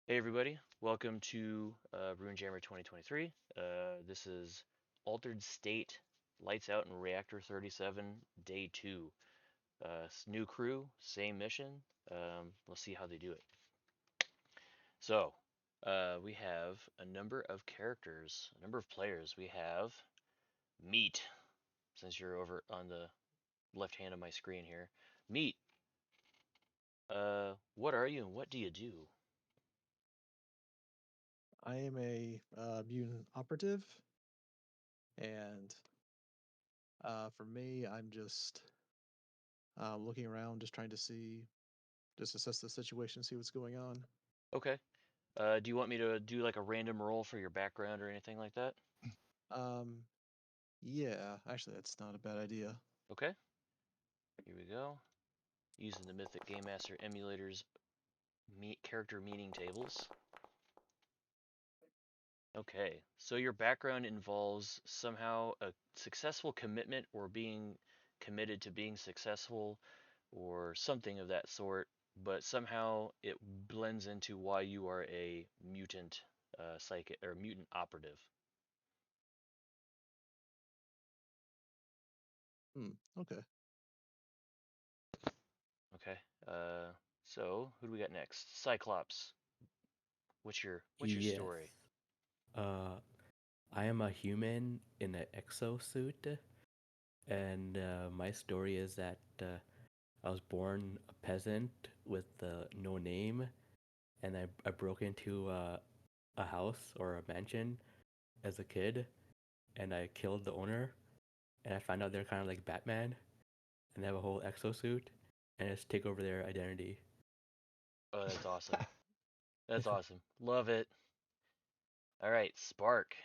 Hey everybody, welcome to RuneJammer 2023. This is Altered State, Lights Out in Reactor 37, Day 2. New crew, same mission. Let's see how they do it. So, we have a number of characters, a number of players. We have Meat, since you're over on the left hand of my screen here. Meat, what are you and what do you do? I am a mutant operative, and for me, I'm just looking around, just trying to just assess the situation, see what's going on. Okay. Do you want me to do like a random roll for your background or anything like that? Um, yeah, actually, that's not a bad idea. Okay, here we go. Using the Mythic Game Master emulator's character meaning tables. Okay, so your background involves somehow a successful commitment or being committed to being successful or something of that sort, but somehow it blends into why you are a mutant psychic or mutant operative. Okay. Okay, so who do we got next? Cyclops. What's your Yes. story? Uh, I am a human in an exosuit, and my story is that I was born a peasant with no name, and I broke into a house or a mansion as a kid, and I killed the owner, and I found out they're kind of like Batman, and they have a whole exosuit, and I just take over their identity. Oh, that's awesome. That's awesome. Love it. All right, Spark.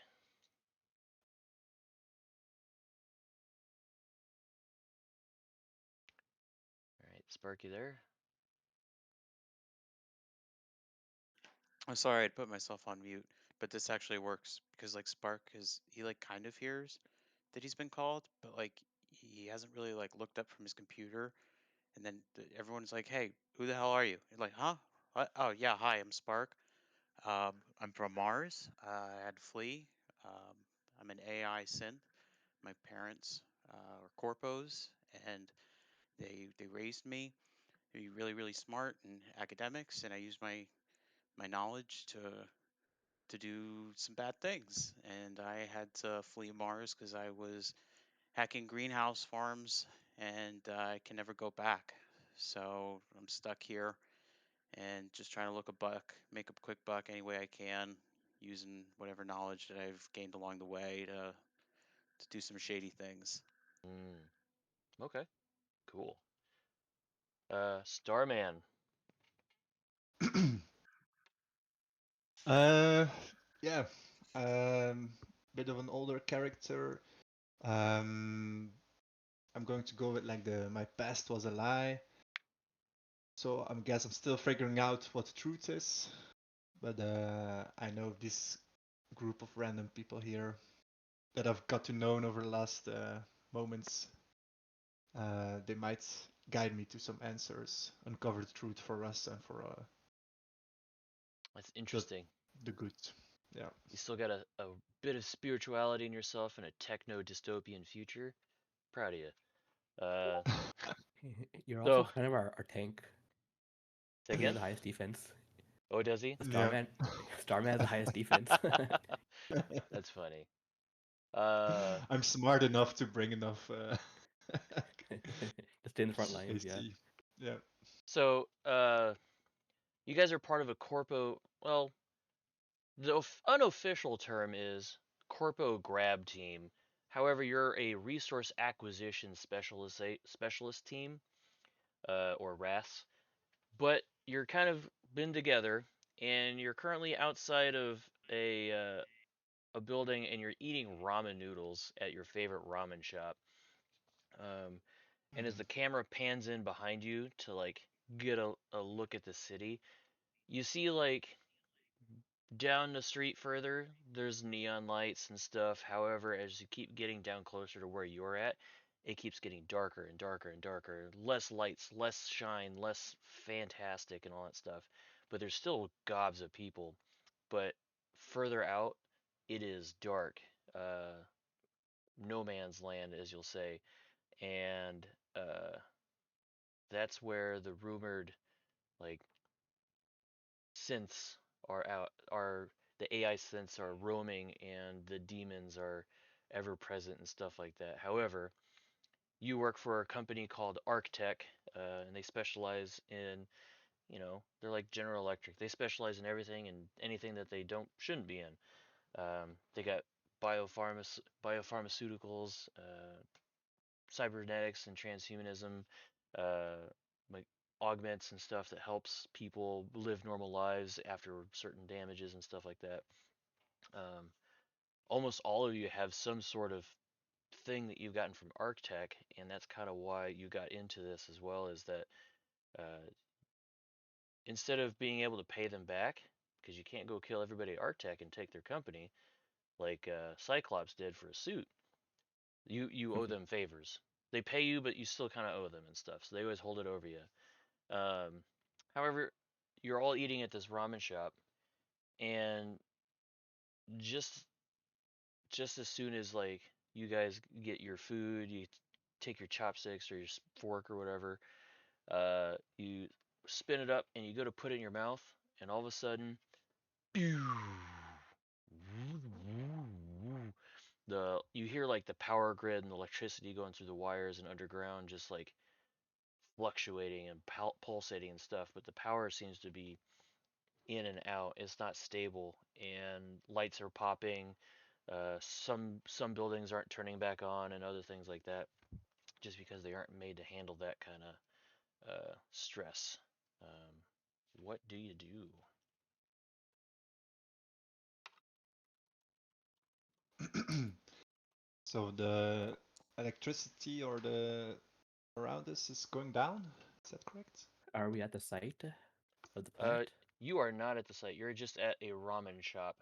All right, Spark, you there? I'm sorry, I'd put myself on mute, but this actually works because like Spark is he like kind of hears that he's been called, but like he hasn't really like looked up from his computer, and then everyone's like, "Hey, who the hell are you?" He's like, "Huh? What? Oh yeah, hi, I'm Spark. I'm from Mars. I had Flea. Um, I'm an AI synth. My parents are corpos, and they raised me to be really smart in academics, and I use my knowledge to do some bad things. And I had to flee Mars because I was hacking greenhouse farms and I can never go back. So I'm stuck here and just trying to look a buck, make a quick buck any way I can, using whatever knowledge that I've gained along the way to do some shady things. Mm, okay, cool. Starman. Uh, yeah. Bit of an older character. Um, I'm going to go with like my past was a lie. So I guess I'm still figuring out what the truth is. But I know this group of random people here that I've got to know over the last moments. They might guide me to some answers, uncover the truth for us and for That's the interesting. the good. Yeah. You still got a bit of spirituality in yourself in a techno dystopian future. Proud of you. Uh, You're also so kind of our tank. say You have again. the highest defense. Oh, does he? The Yeah. Starman, Starman has the highest defense. That's funny. Uh, I'm smart enough to bring enough Just in the front lines, yeah. AC. Yeah. so you guys are part of a corpo. Well, the unofficial term is corpo grab team. However, you're a resource acquisition specialist team, or RAS. But you're kind of been together, and you're currently outside of a building, and you're eating ramen noodles at your favorite ramen shop. Um, and as Mm-hmm. the camera pans in behind you to like get a look at the city, you see like down the street further, there's neon lights and stuff. However, as you keep getting down closer to where you're at, it keeps getting darker and darker and darker. Less lights, less shine, less fantastic, and all that stuff. but there's still gobs of people. But further out, it is dark, no man's land, as you'll say, and that's where the rumored like synths are the AI synths are roaming and the demons are ever present and stuff like that. However, you work for a company called ArcTech, and they specialize in, they're like General Electric. They specialize in everything and anything that they don't shouldn't be in. They got biopharmaceuticals, cybernetics and transhumanism, uh, like augments and stuff that helps people live normal lives after certain damages and stuff like that. Um, Almost all of you have some sort of thing that you've gotten from ArcTech, and that's kind of why you got into this as well. Is that uh, instead of being able to pay them back, because you can't go kill everybody at ArcTech and take their company like Cyclops did for a suit, you owe them favors. They pay you, but you still kind of owe them and stuff. So they always hold it over you. Um, However, you're all eating at this ramen shop, and just just as soon as like you guys get your food, you take your chopsticks or your fork or whatever, you spin it up and you go to put it in your mouth, and all of a sudden, the you hear like the power grid and the electricity going through the wires and underground, just like fluctuating and pulsating and stuff. But the power seems to be in and out. It's not stable, and lights are popping. Some buildings aren't turning back on, and other things like that, just because they aren't made to handle that kind of stress. Um, what do you do? So the electricity or the around us is going down. Is that correct? Are we at the site of the Uh, plant? you are not at the site. You're just at a ramen shop.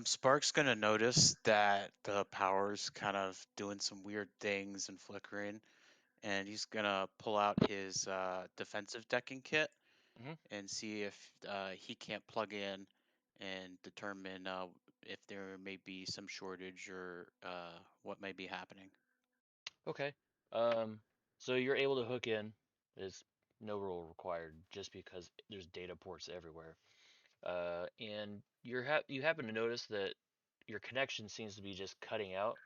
Spark's gonna notice that the power's kind of doing some weird things and flickering, and he's gonna pull out his defensive decking kit Hmm. and see if he can't plug in and determine if there may be some shortage or what may be happening. Okay. Um, so you're able to hook in. There's no rule required, just because there's data ports everywhere. And you happen to notice that your connection seems to be just cutting out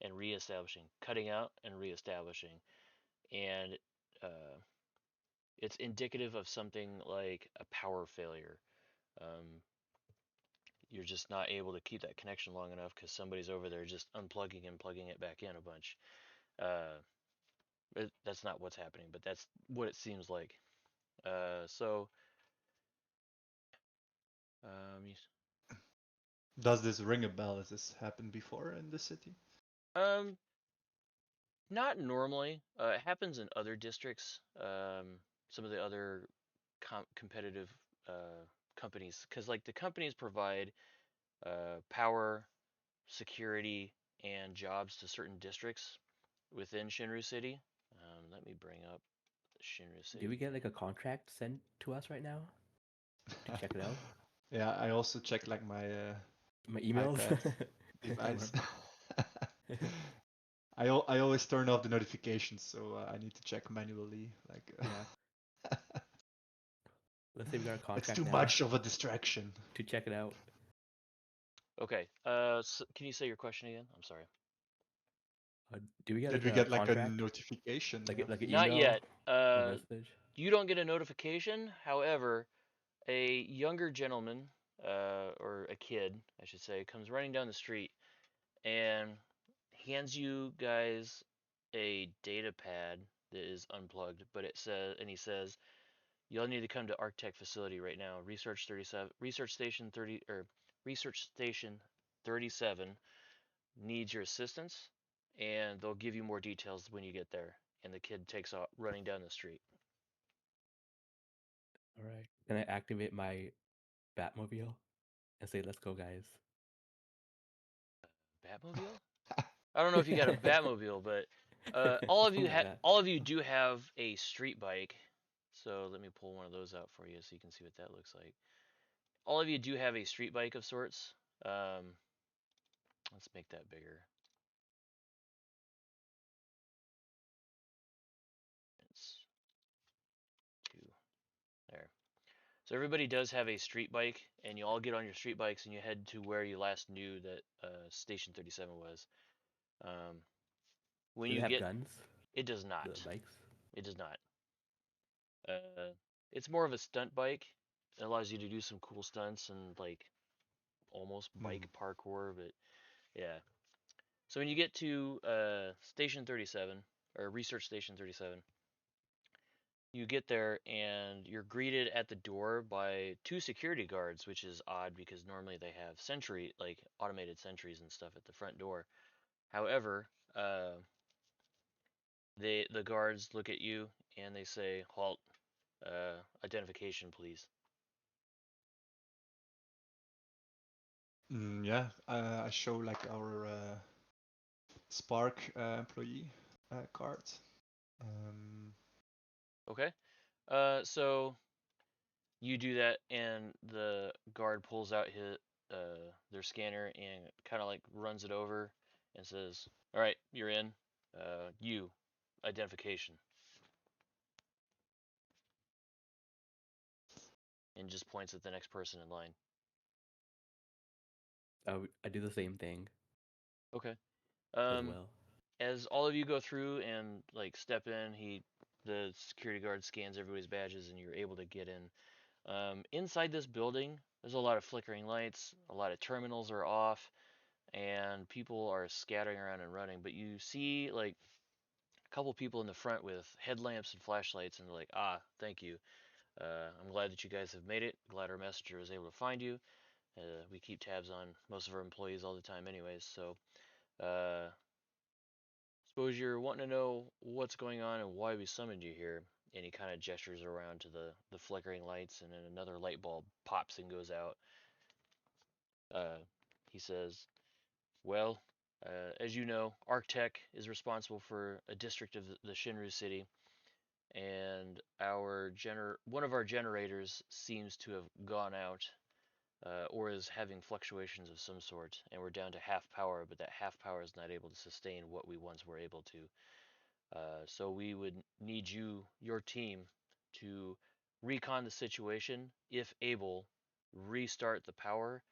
and reestablishing, cutting out and reestablishing, and uh, it's indicative of something like a power failure. Um, you're just not able to keep that connection long enough because somebody's over there just unplugging and plugging it back in a bunch. Uh, that's not what's happening, but that's what it seems like. So, um, Does this ring a bell? Has this happened before in the city? um, not normally. It happens in other districts. Some of the other competitive companies, because like the companies provide power, security, and jobs to certain districts within Shinru City. Let me bring up Shinru Do we City. get like a contract sent to us right now to check it out? Yeah, I also check like my My emails? iPad device. I always turn off the notifications, so I need to check manually. Like, Yeah. Let's say we got a it's contract too now much of a distraction. to check it out. Okay. Can you say your question again? I'm sorry. Do we get Did like we a get like a contract? notification? Like Yeah. like an Not email yet. or message? You don't get a notification. However, a younger gentleman, or a kid, I should say, comes running down the street and hands you guys a data pad that is unplugged, but he says, y'all need to come to Arctech facility right now. Research Station 30, or Research Station 37 needs your assistance, and they'll give you more details when you get there. And the kid takes off running down the street. All right. Can I activate my Batmobile and say, "Let's go, guys"? Batmobile? I don't know if you got a Batmobile, but All of you Something like that. all of you do have a street bike, so let me pull one of those out for you so you can see what that looks like. All of you do have a street bike of sorts. Let's make that bigger. It's 2 there. So everybody does have a street bike, and you all get on your street bikes and you head to where you last knew that Station 37 was. When Do they you have get, guns? it does The not. bikes? It does not. It's more of a stunt bike. It allows you to do some cool stunts and like almost Hmm. bike parkour, but yeah. So when you get to Station 37 or Research Station 37, you get there and you're greeted at the door by 2 security guards, which is odd because normally they have sentry like automated sentries and stuff at the front door. However, the guards look at you and they say, "Halt, identification, please." Yeah, I show like our Spark employee card. Um, Okay. So you do that, and the guard pulls out their scanner and kind of like runs it over and says, "All right, you're in. You, identification," and just points at the next person in line. I do the same thing Okay. as Um, well. as all of you go through and like step in, the security guard scans everybody's badges, and you're able to get in. Inside this building, there's a lot of flickering lights, a lot of terminals are off, and people are scattering around and running. But you see like a couple people in the front with headlamps and flashlights, and they're like, "Ah, thank you. I'm glad that you guys have made it. Glad our messenger was able to find you. We keep tabs on most of our employees all the time, anyways. So, suppose you're wanting to know what's going on and why we summoned you here." And he kind of gestures around to the flickering lights, and then another light bulb pops and goes out. Uh, he says, "Well, as you know, Arctech is responsible for a district of the Shinru city, and one of our generators seems to have gone out, or is having fluctuations of some sort, and we're down to half power, but that half power is not able to sustain what we once were able to. So we would need your team, to recon the situation, if able, restart the power.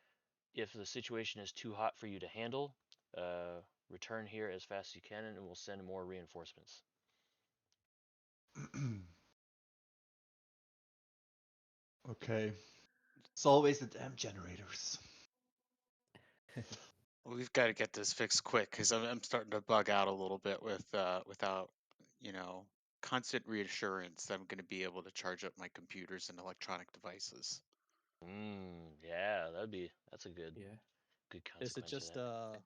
If the situation is too hot for you to handle, uh, return here as fast as you can, and we'll send more reinforcements." okay, it's always the damn generators. We've got to get this fixed quick because I'm starting to bug out a little bit without, you know, constant reassurance that I'm going to be able to charge up my computers and electronic devices. Yeah, that's a Yeah. good Is it consequence of just that.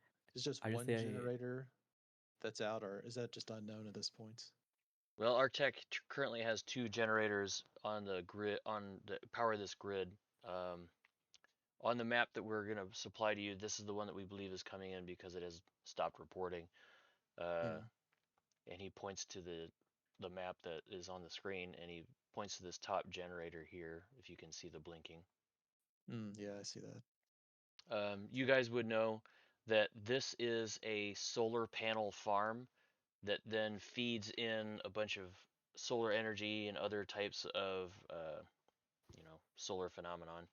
I just one say generator that's out, or is that just unknown at this point? Well, our tech currently has 2 generators on the grid, on the power this grid. Um, on the map that we're gonna supply to you, this is the one that we believe is coming in because it has stopped reporting. Uh, Hmm. and he points to the map that is on the screen, and he points to this top generator here, if you can see the blinking. Yeah, I see that. You guys would know that this is a solar panel farm that then feeds in a bunch of solar energy and other types of solar phenomenon,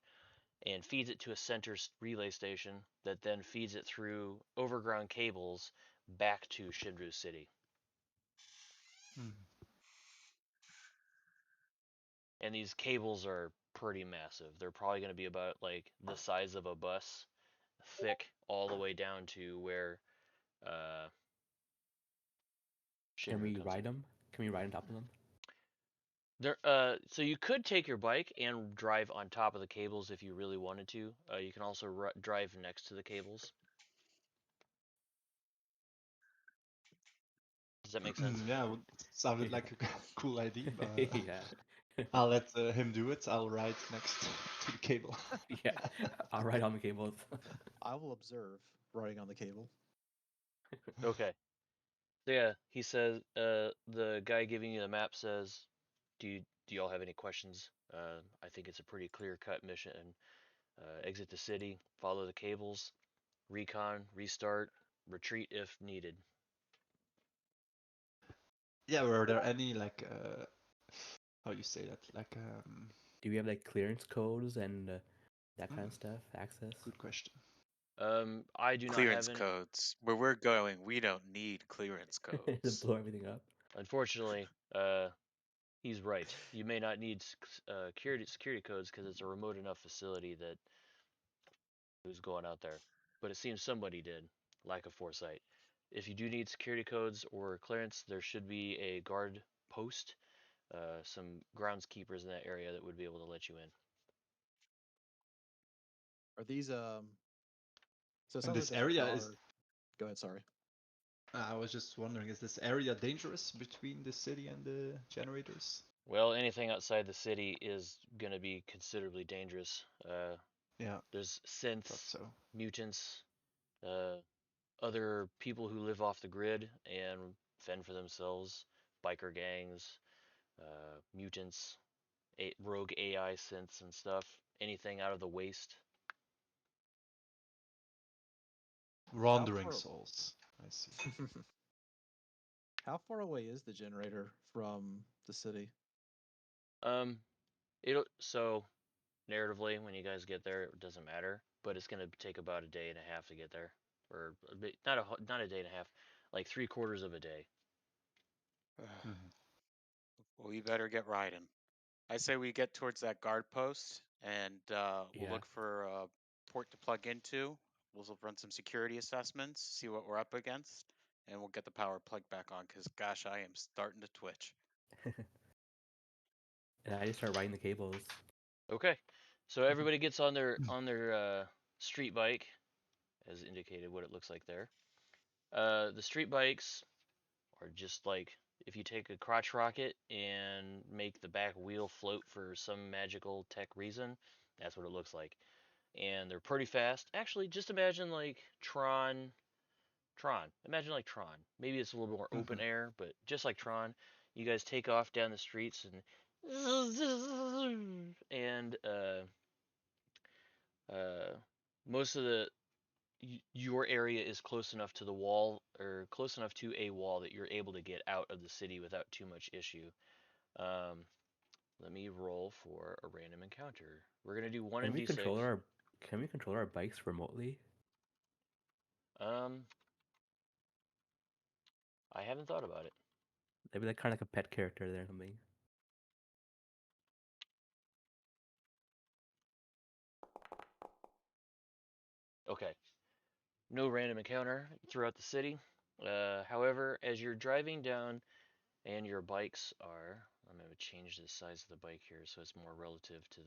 and feeds it to a center relay station that then feeds it through overground cables back to Shinru City. Hmm. And these cables are pretty massive. They're probably going to be about like the size of a bus, thick all the way down to where uh, can Shinru we comes in. ride them? Can we ride on top of them? So you could take your bike and drive on top of the cables if you really wanted to. You can also drive next to the cables. Does that make sense? Yeah, sounded Yeah. like a cool idea, but Yeah. I'll let him do it. I'll ride next to the cable. Yeah. I'll ride on the cables. I will observe riding on the cable. Okay. So yeah, he says, the guy giving you the map says, do y'all have any questions? I think it's a pretty clear-cut mission. Exit the city, follow the cables, recon, restart, retreat if needed. Yeah, were there any like how you say that? Like Do we have like clearance codes and that kind hmm, of stuff? Access? good question. I do not have Clearance any. codes. Where we're going, we don't need clearance To codes. blow everything up. Unfortunately, he's right. You may not need security codes because it's a remote enough facility that who's going out there. But it seems somebody did. Lack of foresight. If you do need security codes or clearance, there should be a guard post, some groundskeepers in that area that would be able to let you in. Are these So it And sounds like this there's a area is. guard. Go ahead, sorry. I was just wondering, is this area dangerous between the city and the generators? Well, anything outside the city is going to be considerably dangerous. Yeah, There's thought synths, so. mutants, uh, other people who live off the grid and fend for themselves, biker gangs, mutants, rogue AI synths and stuff. Anything out of the waste. How Wandering far souls. I see. How far away is the generator from the city? Um, it'll so narratively when you guys get there, it doesn't matter, but it's gonna take about a day and a half to get there, or a bit, not a day and a half, like 3/4 of a day. Mhm. Well, we better get riding. I say we get towards that guard post and we'll Yeah. look for a port to plug into. We'll run some security assessments, see what we're up against, and we'll get the power plugged back on because, gosh, I am starting to twitch. And I just start riding the cables. Okay, so everybody gets on their street bike, as indicated what it looks like there. The street bikes are just like if you take a crotch rocket and make the back wheel float for some magical tech reason, that's what it looks like. And they're pretty fast. Actually, just imagine like Tron. Tron. Imagine like Tron. Maybe it's a little more open Mhm. air, but just like Tron, you guys take off down the streets and most of your area is close enough to the wall or close enough to a wall that you're able to get out of the city without too much issue. Um, Let me roll for a random encounter. We're gonna do one Can in we d6. control our can we control our bikes remotely? Um, I haven't thought about it. Maybe like kind of like a pet character there or something. Okay, no random encounter throughout the city. However, as you're driving down and your bikes are, I'm gonna change the size of the bike here so it's more relative to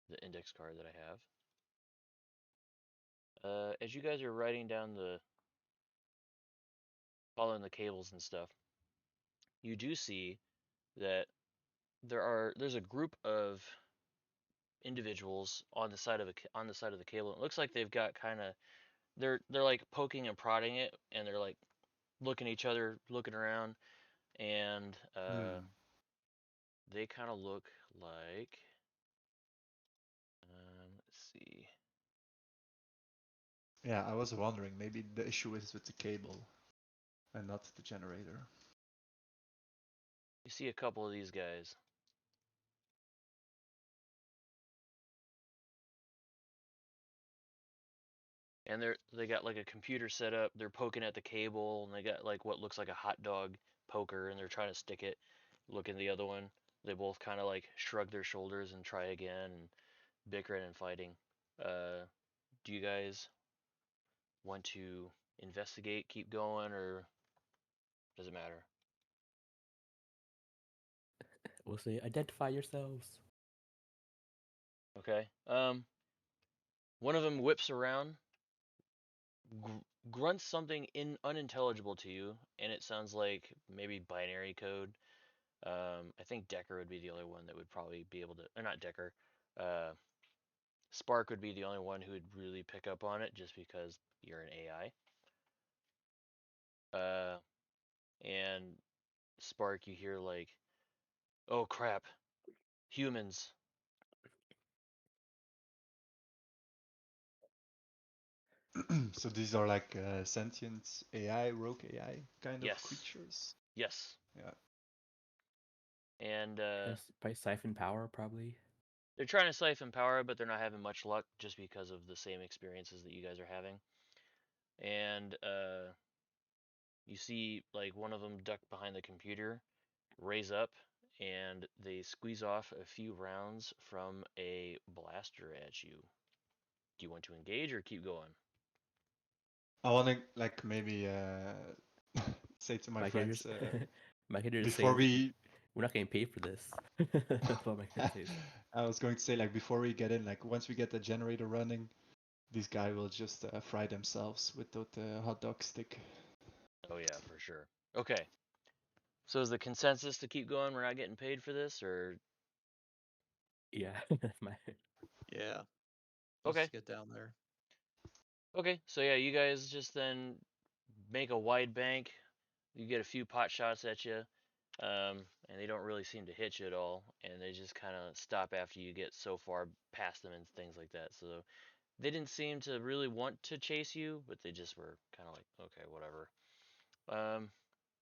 the index card that I have. As you guys are riding down following the cables and stuff, you do see that there's a group of individuals on the side of the cable. It looks like they've got kind of they're like poking and prodding it, and they're like looking at each other, looking around, and Hmm. they kind of look like let's see. Yeah, I was wondering, maybe the issue is with the cable and not the generator. You see a couple of these guys. And they got like a computer set up. They're poking at the cable, and they got like what looks like a hot dog poker, and they're trying to stick it. Looking at the other one, they both kind of like shrug their shoulders and try again, and bickering and fighting. Do you guys want to investigate, keep going, or does it matter? We'll say identify yourselves. Okay. One of them whips around, grunts something unintelligible to you, and it sounds like maybe binary code. I think Decker would be the only one that would probably be able to, or not Decker. Uh, Spark would be the only one who would really pick up on it, just because you're an AI. And Spark, you hear like, "Oh crap, humans." So these are like sentient AI, rogue AI kind of Yes, creatures. yes. Yeah. And By siphon power, probably. they're trying to siphon power, but they're not having much luck just because of the same experiences that you guys are having. And you see like one of them duck behind the computer, raise up, and they squeeze off a few rounds from a blaster at you. Do you want to engage or keep going? I want to like maybe say to my My character's friends my character is before saying we. we're not getting paid for this. That's what my character says. I was going to say like before we get in, like once we get the generator running, these guys will just fry themselves with that hot dog stick. Oh yeah, for sure. Okay. So is the consensus to keep going? We're not getting paid for this, or Yeah, my Yeah. okay, Let's get down there. okay. So yeah, you guys just then make a wide bank. You get a few pot shots at you, and they don't really seem to hit you at all, and they just kind of stop after you get so far past them and things like that. So they didn't seem to really want to chase you, but they just were kind of like, okay, whatever. Um,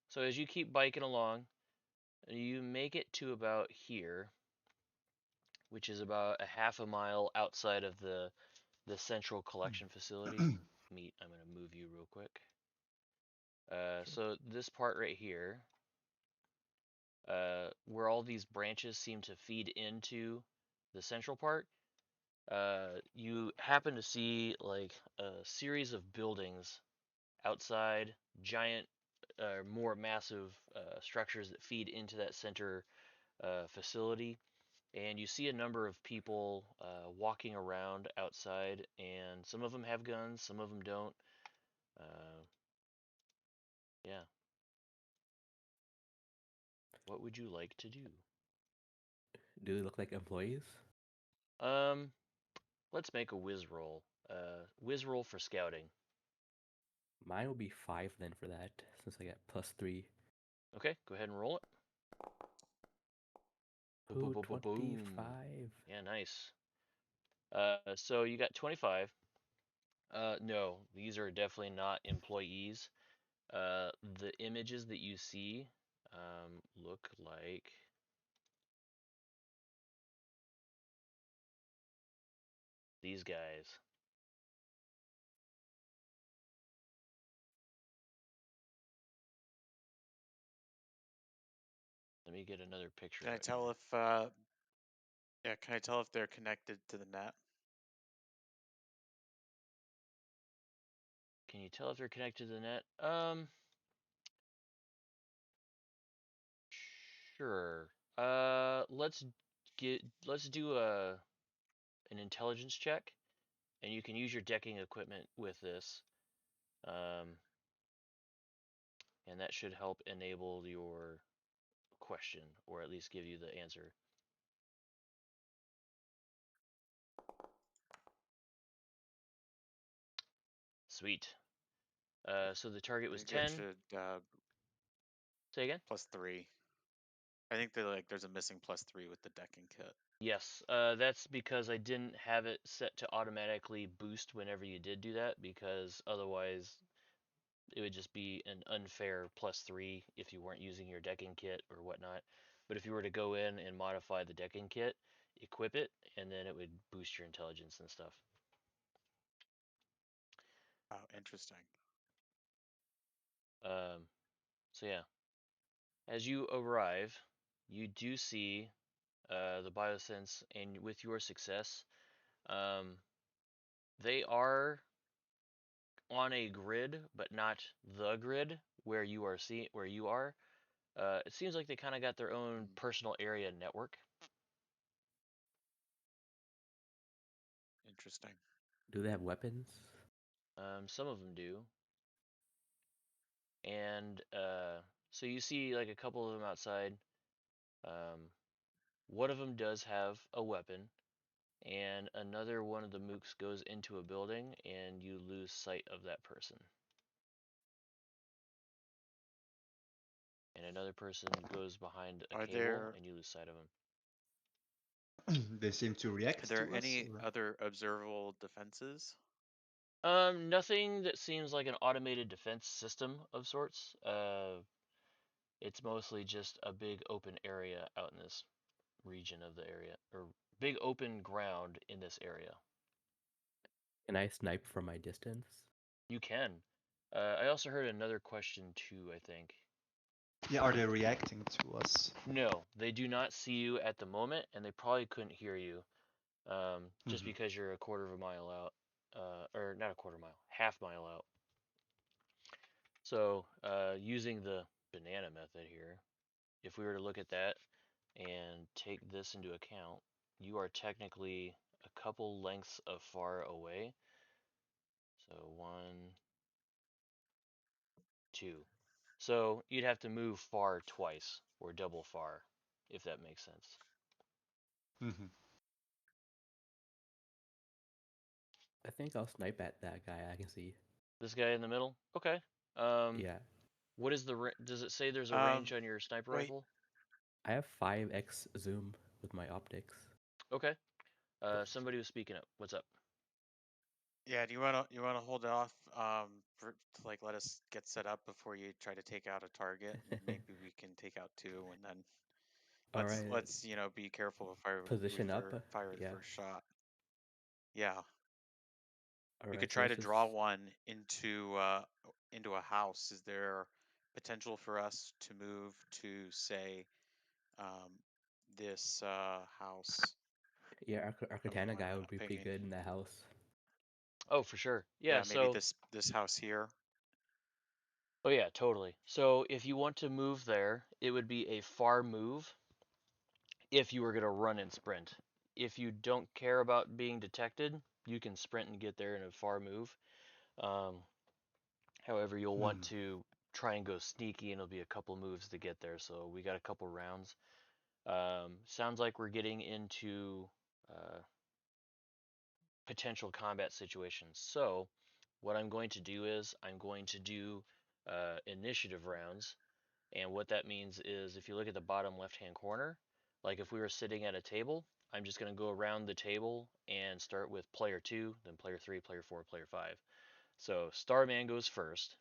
so as you keep biking along, you make it to about here, which is about a half a mile outside of the central collection facility. Meet, I'm gonna move you real quick. Sure. So this part right here, where all these branches seem to feed into the central part, you happen to see like a series of buildings outside, giant, more massive structures that feed into that center facility. And you see a number of people walking around outside, and some of them have guns, some of them don't. Uh, yeah. What would you like to do? do they look like employees? Um, let's make a whiz roll. Whiz roll for scouting. Mine will be 5 then for that, since I got +3. Okay, go ahead and roll it. Ooh, Boom. 25. Yeah, nice. So you got 25. No, these are definitely not employees. The images that you see look like these guys. Let me get another picture Can I out tell here. if yeah, can I tell if they're connected to the net? Can you tell if they're connected to the net? Sure. Let's do an intelligence check, and you can use your decking equipment with this. Um, and that should help enable your question, or at least give you the answer. Sweet. So the target I was think I 10. should Say again? +3. I think that like there's a missing +3 with the decking kit. Yes, that's because I didn't have it set to automatically boost whenever you did do that, because otherwise it would just be an unfair +3 if you weren't using your decking kit or whatnot. But if you were to go in and modify the decking kit, equip it, and then it would boost your intelligence and stuff. Oh, interesting. Um, so yeah, as you arrive, you do see the biosense, and with your success, um, they are on a grid, but not the grid where you are where you are. It seems like they kind of got their own Mm, personal area network. interesting. Do they have weapons? Some of them do, and so you see like a couple of them outside. Um, one of them does have a weapon, and another one of the mooks goes into a building, and you lose sight of that person. another person goes behind a Are cable there and you lose sight of them. They seem to are react there to us. any or- other observable defenses? Nothing that seems like an automated defense system of sorts. It's mostly just a big open area out in this region of the area, or big open ground in this area. Can I snipe from my distance? You can. I also heard another question too, I think. Yeah, are they reacting to us? No, they do not see you at the moment, and they probably couldn't hear you, just Mhm. because you're a quarter of a mile out, or not a quarter mile, half mile out. So, using the banana method here, if we were to look at that and take this into account, you are technically a couple lengths of far away. So 1, 2. So you'd have to move far twice, or double far, if that makes sense. Mhm. I think I'll snipe at that guy I can see. This guy in the middle? Okay. Um, Yeah. what is the does it say there's a Um, range on your sniper wait. rifle? I have 5x zoom with my optics. Okay. Somebody was speaking up. What's up? Yeah, do you wanna hold off for to like let us get set up before you try to take out a target, and maybe we can take out two, and then Alright, let's be careful if we position up. fire the Yeah. first shot. Yeah, we could Alright, so try let's to just. draw one into a house. Is there potential for us to move to say um, this house? Yeah, our katana guy I'm would be pretty thinking, good in that house. Oh, for sure. Yeah, yeah, maybe so this house here. oh yeah, totally. So if you want to move there, it would be a far move if you were going to run and sprint. If you don't care about being detected, you can sprint and get there in a far move. Um, However, you'll want Mhm. to try and go sneaky, and it'll be a couple moves to get there. So we got a couple rounds. Sounds like we're getting into uh, potential combat situations. So what I'm going to do is I'm going to do initiative rounds. And what that means is if you look at the bottom left-hand corner, like if we were sitting at a table, I'm just going to go around the table and start with player 2, then player 3, player 4, player 5. So Starman goes first.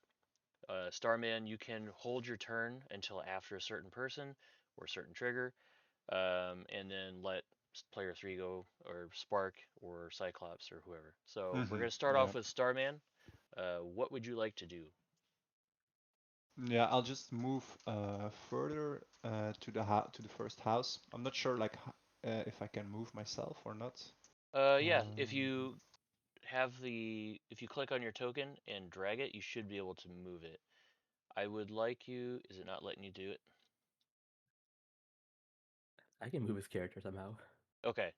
Starman, you can hold your turn until after a certain person or a certain trigger, and then let player 3 go, or Spark, or Cyclops, or whoever. So we're Mhm. going to start Yeah. off with Starman. What would you like to do? Yeah, I'll just move further to the first house. I'm not sure like if I can move myself or not. Yeah, if Um, you if you click on your token and drag it, you should be able to move it. I would like you, is it not letting you do it? I can move his character somehow. Okay.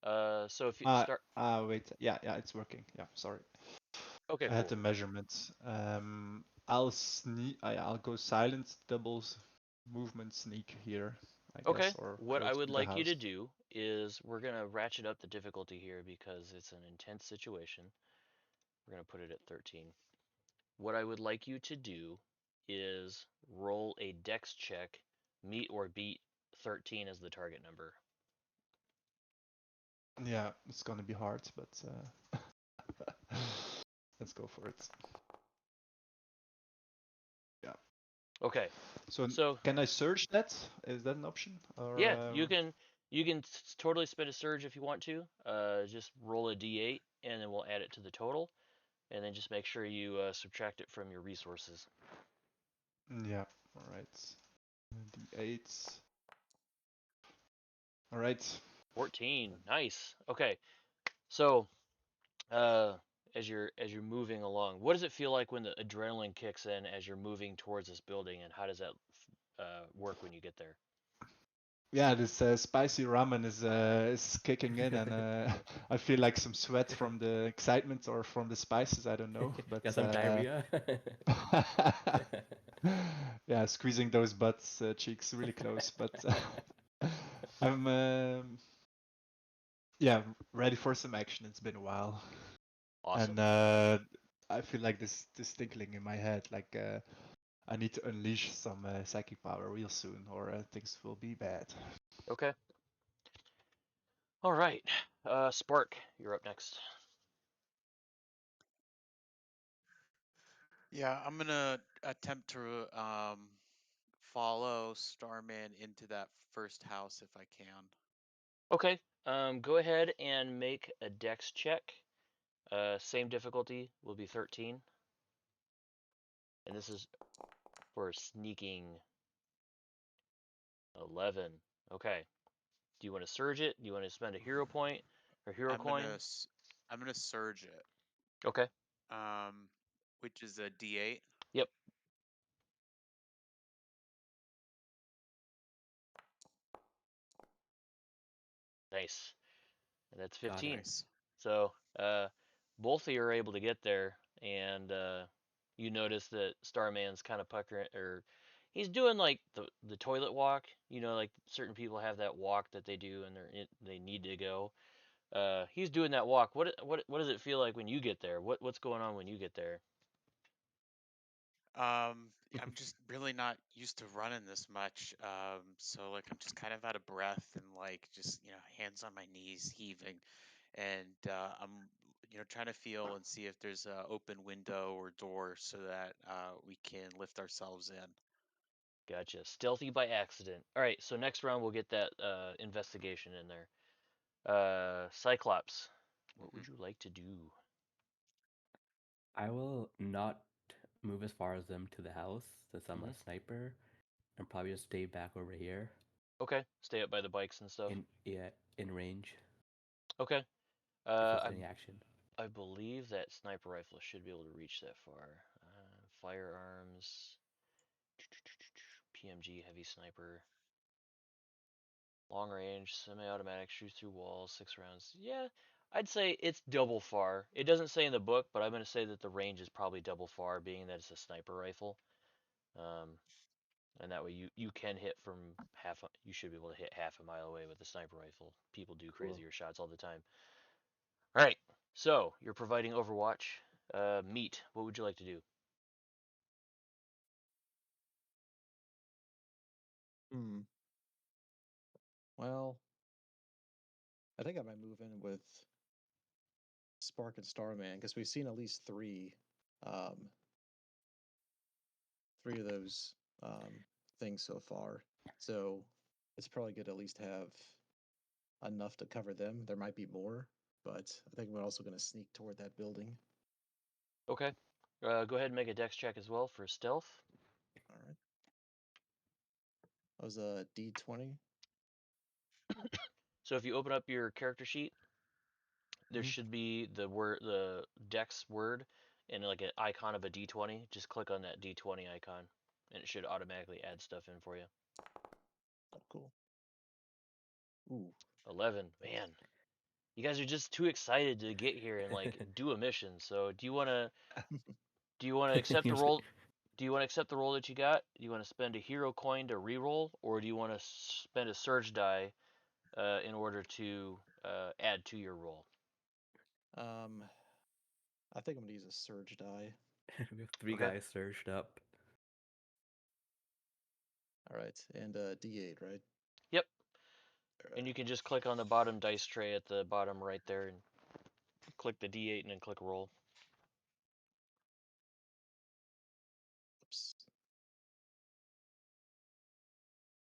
So if you ah, start, wait. Yeah, yeah, it's working. Yeah, sorry. okay, I had cool. the measurements. I'll go silent doubles movement sneak here, I Okay, guess, or what I close would to the like you house. to do is we're gonna ratchet up the difficulty here because it's an intense situation. We're gonna put it at 13. What I would like you to do is roll a dex check, meet or beat 13 as the target number. Yeah, it's gonna be hard, but let's go for it. Yeah. Okay, So so can I search that? Is that an option? Or yeah, you can totally spin a surge if you want to. Just roll a d8 and then we'll add it to the total, and then just make sure you subtract it from your resources. yeah. All right. D8. All right. 14, nice. Okay, so uh, as you're moving along, what does it feel like when the adrenaline kicks in as you're moving towards this building, and how does that work when you get there? Yeah, this spicy ramen is kicking in, and I feel like some sweat from the excitement or from the spices. I don't know, but Got some diarrhea. yeah, squeezing those butts cheeks really close. But I'm yeah ready for some action. It's been a while, and Awesome. I feel like this tinkling in my head, like I need to unleash some psychic power real soon, or things will be bad. Okay. All right. Spark, you're up next. Yeah, I'm gonna attempt to follow Starman into that first house if I can. Okay. Go ahead and make a dex check. Same difficulty will be 13. And this is for sneaking 11. Okay. Do you want to surge it? Do you want to spend a hero point or hero coin? I'm gonna surge it. Okay. Um, which is a D8. Yep. Nice. And that's Got it. 15. Nice. So, both of you are able to get there, and you notice that Starman's kind of puckering, or he's doing like the toilet walk. You know, like certain people have that walk that they do, and they need to go. He's doing that walk. What does it feel like when you get there? What's going on when you get there? I'm just really not used to running this much. So like I'm just kind of out of breath and like just hands on my knees, heaving, and I'm trying to feel and see if there's a open window or door so that we can lift ourselves in. Gotcha. Stealthy by accident. All right. So next round we'll get that investigation in there. Cyclops, what Hmm. would you like to do? I will not move as far as them to the house since I'm Hmm. a sniper, and probably just stay back over here Okay. Stay up by the bikes and stuff. in range Okay. if Uh, there's I any action. I believe that sniper rifle should be able to reach that far. Firearms, PMG, heavy sniper, long range, semi-automatic, shoots through walls, 6 rounds. Yeah, I'd say it's double far. It doesn't say in the book, but I'm going to say that the range is probably double far, being that it's a sniper rifle. Um, and that way you can hit from you should be able to hit half a mile away with a sniper rifle. People do Cool. crazier shots all the time. All right, so you're providing Overwatch. Meat, what would you like to do? Hmm. Well, I think I might move in with Spark and Starman because we've seen at least um, three of those things so far. So it's probably good to at least have enough to cover them. There might be more, but I think we're also going to sneak toward that building. Okay. Go ahead and make a dex check as well for stealth. All right. That was a D20. So if you open up your character sheet, there Mm-hmm. should be the dex word, and like an icon of a D20. Just click on that D20 icon, and it should automatically add stuff in for you. Oh, cool. Ooh. 11. Man, you guys are just too excited to get here and like do a mission. So do you want to accept the Usually, role? Do you want to accept the role that you got? Do you want to spend a hero coin to reroll, or do you want to spend a surge die in order to add to your roll? Um, I think I'm gonna use a surge die. we have three Okay. guys surged up. All right, and D8, right? Yep. All And right. you can just click on the bottom dice tray at the bottom right there and click the D8 and then click roll. Oops.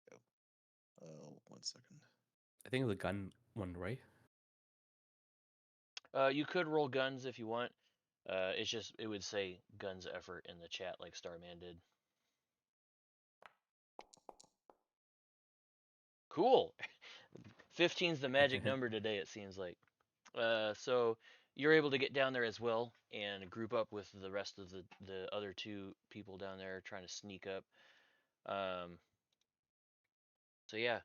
Go. Oh, 1 second. I think it's a gun one, right? You could roll guns if you want. It would say guns effort in the chat like Starman did. Cool. 15's the magic number today, it seems like. So you're able to get down there as well and group up with the rest of the other two people down there trying to sneak up. Um, so yeah,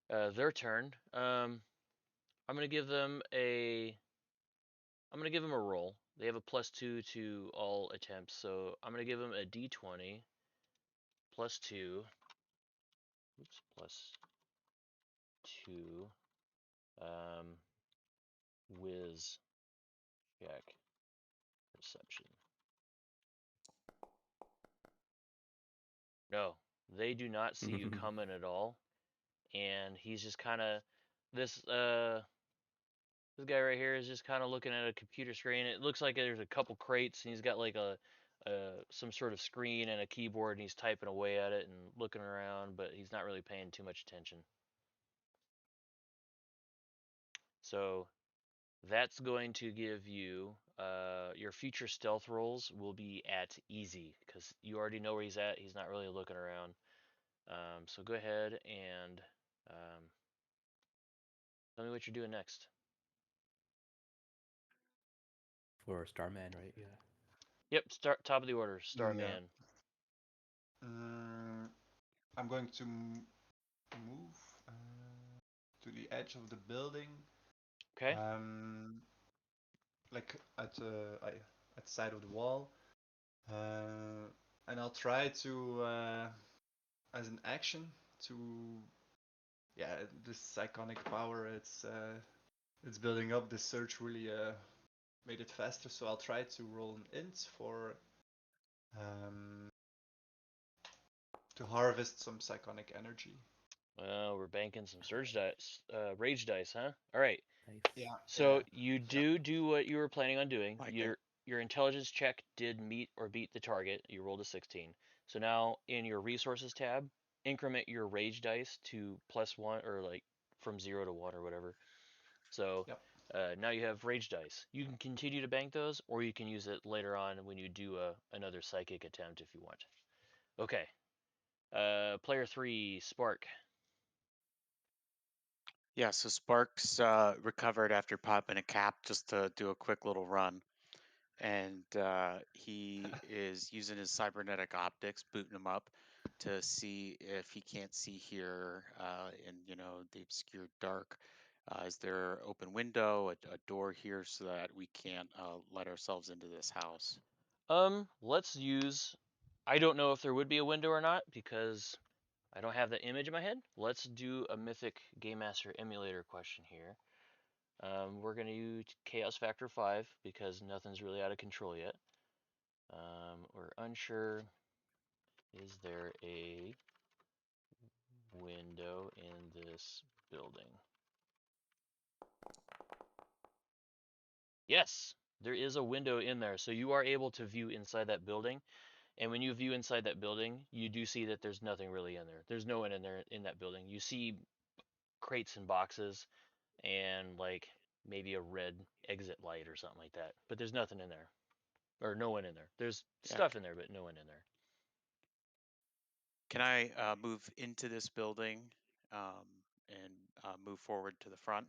their turn. I'm gonna give them a I'm gonna give them a roll. They have a +2 to all attempts, so I'm gonna give them a D20 +2. Oops, +2. Um, whiz check perception. No, they do not see you coming at all, and he's just kind of this this guy right here is just kind of looking at a computer screen. It looks like there's a couple crates, and he's got like a some sort of screen and a keyboard, and he's typing away at it and looking around, but he's not really paying too much attention. So that's going to give you your future stealth rolls will be at easy because you already know where he's at. He's not really looking around. So go ahead and tell me what you're doing next. For Starman, right? Yeah. Yep, start top of the order, Yeah. Starman. I'm going to move to the edge of the building. Okay. Like at the side of the wall, and I'll try to, as an action, to, yeah, this iconic power. It's building up. This search really made it faster, so I'll try to roll an int for to harvest some psionic energy. Well, we're banking some surge dice, rage dice, huh? All right. Nice. Yeah. So you do what you were planning on doing. Like it. Your intelligence check did meet or beat the target. You rolled a 16. So now in your resources tab, increment your rage dice to +1 or like from 0 to 1 or whatever. So Yep. now you have rage dice. You can continue to bank those, or you can use it later on when you do another psychic attempt if you want. Okay. Player 3, Spark. Yeah, so Sparks recovered after popping a cap just to do a quick little run. And he is using his cybernetic optics, booting him up to see if he can't see here in, the obscure dark. Is there open window, a door here so that we can't let ourselves into this house? Let's use. I don't know if there would be a window or not because I don't have the image in my head. Let's do a Mythic Game Master emulator question here. We're gonna use Chaos Factor 5 because nothing's really out of control yet. We're unsure. Is there a window in this building? Yes, there is a window in there, so you are able to view inside that building. And when you view inside that building, you do see that there's nothing really in there. There's no one in there in that building. You see crates and boxes and like maybe a red exit light or something like that. But there's nothing in there. Or no one in there. There's Yeah. stuff in there, but no one in there. Can I move into this building and move forward to the front?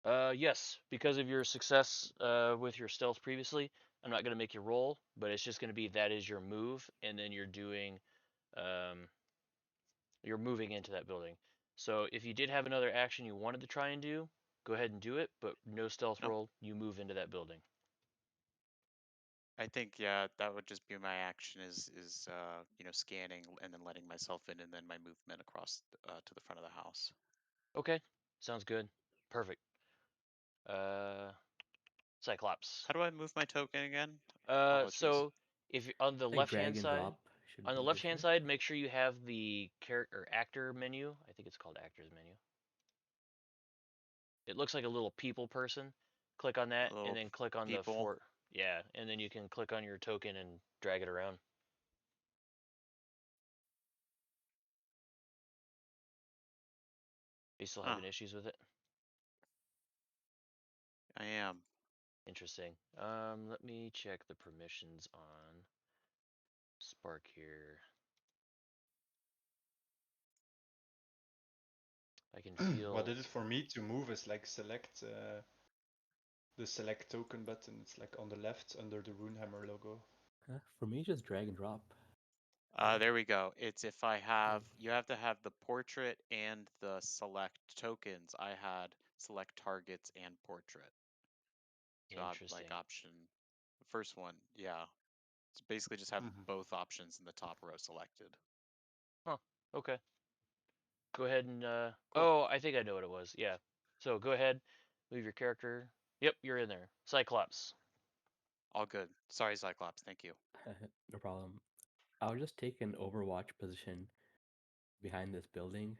Yes, because of your success with your stealth previously, I'm not going to make you roll, but it's just going to be that is your move, and then you're moving into that building. So if you did have another action you wanted to try and do, go ahead and do it, but no stealth No. roll, you move into that building. I think that would just be my action is scanning and then letting myself in, and then my movement across to the front of the house. Okay, sounds good. Perfect. Uh, Cyclops. How do I move my token again? Apologies. So if you on the Like left hand drag and side, drop should on the be left this hand way. side, make sure you have the character actor menu. I think it's called actors menu. It looks like a little people person. Click on that, and Little then click on the people. four. Yeah, and then you can click on your token and drag it around. Are you still Huh. having issues with it? I am. Interesting. Let me check the permissions on Spark here. I can What feel. did it for me to move is like select the select token button. It's like on the left under the RuneJammer logo. For me, just drag and drop. There we go. It's if I have, Okay. you have to have the portrait and the select tokens. I had select targets and portrait. So like Interesting. option, the first one, yeah. It's basically just have Mm-hmm. both options in the top row selected. Huh. Okay. Go ahead and Cool. oh, I think I know what it was. Yeah. So go ahead, move your character. Yep, you're in there. Cyclops. All good. Sorry, Cyclops. Thank you. No problem. I'll just take an overwatch position behind this building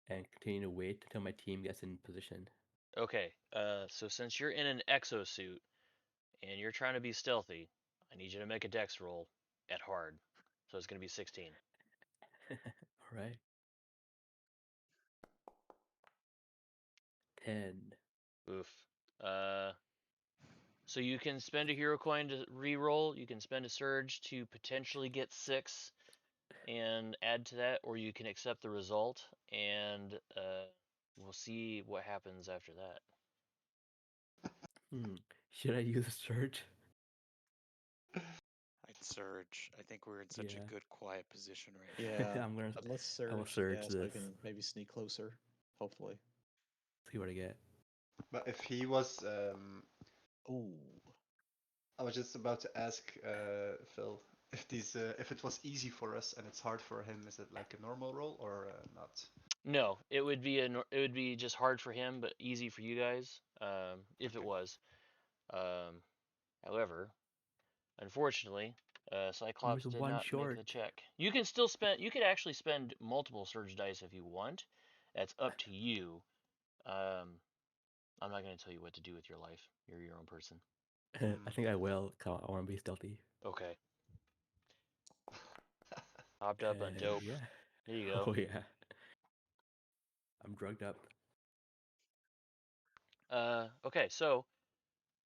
and continue to wait until my team gets in position. Okay, so since you're in an exosuit and you're trying to be stealthy, I need you to make a dex roll at hard. So it's going to be 16. All right. 10. Oof. So you can spend a hero coin to re-roll. You can spend a surge to potentially get 6 and add to that, or you can accept the result and we'll see what happens after that. Should I use a surge? I'd surge. I think we're in such Yeah. a good, quiet position right now. Yeah, I'm gonna. let's I will surge. Yeah, surge so I this. can maybe sneak closer. Hopefully. See what I get. But if he was, Ooh. I was just about to ask Phil if it was easy for us and it's hard for him. Is it like a normal roll or not? No, it would be just hard for him, but easy for you guys. If it Okay. was. However, unfortunately, Cyclops There's did one not make the short. check. You can still spend. You could actually spend multiple surge dice if you want. That's up to you. I'm not going to tell you what to do with your life. You're your own person. I think I will. 'Cause I want to be stealthy. Okay. Hopped up on And dope. yeah. There you go. Oh yeah. I'm drugged up. Okay, so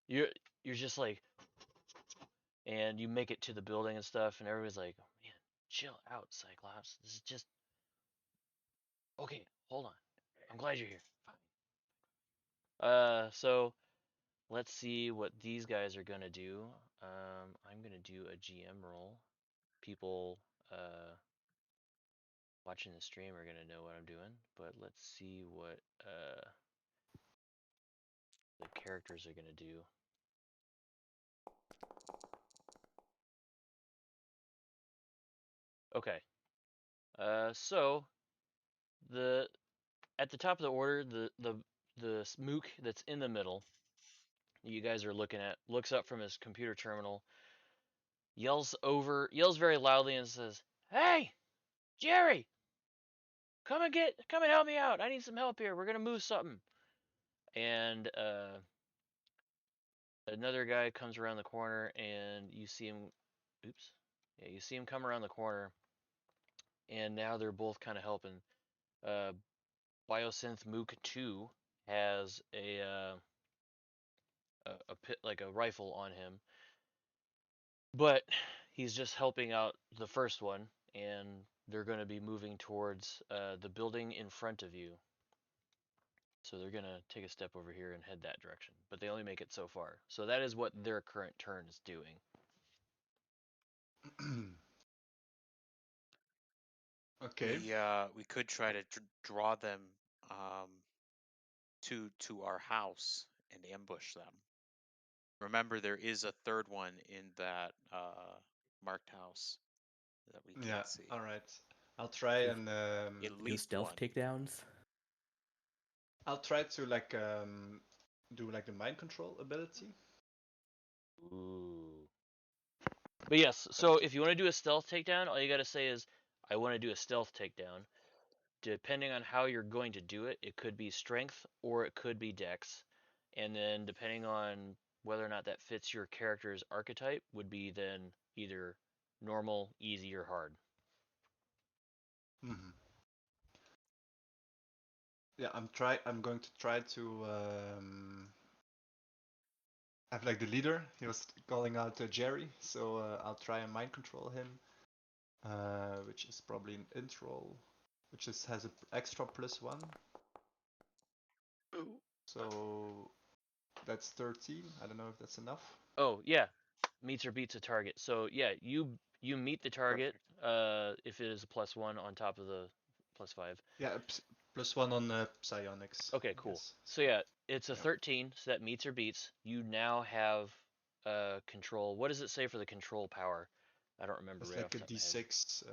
you're just like, and you make it to the building and stuff, and everybody's like, man, chill out, Cyclops. This is just okay. Hold on. I'm glad you're here. Fine. So let's see what these guys are gonna do. I'm gonna do a GM roll. People watching the stream are gonna know what I'm doing, but let's see what the characters are gonna do. Okay. So the at the top of the order, the smook that's in the middle, you guys are looking at, looks up from his computer terminal, yells very loudly and says, "Hey, Jerry, come and help me out. I need some help here. We're gonna move something." And another guy comes around the corner, and you see him. Oops. Yeah, you see him come around the corner, and now they're both kind of helping. Uh, Biosynth Mook 2 has a pit like a rifle on him, but he's just helping out the first one, and they're going to be moving towards the building in front of you. So they're going to take a step over here and head that direction, but they only make it so far. So that is what their current turn is doing. Okay. We could try to draw them um, to our house and ambush them. Remember, there is a third one in that marked house that we Yeah. can't see. All right. I'll try So and At do least stealth one. takedowns. I'll try to like do like the mind control ability. Ooh. But yes, so if you want to do a stealth takedown, all you got to say is, I want to do a stealth takedown. Depending on how you're going to do it, it could be strength or it could be dex. And then depending on whether or not that fits your character's archetype, would be then either normal, easy, or hard. Hmm. Yeah, I'm going to try to have like the leader. He was calling out Jerry, so I'll try and mind control him, which is probably an int roll, which has an extra +1. So that's 13. I don't know if that's enough. Oh yeah, meets or beats a target. So yeah, you meet the target. Perfect. If it is a +1 on top of the +5. Yeah, +1 on psionics, Okay, I cool. guess. So yeah, it's a Yeah. 13, so that meets or beats. You now have control. What does it say for the control power? I don't remember It's right off like the a top of my head. d6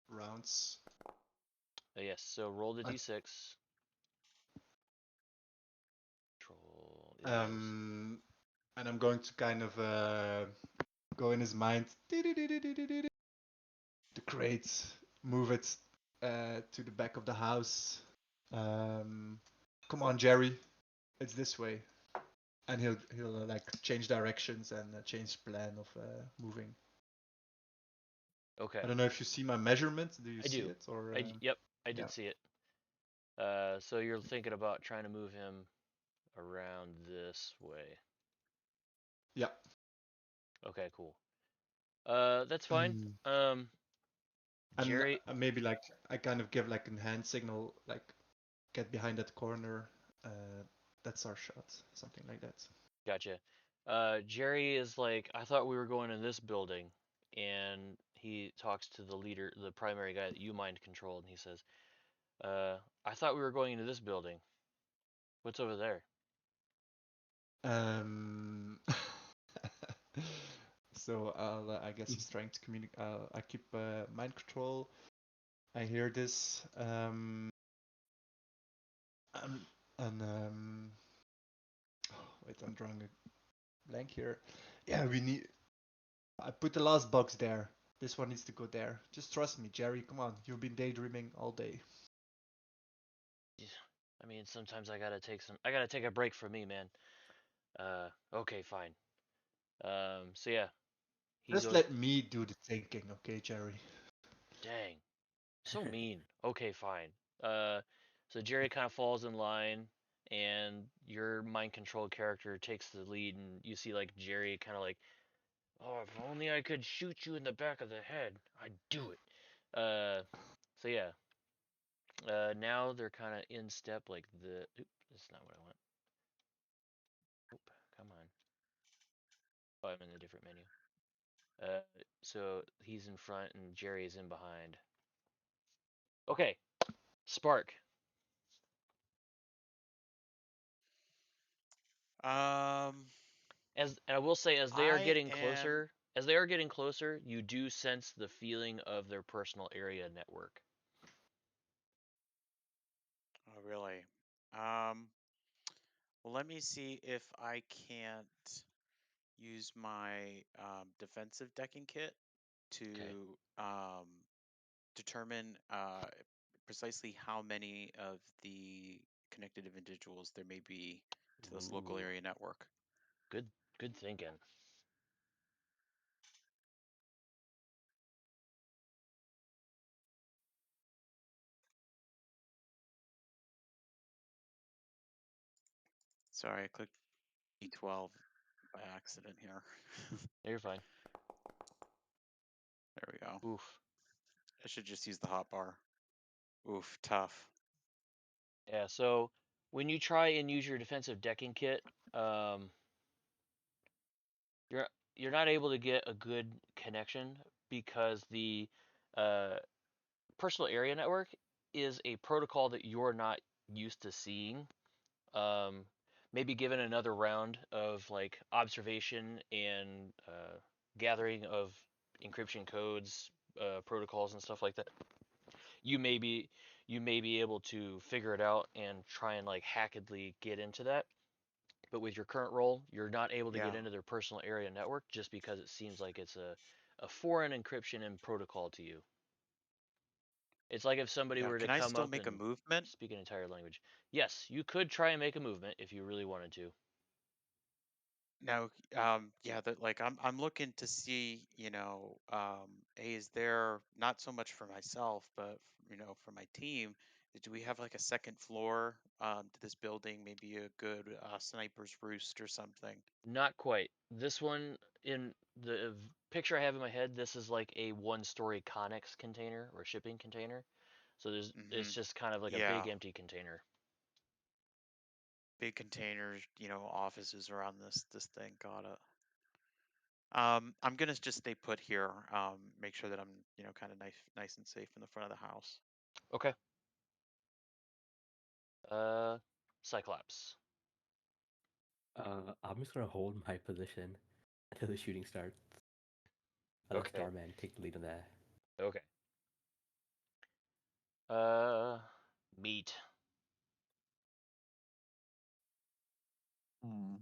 rounds. Yes, so roll the I d6. Control is and I'm going to kind of go in his mind. The crates, move it to the back of the house. Come on, Jerry, it's this way, and he'll like change directions and change plan of moving. Okay. I don't know if you see my measurement. Do you I see do. it or? Yep, I did Yeah. see it. So you're thinking about trying to move him around this way. Yeah. Okay, cool. That's fine. And Jerry, maybe like I kind of give like a hand signal, like get behind that corner. That's our shot, something like that. gotcha. Jerry is like, I thought we were going in this building, and he talks to the leader, the primary guy that you mind controlled, and he says, I thought we were going into this building. What's over there? Um, so I guess he's trying to communicate. I keep mind control. I hear this. Um, and wait, I'm drawing a blank here. Yeah, we need. I put the last box there. This one needs to go there. Just trust me, Jerry. Come on, you've been daydreaming all day. I mean, sometimes I gotta take a break from me, man. Okay, fine. So yeah, he Just goes, let me do the thinking, okay, Jerry? dang, so mean. Okay, fine. Uh, so Jerry kind of falls in line, and your mind control character takes the lead, and you see like Jerry kind of like, oh, if only I could shoot you in the back of the head, I'd do it. So yeah, now they're kind of in step like the. Oop, that's not what I want. Oop, come on. Oh, I'm in a different menu. Uh, so he's in front and Jerry is in behind. Okay, Spark. Um, And I will say, I am. as they are getting closer, you do sense the feeling of their personal area network. Oh, really? Um, well, let me see if I can't use my defensive decking kit Okay. to determine precisely how many of the connected individuals there may be to this local Ooh, area network. good, good thinking. Sorry, I clicked E12 by accident here. You're fine. There we go. Oof. I should just use the hotbar. Oof, tough. Yeah. So when you try and use your defensive decking kit, um, you're you're not able to get a good connection because the uh, personal area network is a protocol that you're not used to seeing. Um, Maybe given another round of like observation and gathering of encryption codes, protocols, and stuff like that, you may be you may be able to figure it out and try and like hackedly get into that. But with your current role, you're not able to get Yeah. into their personal area network just because it seems like it's a foreign encryption and protocol to you. It's like if somebody Yeah. were to Can I come still up make a and movement? speak an entire language. Yes, you could try and make a movement if you really wanted to. Now, yeah, that like I'm looking to see, hey, is there not so much for myself, but for my team, do we have like a second floor to this building, maybe a good sniper's roost or something? Not quite. This one in the picture I have in my head, this is like a one-story Connex container or shipping container. So Mm-hmm. it's just kind of like a Yeah, big empty container. big containers, offices around this thing. Got it. I'm gonna just stay put here. Make sure that I'm, kind of nice and safe in the front of the house. Okay. Uh, Cyclops. I'm just gonna hold my position until the shooting starts. I'll let Okay. Starman take the lead on that. Okay. Uh, Meat. Hmm.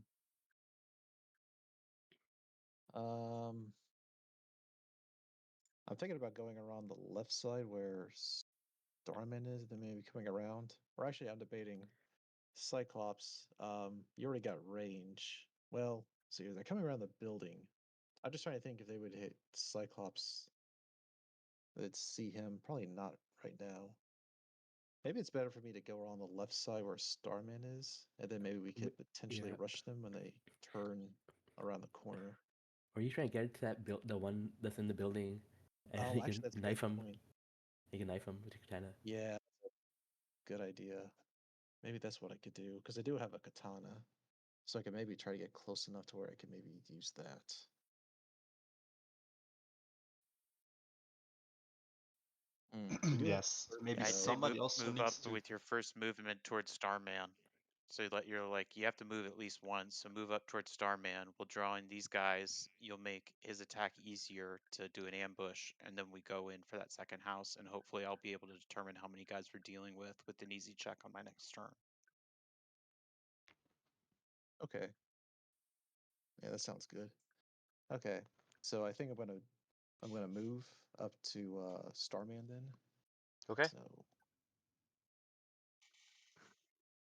Um, I'm thinking about going around the left side where Starman is, then maybe coming around. Or actually, I'm debating Cyclops. You already got range. Well, see, they're coming around the building. I'm just trying to think if they would hit Cyclops. They'd see him. Probably not right now. Maybe it's better for me to go around the left side where Starman is, and then maybe we could potentially Yeah. rush them when they turn around the corner. Or you try to get into that the one that's in the building, and Oh, you actually, can that's a good knife him. point. You can knife him with your katana. Yeah, good idea. Maybe that's what I could do because I do have a katana, so I could maybe try to get close enough to where I can maybe use that. We do have Yes, first maybe Yeah, I'd though. say somebody also move up needs to. with your first movement towards Starman. So you're like you have to move at least once. So move up towards Starman. We'll draw in these guys. You'll make his attack easier to do an ambush, and then we go in for that second house. And hopefully, I'll be able to determine how many guys we're dealing with an easy check on my next turn. Okay, yeah, that sounds good. Okay, so I think I'm gonna move up to Starman then. Okay. So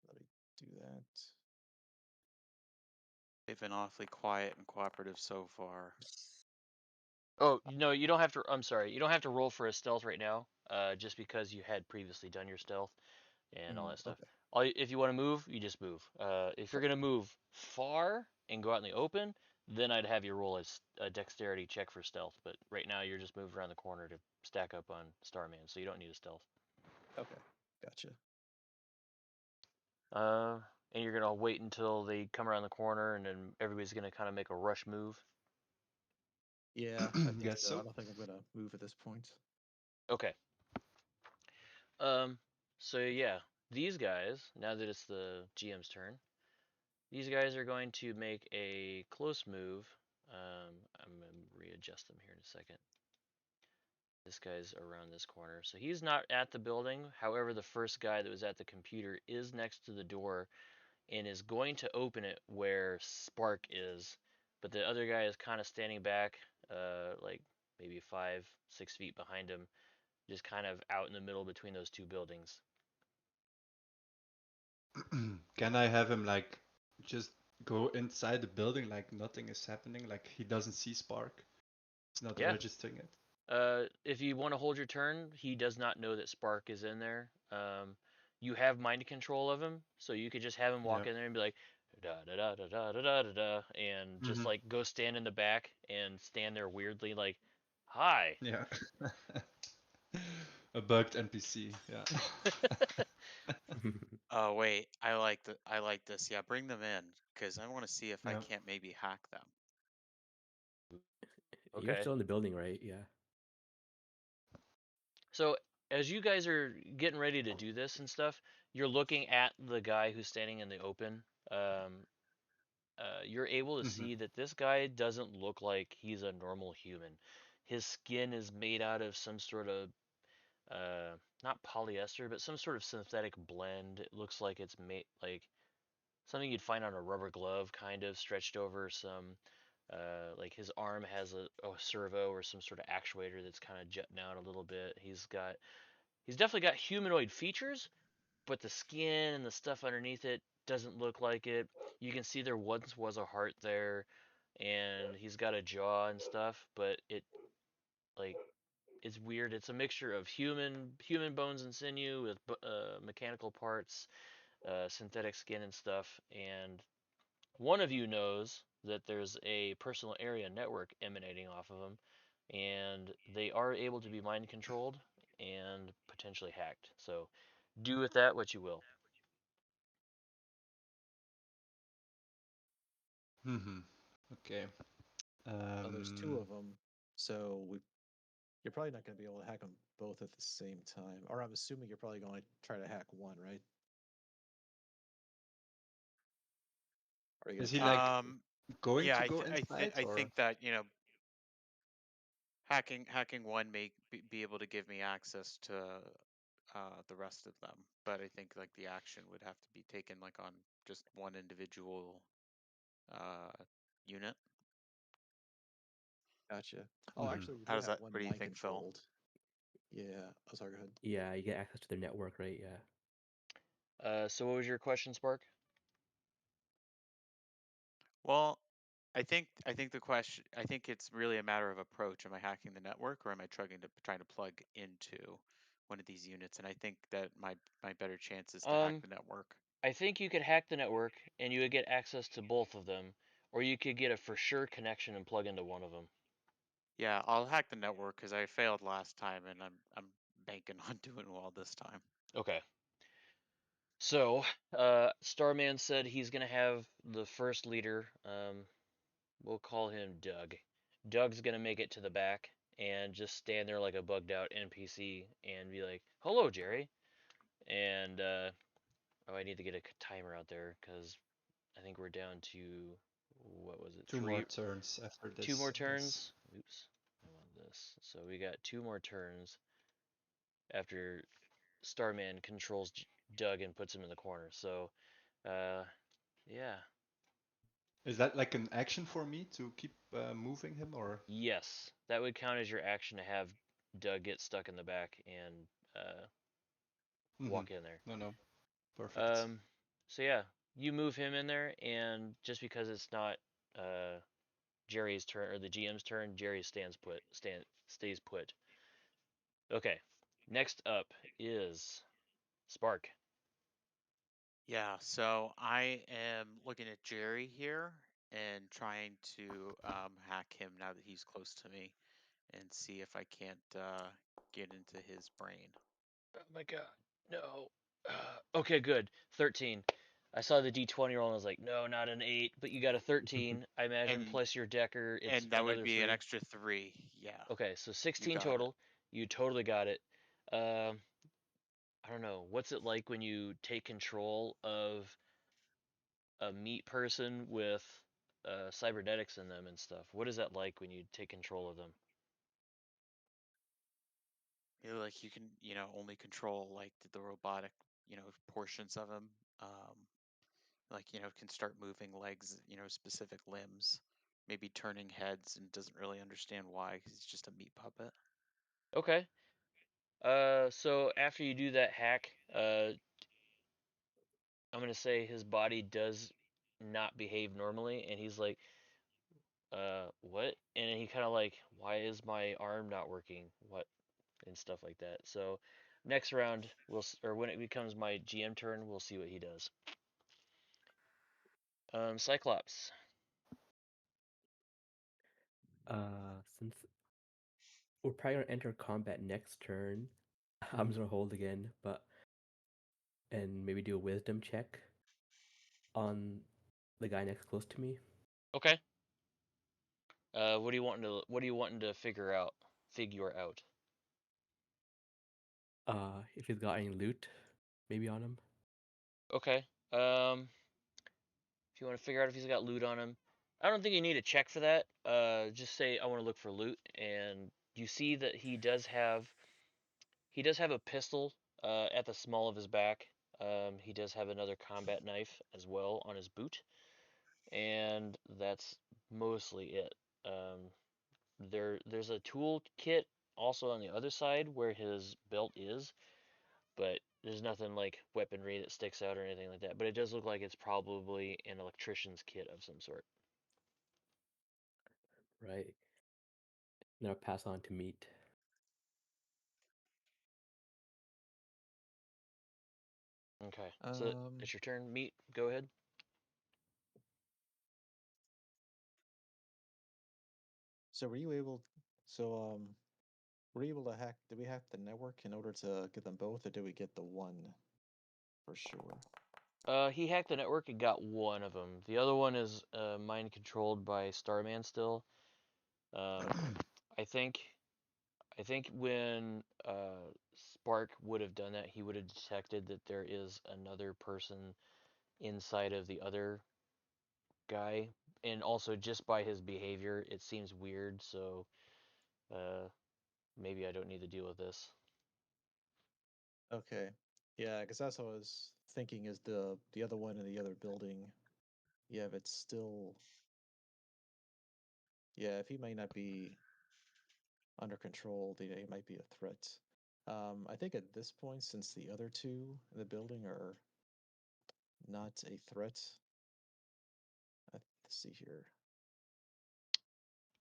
let me do that. They've been awfully quiet and cooperative so far. Oh, no, you don't have to. I'm sorry, you don't have to roll for a stealth right now. Just because you had previously done your stealth and all that stuff. Okay, If you want to move, you just move. If you're okay, gonna move far and go out in the open, then I'd have you roll a dexterity check for stealth. But right now, you're just moving around the corner to stack up on Starman, so you don't need a stealth. okay, gotcha. Uh, and you're gonna wait until they come around the corner, and then everybody's gonna kind of make a rush move. Yeah, I think Guess so. I so. don't think I'm gonna move at this point. Okay. Um, so yeah, these guys, now that it's the GM's turn, these guys are going to make a close move. I'm gonna readjust them here in a second. This guy's around this corner, so he's not at the building. However, the first guy that was at the computer is next to the door and is going to open it where Spark is, but the other guy is kind of standing back, like maybe 5, 6 feet behind him, just kind of out in the middle between those two buildings. Can I have him like just go inside the building like nothing is happening, like he doesn't see Spark? He's not Yeah. registering it. If you want to hold your turn, he does not know that Spark is in there. You have mind control of him, so you could just have him Yeah. walk in there and be like, da da da da da da da da da, and just Mm-hmm. like go stand in the back and stand there weirdly, like, hi. Yeah. A bugged NPC. Yeah. Oh wait, I like this. Yeah, bring them in because I want to see if I Yeah. can't maybe hack them. You're Okay. still in the building, right? Yeah. So as you guys are getting ready to do this and stuff, you're looking at the guy who's standing in the open. Um, you're able to Mm-hmm. see that this guy doesn't look like he's a normal human. His skin is made out of some sort of not polyester, but some sort of synthetic blend. It looks like it's made like something you'd find on a rubber glove, kind of stretched over some. Like his arm has a servo or some sort of actuator that's kind of jutting out a little bit. He's definitely got humanoid features, but the skin and the stuff underneath it doesn't look like it. You can see there once was a heart there, and he's got a jaw and stuff, but like it's weird. It's a mixture of human bones and sinew with mechanical parts, synthetic skin and stuff. And one of you knows that there's a personal area network emanating off of him, and they are able to be mind controlled and potentially hacked. So do with that what you will. Mm-hmm. Okay. Oh, there's two of them, so you're probably not gonna be able to hack them both at the same time. Or I'm assuming you're probably going to try to hack one, right? Are you Is gonna he try? like Um, going yeah, to go inside I or? think that hacking one may be able to give me access to the rest of them, but I think like the action would have to be taken like on just one individual uh unit. Gotcha. Oh, Mhm. actually, we How do does have that? one What do you mind think, Phil? controlled. Yeah. Oh, sorry. Go ahead. Yeah, you get access to their network, right? Yeah. So what was your question, Spark? Well, I think the question I think it's really a matter of approach. Am I hacking the network or am I trying to plug into one of these units? And I think that my better chance is to hack Um, the network. I think you could hack the network and you would get access to both of them, or you could get a for sure connection and plug into one of them. Yeah, I'll hack the network because I failed last time and I'm banking on doing well this time. Okay. So, Starman said he's gonna have the first leader. We'll call him Doug. Doug's gonna make it to the back and just stand there like a bugged out NPC and be like, "Hello, Jerry." And oh, I need to get a timer out there because I think we're down to what was it? Two more turns after Two this, more I guess. turns. Oops, I want this. So we got two more turns after Starman controls Doug and puts him in the corner. So, uh, yeah. Is that like an action for me to keep moving him, or? Yes, that would count as your action to have Doug get stuck in the back and uh, Mhm. walk in there. No, no. Perfect. Um, so yeah, you move him in there, and just because it's not uh, Jerry's turn or the GM's turn, Jerry stays put. Okay, next up is Spark. Yeah, so I am looking at Jerry here and trying to hack him now that he's close to me and see if I can't get into his brain. Oh my god, no. Okay, good. 13. I saw the D20 roll and I was like, no, not an 8, but you got a 13. I imagine And plus your decker, it's and that would another be an 3. extra 3. Yeah, Okay, so you 16 got it. total. You totally got it. Um, I don't know. What's it like when you take control of a meat person with cybernetics in them and stuff? What is that like when you take control of them? Like you can, only control like the robotic, portions of him. Like, can start moving legs, specific limbs, maybe turning heads and doesn't really understand why because he's just a meat puppet. Okay. So after you do that hack, I'm gonna say his body does not behave normally, and he's like, what? And he kind of like, why is my arm not working? What? And stuff like that. So next round, or when it becomes my GM turn, we'll see what he does. Cyclops. Since we're probably gonna enter combat next turn, I'm just gonna hold again, but and maybe do a wisdom check on the guy next close to me. Okay. What do you wanting to figure out? Figure out. If he's got any loot, maybe on him. Okay. If you want to figure out if he's got loot on him, I don't think you need a check for that. Just say I want to look for loot, and you see that he does have a pistol at the small of his back. He does have another combat knife as well on his boot, and that's mostly it. Um, there's a tool kit also on the other side where his belt is, but there's nothing like weaponry that sticks out or anything like that. But it does look like it's probably an electrician's kit of some sort. Right. Then I'll pass on to meat. Okay, so Um. it's your turn. Meat, go ahead. So were you able? So were you able to hack? Did we hack the network in order to get them both, or did we get the one for sure? He hacked the network and got one of them. The other one is mind controlled by Starman still. Um, I think I think when Spark would have done that, he would have detected that there is another person inside of the other guy, and also just by his behavior, it seems weird. So uh, maybe I don't need to deal with this. Okay. Yeah, because that's what I was thinking. Is the other one in the other building? Yeah, if it's still Yeah, if he may not be under control, he might be a threat. I think at this point, since the other two in the building are not a threat, let's see here.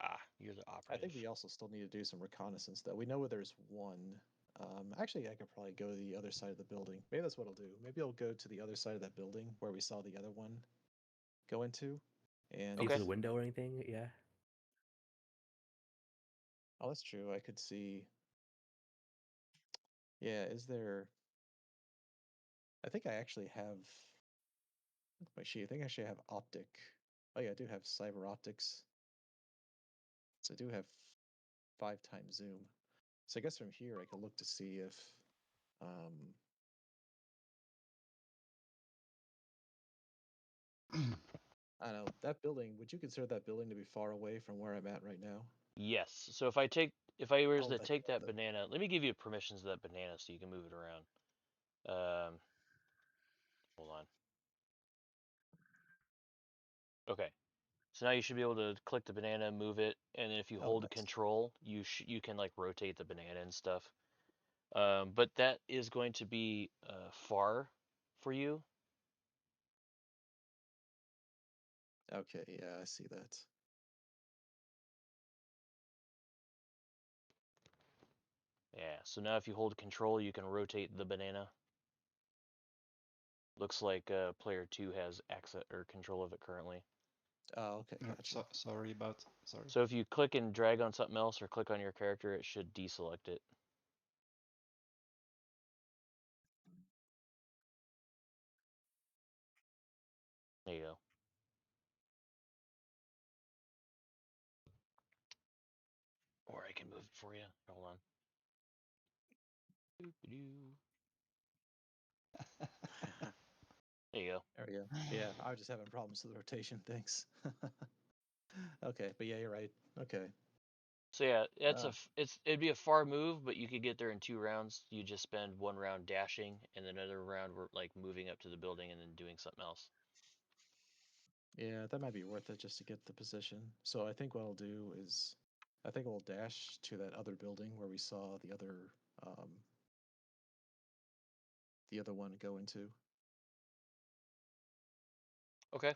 Ah, you're the I think operative. we also still need to do some reconnaissance, though. We know where there's one. Actually, I could probably go to the other side of the building. Maybe that's what I'll do. Maybe I'll go to the other side of that building where we saw the other one go into. And See Okay. through the window or anything? Yeah. oh, that's true. I could see. Yeah, is there? I think I actually have. My sheet. I think I actually have optic. Oh yeah, I do have cyber optics. So I do have 5 times zoom. So I guess from here I could look to see if um I don't know, that building, would you consider that building to be far away from where I'm at right now? Yes. So if I was Oh, to take that banana, let me give you permissions of that banana so you can move it around. Hold on. Okay. So now you should be able to click the banana, move it, and then if you oh, hold nice. control, you can like rotate the banana and stuff. But that is going to be far for you. Okay, yeah, I see that. Yeah. So now if you hold control, you can rotate the banana. Looks like player 2 has access or control of it currently. Oh, okay, No, gotcha. sorry. So if you click and drag on something else or click on your character, it should deselect it. There you go. Or I can move it for you. Hold on. Doo-ba-doo. There you go. There we go. Yeah, I was just having problems with the rotation. Thanks. Okay, but yeah, you're right. Okay. So yeah, Uh, it'd be a far move, but you could get there in 2 rounds. You just spend 1 round dashing, and then another round we're like moving up to the building and then doing something else. yeah, that might be worth it just to get the position. So I think what I'll do is, I think we'll dash to that other building where we saw um, the other one go into. Okay.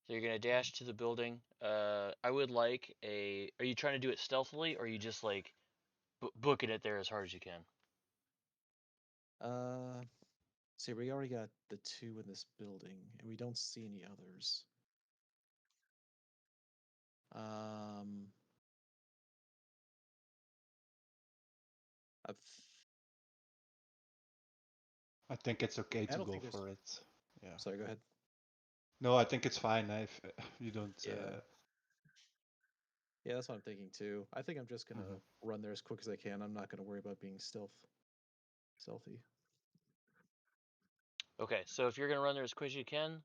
So you're gonna dash to the building. I would like a. Are you trying to do it stealthily, or are you just like booking it there as hard as you can? Uh, see, we already got the two in this building, and we don't see any others. Um, I've, I think it's okay I to don't go think there's. for it. Yeah. Sorry, go ahead. No, I think it's fine. If you don't. Yeah, yeah, that's what I'm thinking too. I think I'm just gonna Mhm. run there as quick as I can. I'm not gonna worry about being stealthy. Okay, so if you're gonna run there as quick as you can,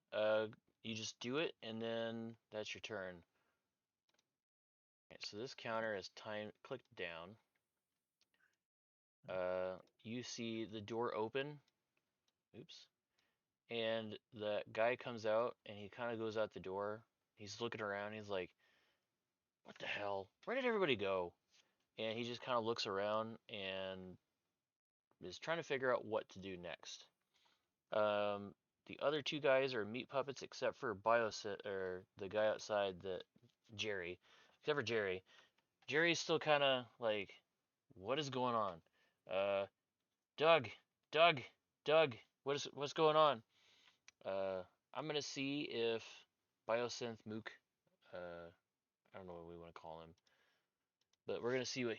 you just do it, and then that's your turn. Okay, so this counter is time clicked down. You see the door open. Oops. And the guy comes out, and he kind of goes out the door. He's looking around. He's like, "What the hell? Where did everybody go?" And he just kind of looks around and is trying to figure out what to do next. Um, the other two guys are meat puppets, except for Biosit or the guy outside, the Jerry. Except for Jerry. Jerry's still kind of like, what is going on? Uh, Doug, Doug, Doug, what's going on? Uh, I'm gonna see if Biosynth Mook, I don't know what we want to call him, but we're gonna see what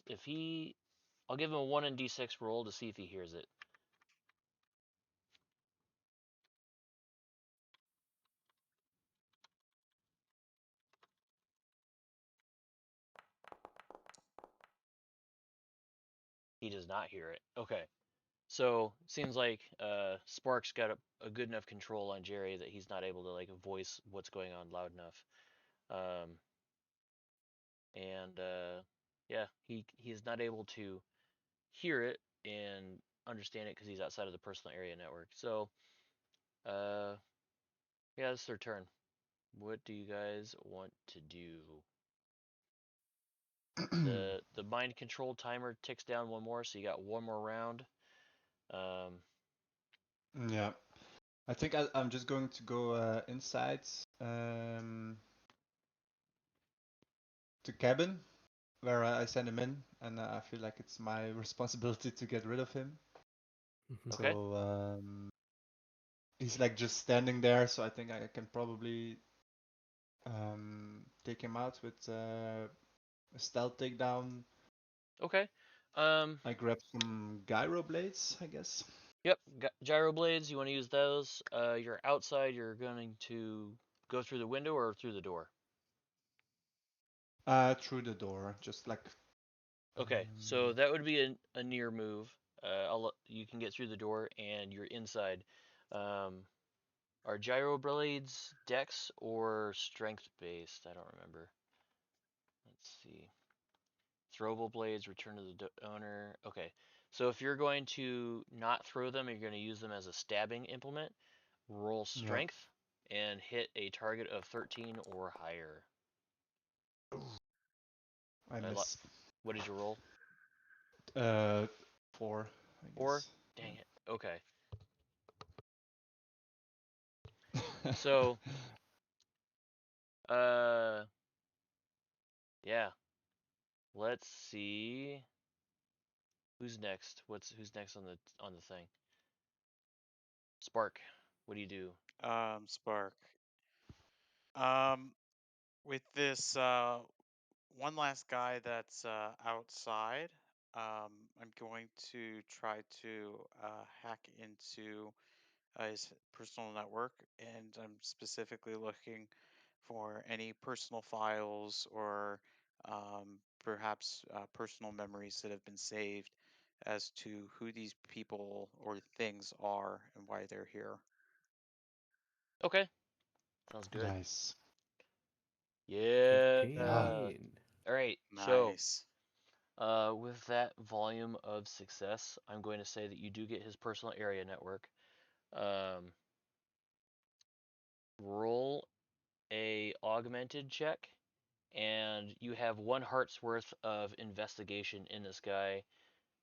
if he, I'll give him a 1 in D6 roll to see if he hears it. He does not hear it. Okay. So seems like Sparks got a good enough control on Jerry that he's not able to like voice what's going on loud enough. Um, and yeah, he is not able to hear it and understand it because he's outside of the personal area network. So yeah, it's their turn. What do you guys want to do? Hmm. The mind control timer ticks down one more, so you got one more round. Yeah. I think I'm just going to go inside to cabin where I send him in, and I feel like it's my responsibility to get rid of him. Okay. So he's like just standing there, so I think I can probably take him out with a stealth takedown. Okay. I grab some gyro blades, I guess. Yep. Gyro blades. You want to use those? You're outside. You're going to go through the window or through the door. Through the door, just like. Okay. So that would be a near move. You can get through the door and you're inside. Are gyro blades dex or strength based? I don't remember. Let's see. Throwable blades return to the owner. Okay. So if you're going to not throw them, you're going to use them as a stabbing implement. Roll Yeah. strength and hit a target of 13 or higher. I miss. What did you roll? 4, I 4? guess. Dang it. Okay. So, uh, yeah. Let's see. Who's next? Who's next on the thing? Spark. What do you do? Spark. With this one last guy that's outside, I'm going to try to hack into his personal network, and I'm specifically looking for any personal files or perhaps personal memories that have been saved as to who these people or things are and why they're here. Okay. Sounds good. Nice. Yeah. Cocaine. All right. So, Nice. with that volume of success, I'm going to say that you do get his personal area network. Um, roll a augmented check, and you have 1 heart's worth of investigation in this guy,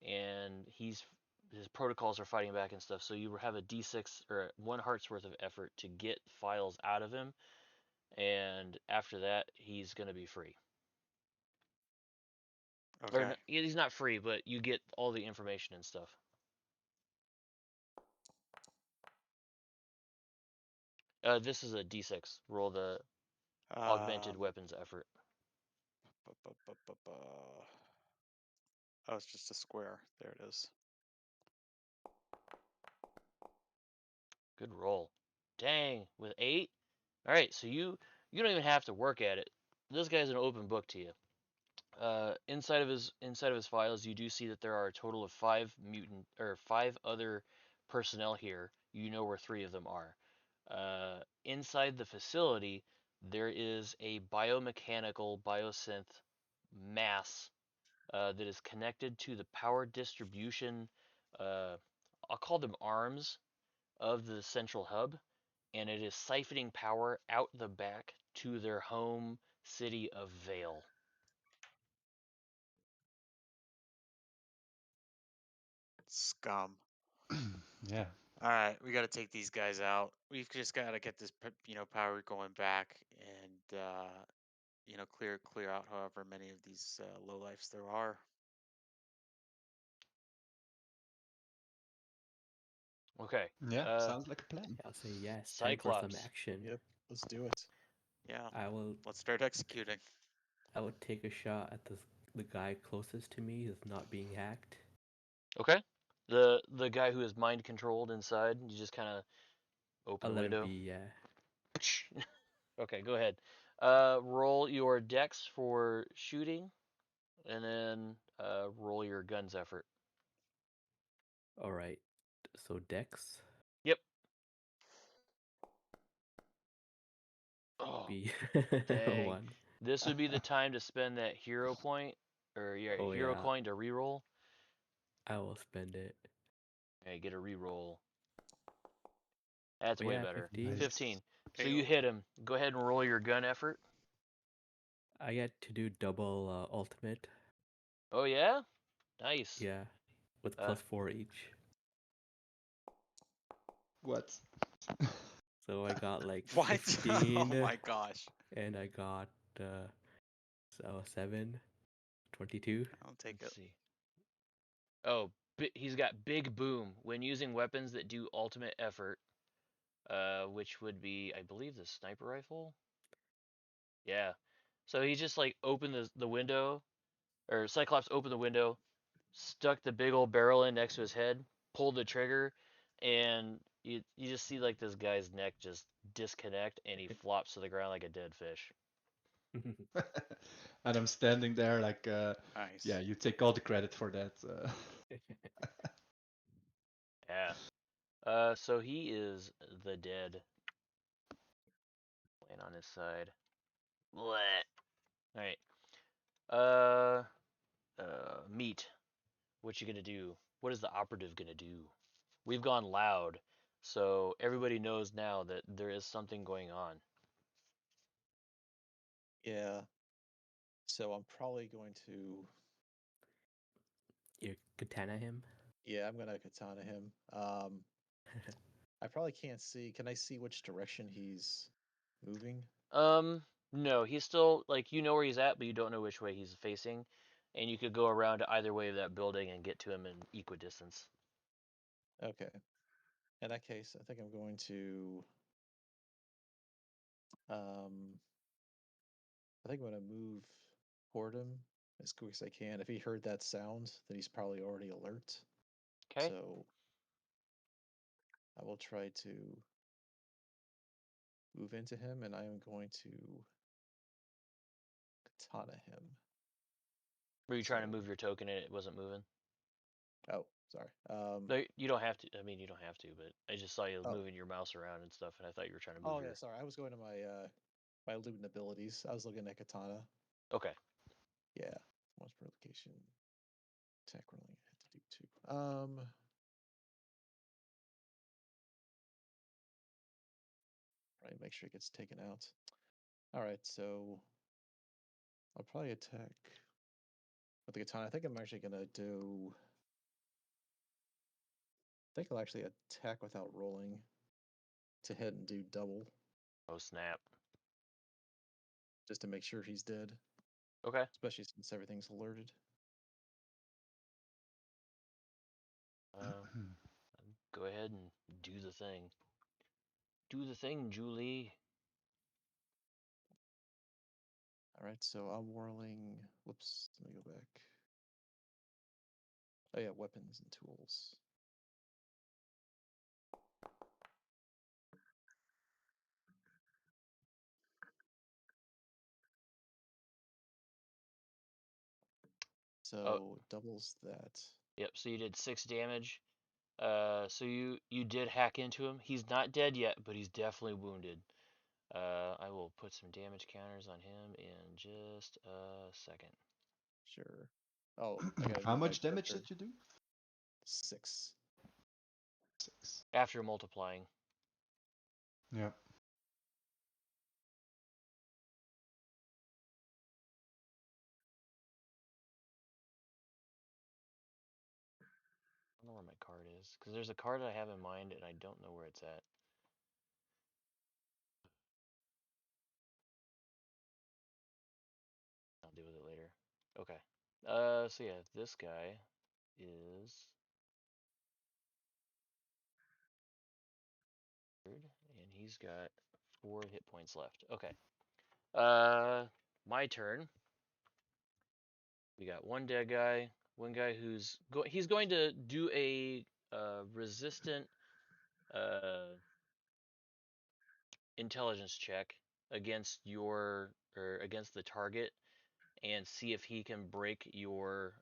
and his protocols are fighting back and stuff. So you have a d6 or 1 heart's worth of effort to get files out of him, and after that, he's gonna be free. Or Okay. he's not free, but you get all the information and stuff. This is a d6. Roll the augmented Um, weapons effort. Oh, it's just a square. There it is. Good roll. Dang, with 8. All right, so you don't even have to work at it. This guy's an open book to you. Inside of his files, you do see that there are a total of 5 other personnel here. You know where 3 of them are. Inside the facility, there is a biomechanical biosynth mass that is connected to the power distribution. Uh, I'll call them arms of the central hub, and it is siphoning power out the back to their home city of Vale. Scum. Yeah. All right, we got to take these guys out. We've just got to get this, power going back, and clear out however many of these lowlifes there are. Okay. Yeah, sounds like a plan. I'll say yes. Time for some Cyclops. action. Yep, let's do it. Yeah, I will. let's start executing. I would take a shot at the guy closest to me who's not being hacked. Okay. The guy who is mind controlled inside, you just kind of open I'll the let him window. be. Yeah. Okay, go ahead. Roll your dex for shooting, and then roll your guns effort. All right. So Dex Yep. Oh, be dang. one. This would be the time to spend that hero point, or your Oh hero yeah. coin to reroll. I will spend it. Okay, get a reroll. That's Oh way yeah, better. 15. Nice. 15. So you Failed. hit him. Go ahead and roll your gun effort. I get to do double ultimate. Oh yeah, nice. Yeah, with Uh, +4 each. What? So I got like What? 15, Oh my gosh. and I got 7, 22. I'll take let's it. see. Oh, he's got big boom when using weapons that do ultimate effort, which would be, I believe, the sniper rifle. Yeah. So he just like opened the window, or Cyclops opened the window, stuck the big old barrel in next to his head, pulled the trigger, and you just see like this guy's neck just disconnect, and he flops to the ground like a dead fish. And I'm standing there like, Nice. yeah, you take all the credit for that. Yeah. So he is the dead, laying on his side. Blech. All right. Uh, meat. What you gonna do? What is the operative gonna do? We've gone loud, so everybody knows now that there is something going on. Yeah. So I'm probably going to. You katana him. Yeah, I'm gonna katana him. I probably can't see. Can I see which direction he's moving? No, he's still like you know where he's at, but you don't know which way he's facing, and you could go around to either way of that building and get to him in equidistance. Okay. In that case, I think I'm going to. Um, I think I'm going to move toward him as quick as I can. If he heard that sound, then he's probably already alert. Okay. So I will try to move into him, and I am going to katana him. Were you trying to So, move your token and it wasn't moving? oh, sorry. No, you don't have to. I mean, you don't have to, but I just saw you Oh, moving your mouse around and stuff, and I thought you were trying to move oh yeah, your. sorry. I was going to my my loot and abilities. I was looking at katana. Okay. Yeah, once per location. Attack rolling. I had to do two. Right, make sure it gets taken out. All right, so I'll probably attack with the katana. I think I'm actually gonna do. I think I'll actually attack without rolling to hit and do double, Oh snap. just to make sure he's dead. Okay. Especially since everything's alerted. Uh, go ahead and do the thing. Do the thing, Julie. All right, so I'm whirling. Whoops, let me go back. Oh yeah, weapons and tools. Oh, So doubles that. yep. So you did 6 damage. So you did hack into him. He's not dead yet, but he's definitely wounded. I will put some damage counters on him in just a second. Sure. Oh, I gotta How do my much damage character did you do? 6. 6. After multiplying. Yeah. I don't know where my card is, because there's a card I have in mind and I don't know where it's at. I'll deal with it later. Okay. So yeah, this guy is third, and he's got 4 hit points left. Okay. My turn. We got one dead guy, one guy he's going to do a resistant uh intelligence check against or against the target and see if he can break your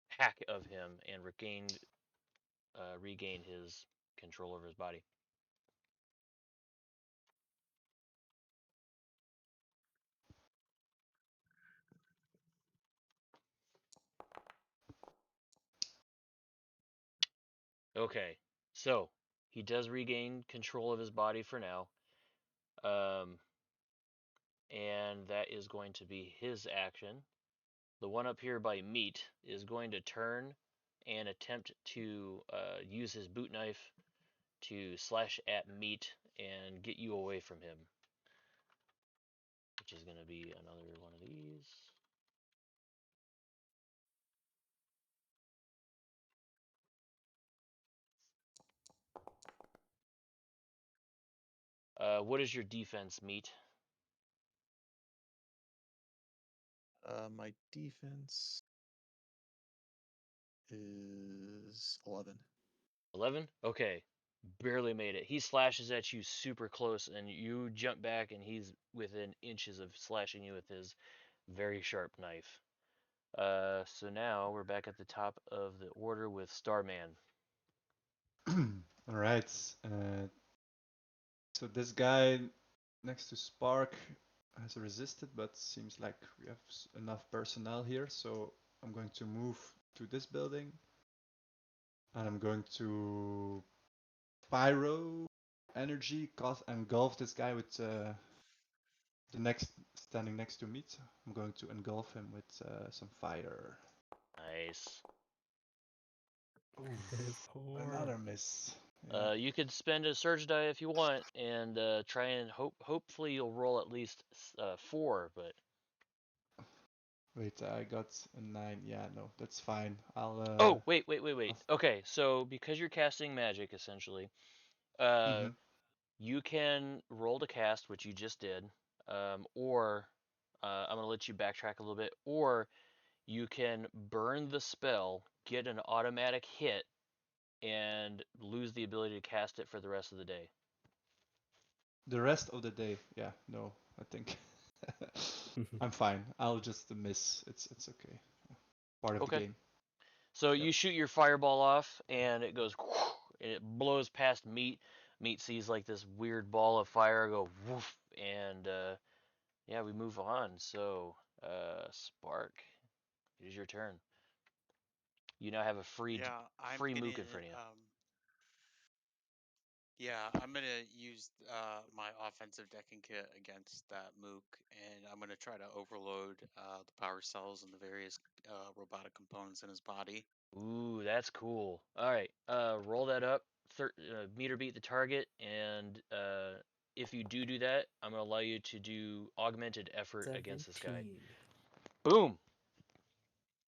hack of him and regain his control over his body. Okay, so he does regain control of his body for now. And that is going to be his action. The one up here by Meat is going to turn and attempt to use his boot knife to slash at Meat and get you away from him, which is going to be another one of these. What is your defense, Meat? My defense is 11. 11? Okay. Barely made it. He slashes at you super close, and you jump back, and he's within inches of slashing you with his very sharp knife. So now we're back at the top of the order with Starman. All right. So this guy next to Spark has resisted, but seems like we have enough personnel here. So I'm going to move to this building, and I'm going to pyro energy engulf this guy with the next standing next to me. I'm going to engulf him with some fire. Nice. Another miss. Yeah. You could spend a surge die if you want, and try and hopefully you'll roll at least 4. But Wait, I got a 9. Yeah, no, that's fine. oh, wait. Okay, so because you're casting magic, essentially, Mhm. you can roll to cast, which you just did, or I'm gonna let you backtrack a little bit, or you can burn the spell, get an automatic hit, and lose the ability to cast it for the rest of the day. The rest of the day, yeah, no, I think I'm fine. I'll just miss. It's okay. Part of the Okay. game. So Yep. you shoot your fireball off, and it goes, and it blows past Meat. Meat sees like this weird ball of fire go woof, and yeah, we move on. So, Spark, it is your turn. You now have a Yeah, I'm free gonna mook in front of you. yeah, I'm gonna use my offensive decking kit against that mook, and I'm gonna try to overload the power cells and the various robotic components in his body. Ooh, that's cool. All right, roll that up. Meter beat the target, and if you do that, I'm gonna allow you to do augmented effort against this guy. 17. Boom.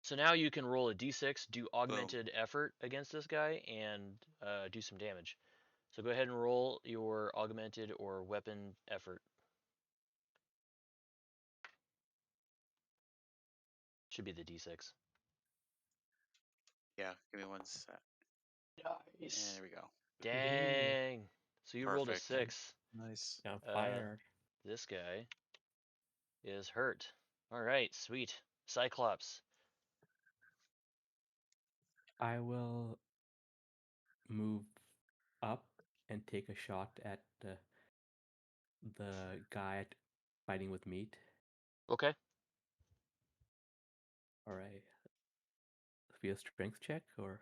So now you can roll a d6, do Boom. augmented effort against this guy, and do some damage. So go ahead and roll your augmented or weapon effort. Should be the d6. Yeah, give me one sec. Nice. There we go. Dang. So you rolled a Perfect. 6. Nice. Got Uh, fired. this guy is hurt. All right, sweet. Cyclops. I will move up and take a shot at the guy fighting with Meat. Okay. All right. Be a strength check or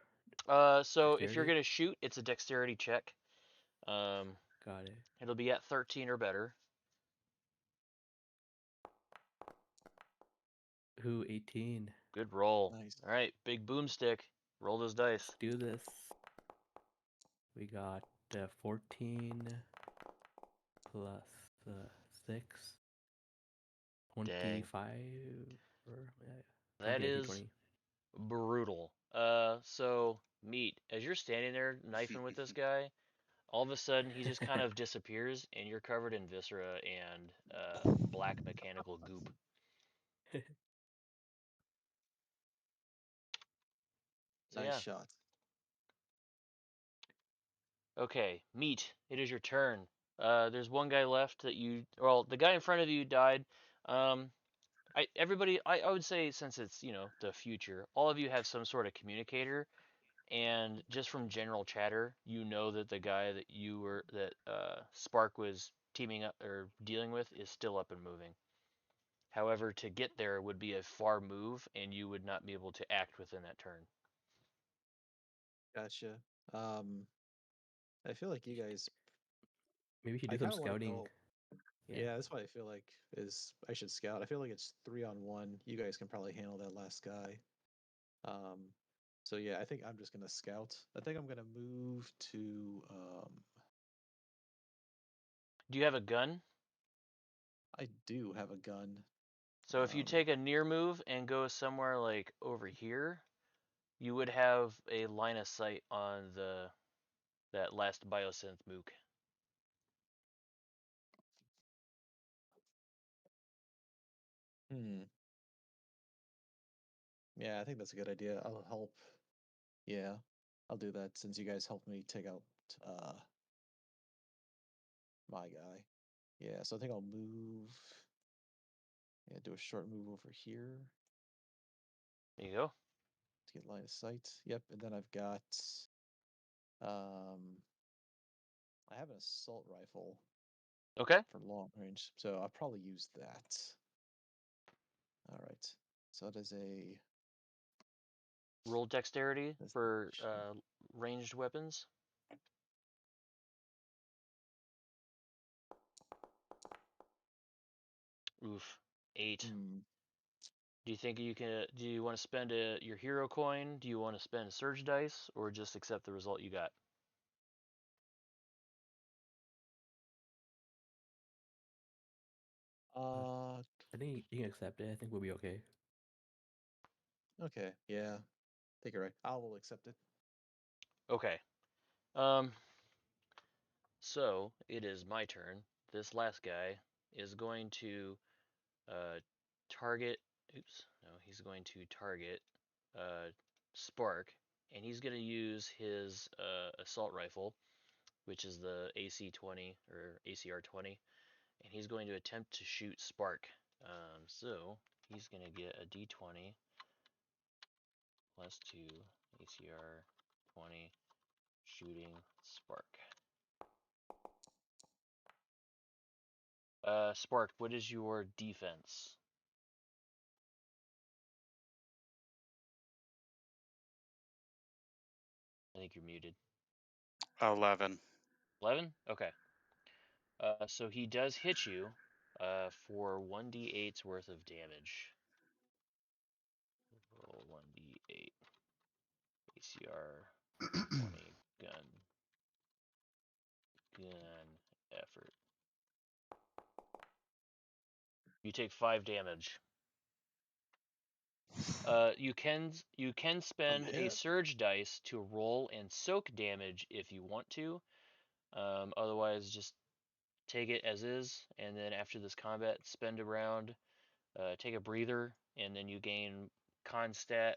So if you're dexterity? gonna shoot, it's a dexterity check. Um, Got it. it'll be at 13 or better. Ooh, 18. Good roll. Nice. All right, big boomstick. Roll those dice. Let's do this. We got 14 plus 6. Dang. 25. Or, yeah, That 20, I think is 20. brutal. So Meat, as you're standing there knifing with this guy, all of a sudden he just kind of disappears, and you're covered in viscera and black mechanical goop. So Nice yeah. shot. Okay, Meat, it is your turn. There's one guy left that the guy in front of you died. Um, I would say, since it's, the future, all of you have some sort of communicator, and just from general chatter, you know that the guy that Spark was teaming up or dealing with is still up and moving. However, to get there would be a far move, and you would not be able to act within that turn. Gotcha. I feel like you guys. Maybe you should I do some kind of want to scouting. go. Yeah, that's what I feel like is I should scout. I feel like it's 3-on-1. You guys can probably handle that last guy. So yeah, I think I'm just gonna scout. I think I'm gonna move to Do you have a gun? I do have a gun. So if you take a near move and go somewhere like over here, you would have a line of sight on that last biosynth mook. Yeah, I think that's a good idea. I'll help. Yeah, I'll do that since you guys helped me take out my guy. Yeah, so I think I'll move. Yeah, do a short move over here There you go. to get line of sight. Yep, and then I've got I have an assault rifle Okay. for long range, so I'll probably use that. All right. So that is a Roll dexterity that's for ranged weapons. Oof. 8. Do you think you can? Do you want to spend your hero coin? Do you want to spend surge dice, or just accept the result you got? I think you can accept it. I think we'll be okay. Okay, yeah. I think you're right. I will accept it. Okay. So it is my turn. This last guy is going to target. Oops. No, he's going to target Spark, and he's going to use his assault rifle, which is the AC-20 or ACR-20, and he's going to attempt to shoot Spark. So he's going to get a D20 plus 2 ACR-20 shooting Spark. Spark, what is your defense? I think you're muted. 11. 11? Okay. So he does hit you for 1d8's worth of damage. Roll 1d8. ACR 20 gun effort. You take 5 damage. You can spend a hit. surge dice to roll and soak damage if you want to. Otherwise, just take it as is, and then after this combat, spend a round, take a breather, and then you gain con stat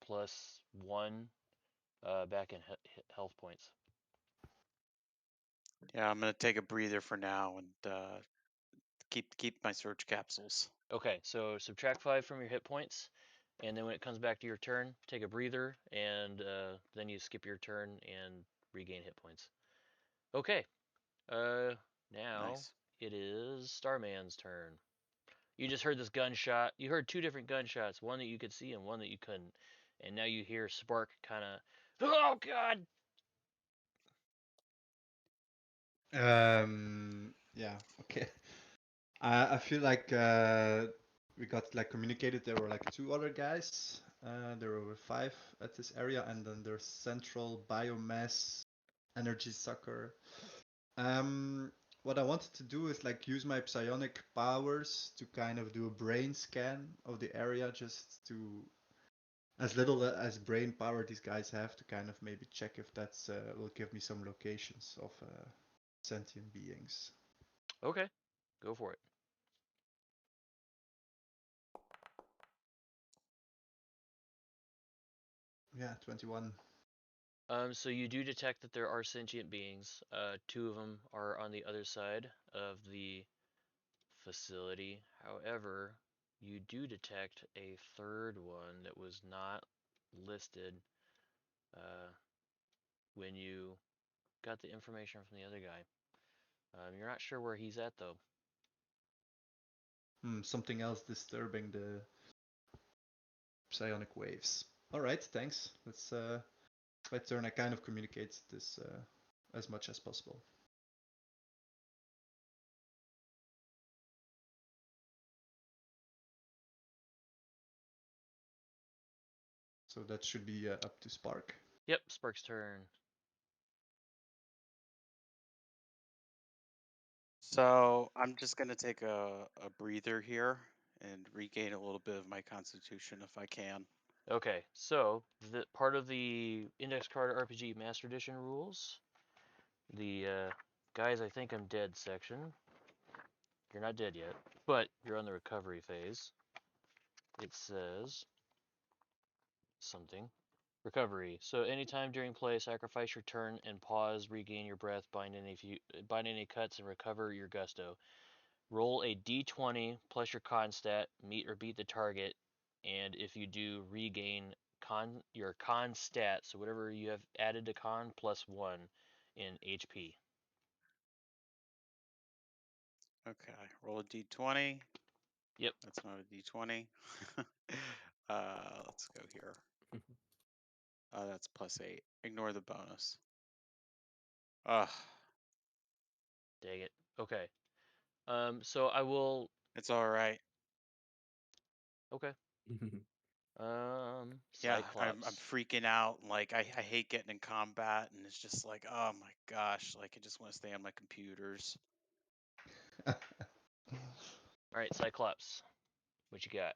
plus 1 back in health points. Yeah, I'm gonna take a breather for now and keep my surge capsules. Okay, so subtract 5 from your hit points, and then when it comes back to your turn, take a breather, and then you skip your turn and regain hit points. Okay, now Nice. it is Starman's turn. You just heard this gunshot. You heard 2 different gunshots, one that you could see and one that you couldn't. And now you hear Spark kind of, oh god! Yeah, okay. I feel like we got like communicated there were like 2 other guys. There were 5 at this area, and then there's central biomass energy sucker. What I wanted to do is like use my psionic powers to kind of do a brain scan of the area, just to as little as brain power these guys have to kind of maybe check if that's will give me some locations of sentient beings. Okay, go for it. Yeah, 21. So you do detect that there are sentient beings. 2 of them are on the other side of the facility. However, you do detect a third one that was not listed uh, when you got the information from the other guy. You're not sure where he's at though. Something else disturbing the psionic waves. All right, thanks. Let's my turn. I kind of communicate this as much as possible. So that should be up to Spark. Yep, Spark's turn. So I'm just gonna take a breather here and regain a little bit of my constitution if I can. Okay, so the part of the Index Card RPG Master Edition rules, the guys, I think I'm dead section. You're not dead yet, but you're on the recovery phase. It says something. Recovery. So anytime during play, sacrifice your turn and pause, regain your breath, bind any cuts, and recover your gusto. Roll a d20 plus your con stat, meet or beat the target, and if you do, regain your con stat, so whatever you have added to con plus 1 in HP. Okay, roll a d20. Yep. That's not a d20. Let's go here. That's +8. Ignore the bonus. Ugh. Dang it. Okay. So I will. It's all right. Okay. Yeah, I'm Cyclops. freaking out. Like I hate getting in combat, and it's just like, oh my gosh, like I just want to stay on my computers. All right, Cyclops. What you got?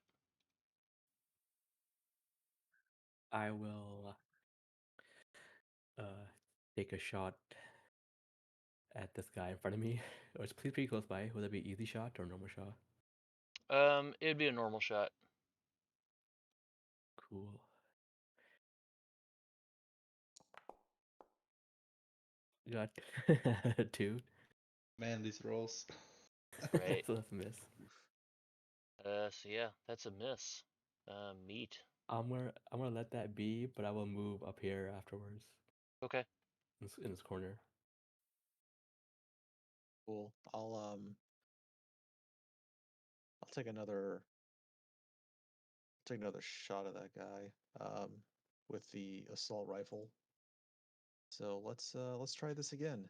I will take a shot at this guy in front of me. Or it's pretty close by. Would that be easy shot or normal shot? It'd be a normal shot. Cool. Got 2. Man, these rolls. Right. So that's a miss. So yeah, that's a miss. Meat. I'm gonna let that be, but I will move up here afterwards. Okay. In this corner. Cool. I'll take another shot at that guy with the assault rifle. So let's try this again.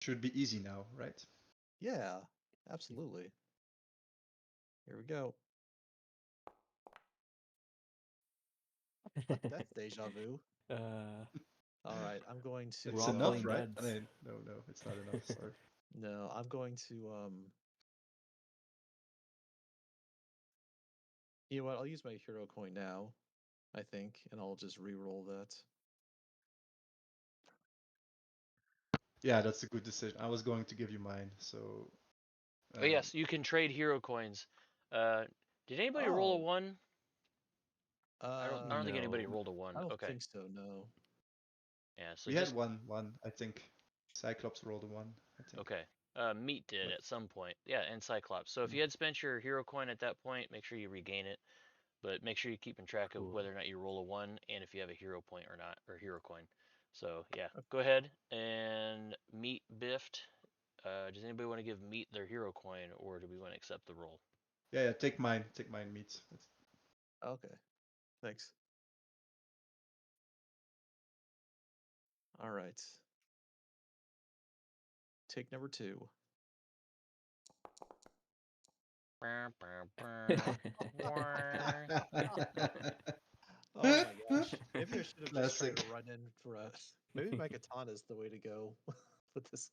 Should be easy now, right? Yeah, absolutely. Here we go. That's deja vu. All right, I'm going to. It's We're all enough, pulling right? duds. I mean, no, it's not enough. Sorry. No, I'm going to. You know what? I'll use my hero coin now, I think, and I'll just re-roll that. Yeah, that's a good decision. I was going to give you mine, so. Oh yes, you can trade hero coins. Did anybody roll a Oh, 1? I don't think anybody No. rolled a 1. I don't Okay. think so. No. Yeah. So We had just one, I think. Cyclops rolled a 1, I think. okay. Meat did But at some point. Yeah, and Cyclops. So if you had spent your hero coin at that point, make sure you regain it. But make sure you're keeping track of Cool. whether or not you roll a 1 and if you have a hero point or not, or hero coin. So yeah, Okay. go ahead and Meat biffed. Does anybody want to give Meat their hero coin, or do we want to accept the roll? yeah, take mine, Meat. Okay. Thanks. All right. Take number 2. Oh my gosh. Maybe I should have just tried to Classic. run in for a. Maybe my katana is the way to go with this.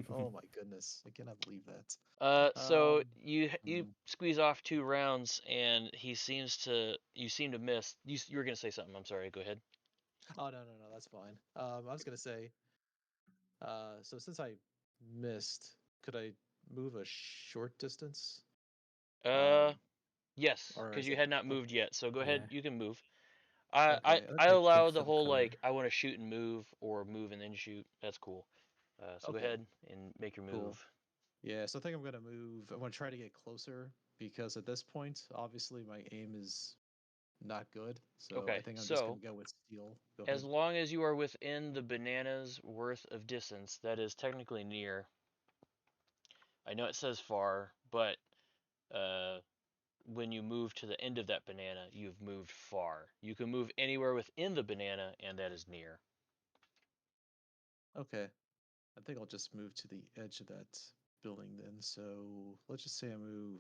Oh my goodness. I cannot believe that. So you hmm. squeeze off 2 rounds, and you seem to miss. You were gonna say something. I'm sorry. Go ahead. Oh no, that's fine. I was gonna say, so since I missed, could I move a short distance? Uh, Um, yes, or because is you it had not moved okay? yet. So go ahead. Yeah. You can move. I Okay, that I makes allow Take the some whole cover. like I want to shoot and move, or move and then shoot. That's cool. So go okay, ahead and make your cool. move. Yeah, so I think I'm gonna move. I'm gonna try to get closer because at this point, obviously, my aim is not good. So I Okay, think I'm just gonna so go with steel. Go as ahead. long as you are within the banana's worth of distance, that is technically near. I know it says far, but uh, when you move to the end of that banana, you've moved far. You can move anywhere within the banana, and that is near. Okay, I think I'll just move to the edge of that building then. So let's just say I move.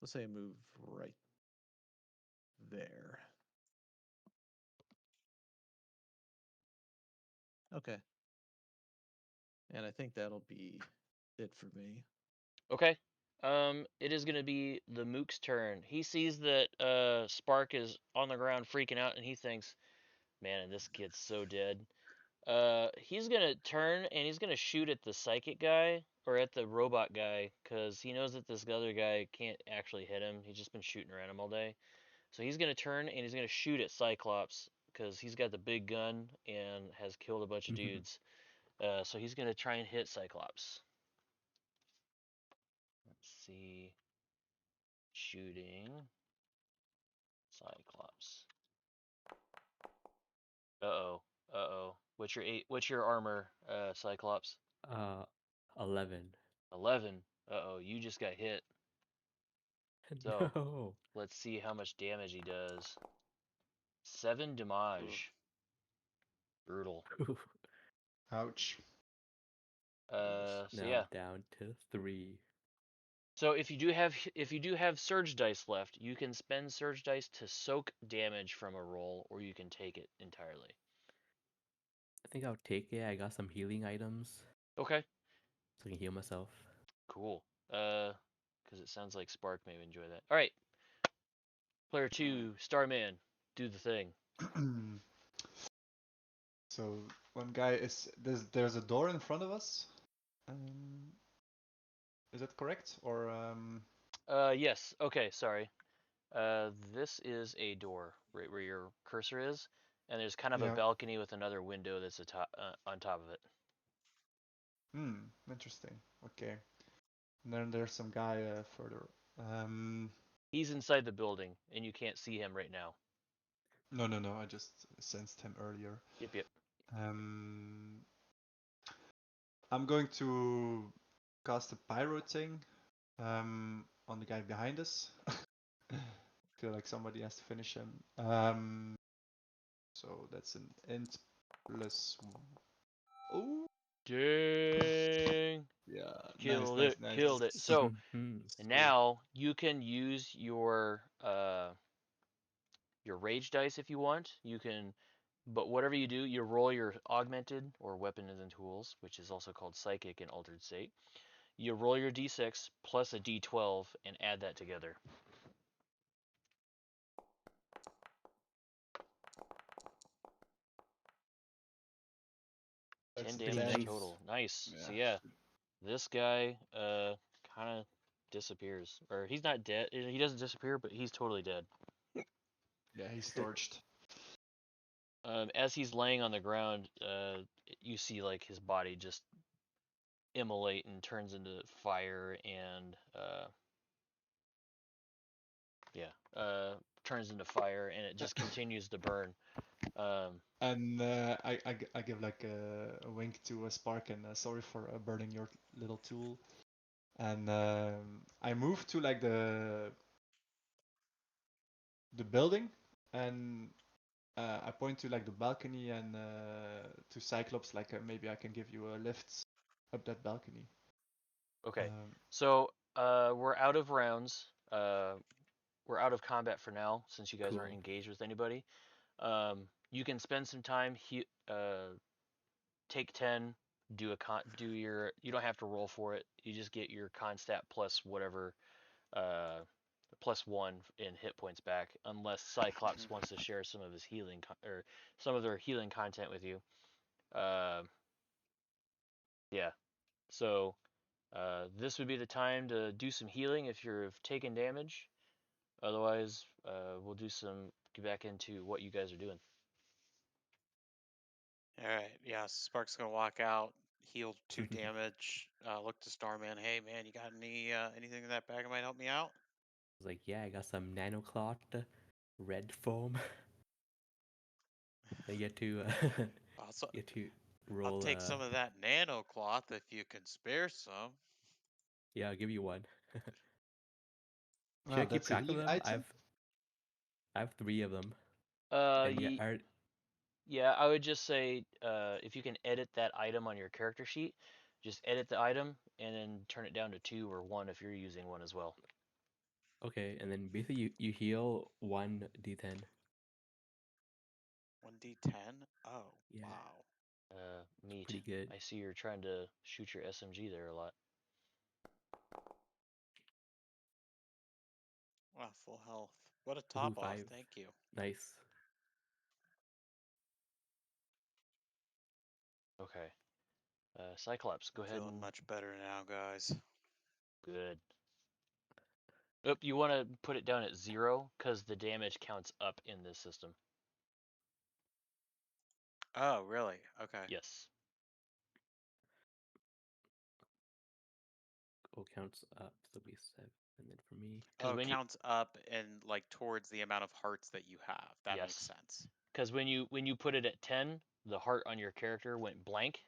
Let's say I move right there. Okay. And I think that'll be it for me. Okay. It is gonna be the Mook's turn. He sees that Spark is on the ground freaking out, and he thinks, "Man, this kid's so dead." He's gonna turn and he's gonna shoot at the psychic guy or at the robot guy because he knows that this other guy can't actually hit him. He's just been shooting around him all day. So he's gonna turn and he's gonna shoot at Cyclops because he's got the big gun and has killed a bunch of dudes. So he's gonna try and hit Cyclops. Let's see. Shooting Cyclops. Uh-oh. Uh-oh. What's your armor, Cyclops? 11. 11. Uh-oh, you just got hit. So, No. let's see how much damage he does. 7 damage. Brutal. Ouch. So Now yeah. I'm down to 3. So if you do have surge dice left, you can spend surge dice to soak damage from a roll, or you can take it entirely. I think I'll take it. I got some healing items Okay. so I can heal myself. Cool. Because it sounds like Spark may enjoy that. All right. Player 2, Starman, do the thing. So one guy is there's a door in front of us. Is that correct? Or Yes. Okay. Sorry. This is a door right where your cursor is, and there's kind of a yeah. balcony with another window that's on top of it. Interesting. Okay. And then there's some guy further. He's inside the building, and you can't see him right now. No. I just sensed him earlier. Yep. I'm going to cast a pyro thing on the guy behind us. Feel like somebody has to finish him. So that's an int plus. Oh. Dang. Yeah. Killed Nice. it. Killed it. So So now you can use your rage dice if you want. You can, but whatever you do, you roll your augmented or weapons and tools, which is also called psychic in altered state. You roll your d6 plus a d12 and add that together. that's 10 Pretty damage 10. nice. total. Nice. Yeah. So yeah, this guy kind of disappears, or he's not dead. He doesn't disappear, but he's totally dead. Yeah, he's torched. As he's laying on the ground, you see like his body just immolate and turns into fire and turns into fire and it just continues to burn. And I give like a wink to Spark and sorry for burning your little tool. And I move to like the building and I point to like the balcony and to Cyclops like maybe I can give you a lift up that balcony. Okay, so we're out of rounds. We're out of combat for now since you guys aren't Cool. engaged with anybody. You can spend some time. Take 10. You don't have to roll for it. You just get your con stat plus whatever plus 1 in hit points back, unless Cyclops wants to share some of his or some of their healing content with you. Yeah. So this would be the time to do some healing if you've taken damage. Otherwise, we'll get back into what you guys are doing. All right, yeah. Spark's gonna walk out, heal 2 damage. Look to Starman. Hey man, you got anything in that bag that might help me out? I was like, yeah, I got some nanoclot red foam. I get to Also, get to I'll roll. take some of that nano cloth if you can spare some. Yeah, I'll give you one. Should Wow, I keep that's a track of healing them? item. I have 3 of them, Uh, and yeah, ye- yeah, I would just say if you can edit that item on your character sheet, just edit the item and then turn it down to 2 or 1 if you're using one as well. Okay, and then basically you heal 1d10. 1d10? Oh, Yeah, wow. Meat. pretty good. I see you're trying to shoot your SMG there a lot. Wow, full health. What a Ooh, top off. 5. Thank you. Nice. Okay. Cyclops, go I'm ahead feeling and much better now, guys. good. Oop, you want to put it down at 0 because the damage counts up in this system. Oh, really? Okay. Yes. Oh, counts up, so it'll be 7. And then for me, Because Oh, it when you counts up and like towards the amount of hearts that you have. That makes yes, sense. because when you put it at 10, the heart on your character went blank,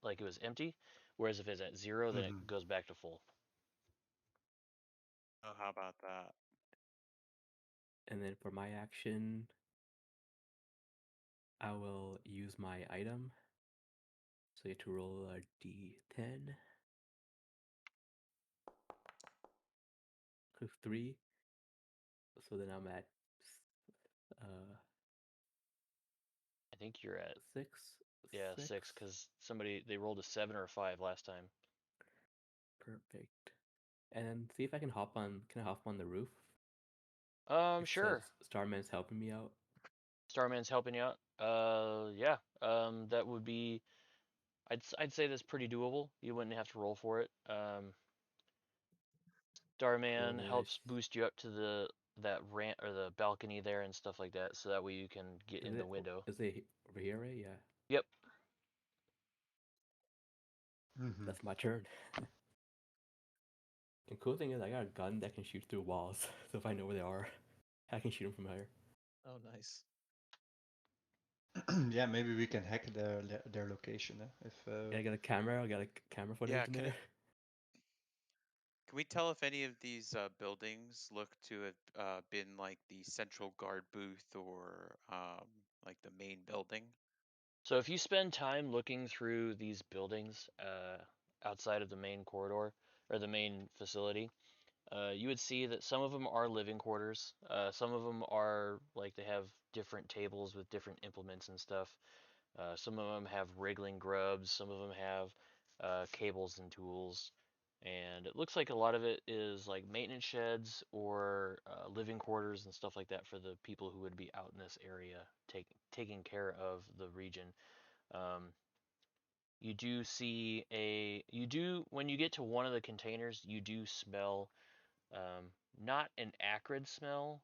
like it was empty. Whereas if it's at 0, then it Mhm. goes back to full. Oh, how about that? and then for my action, I will use my item. So you have to roll a d10. 3. So then I'm at uh I think you're at 6. yeah 6. 6 because they rolled a 7 or a 5 last time. Perfect. And then see if I can hop on. Can I hop on the roof? It says Sure. Starman's helping me out. Starman's helping you out. Yeah. That would be. I'd say that's pretty doable. You wouldn't have to roll for it. Cool. Starman Then helps boost you up to that ramp or the balcony there and stuff like that, so that way you can get is in the it window. is it over here, right? Yeah. Yep. Mhm. That's my turn. And cool thing is I got a gun that can shoot through walls. So if I know where they are, I can shoot them from here. Oh, nice. Yeah, maybe we can hack their location. If Yeah, I got a camera. I got a camera footage Yeah, in there. can we tell if any of these buildings look to have been like the central guard booth or like the main building? So if you spend time looking through these buildings outside of the main corridor or the main facility, you would see that some of them are living quarters. Some of them are like they have different tables with different implements and stuff. Some of them have wriggling grubs. Some of them have cables and tools. And it looks like a lot of it is like maintenance sheds or living quarters and stuff like that for the people who would be out in this area taking care of the region. Um, when you get to one of the containers, you do smell not an acrid smell.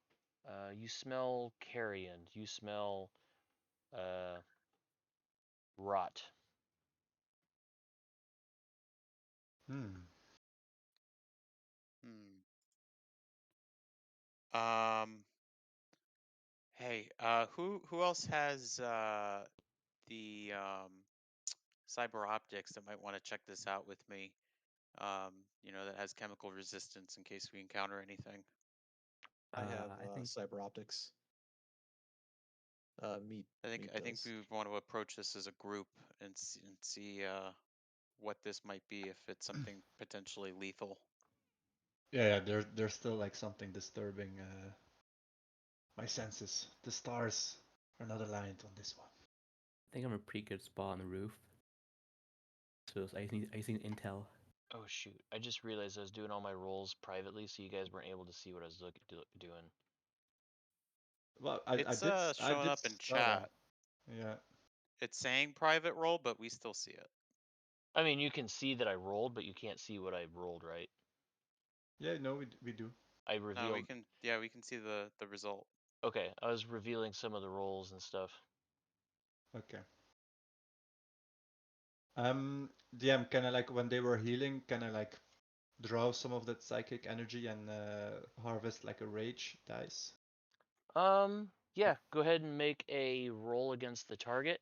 You smell carrion. You smell uh, rot. hmm. Hmm. Um. Hey, who else has the cyber optics that might want to check this out with me? That has chemical resistance in case we encounter anything. I have I think cyber optics. Meat I think does. we would want to approach this as a group and see what this might be if it's something potentially lethal. Yeah, there's still like something disturbing my senses. The stars are not aligned on this one. I'm in a pretty good spot on the roof. So I just need intel. Oh shoot! I just realized I was doing all my rolls privately, so you guys weren't able to see what I was doing. Well, It's I showing did up in saw that. chat. Yeah, It's saying private roll, but we still see it. I mean, you can see that I rolled, but you can't see what I rolled, right? yeah, no, we do. I No, we revealed. can. Yeah, we can see the result. Okay, I was revealing some of the rolls and stuff. Okay. DM, can I like when they were healing, can I like draw some of that psychic energy and harvest like a rage dice? Yeah, go ahead and make a roll against the target,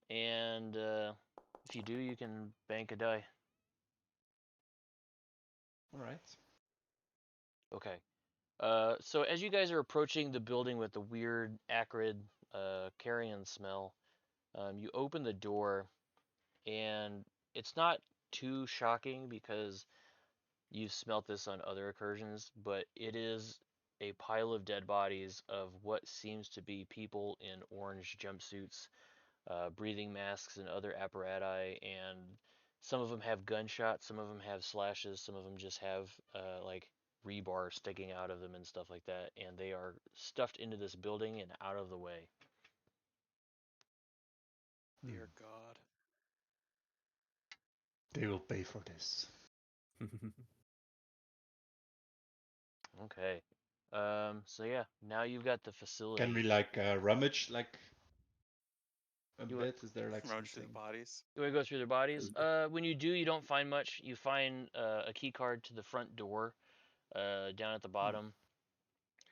and if you do, you can bank a die. All right. Okay. So as you guys are approaching the building with the weird, acrid, carrion smell, you open the door, and it's not too shocking because you've smelt this on other incursions, but it is a pile of dead bodies of what seems to be people in orange jumpsuits, breathing masks, and other apparati. And some of them have gunshots, some of them have slashes, some of them just have like rebar sticking out of them and stuff like that. And they are stuffed into this building and out of the way. Dear God. They will pay for this. Okay. So yeah, now you've got the facility. Can we like rummage like a Do bit? Is there like Rummage through the something? bodies. You want to go through their bodies? When you do, you don't find much. You find a key card to the front door, down at the bottom.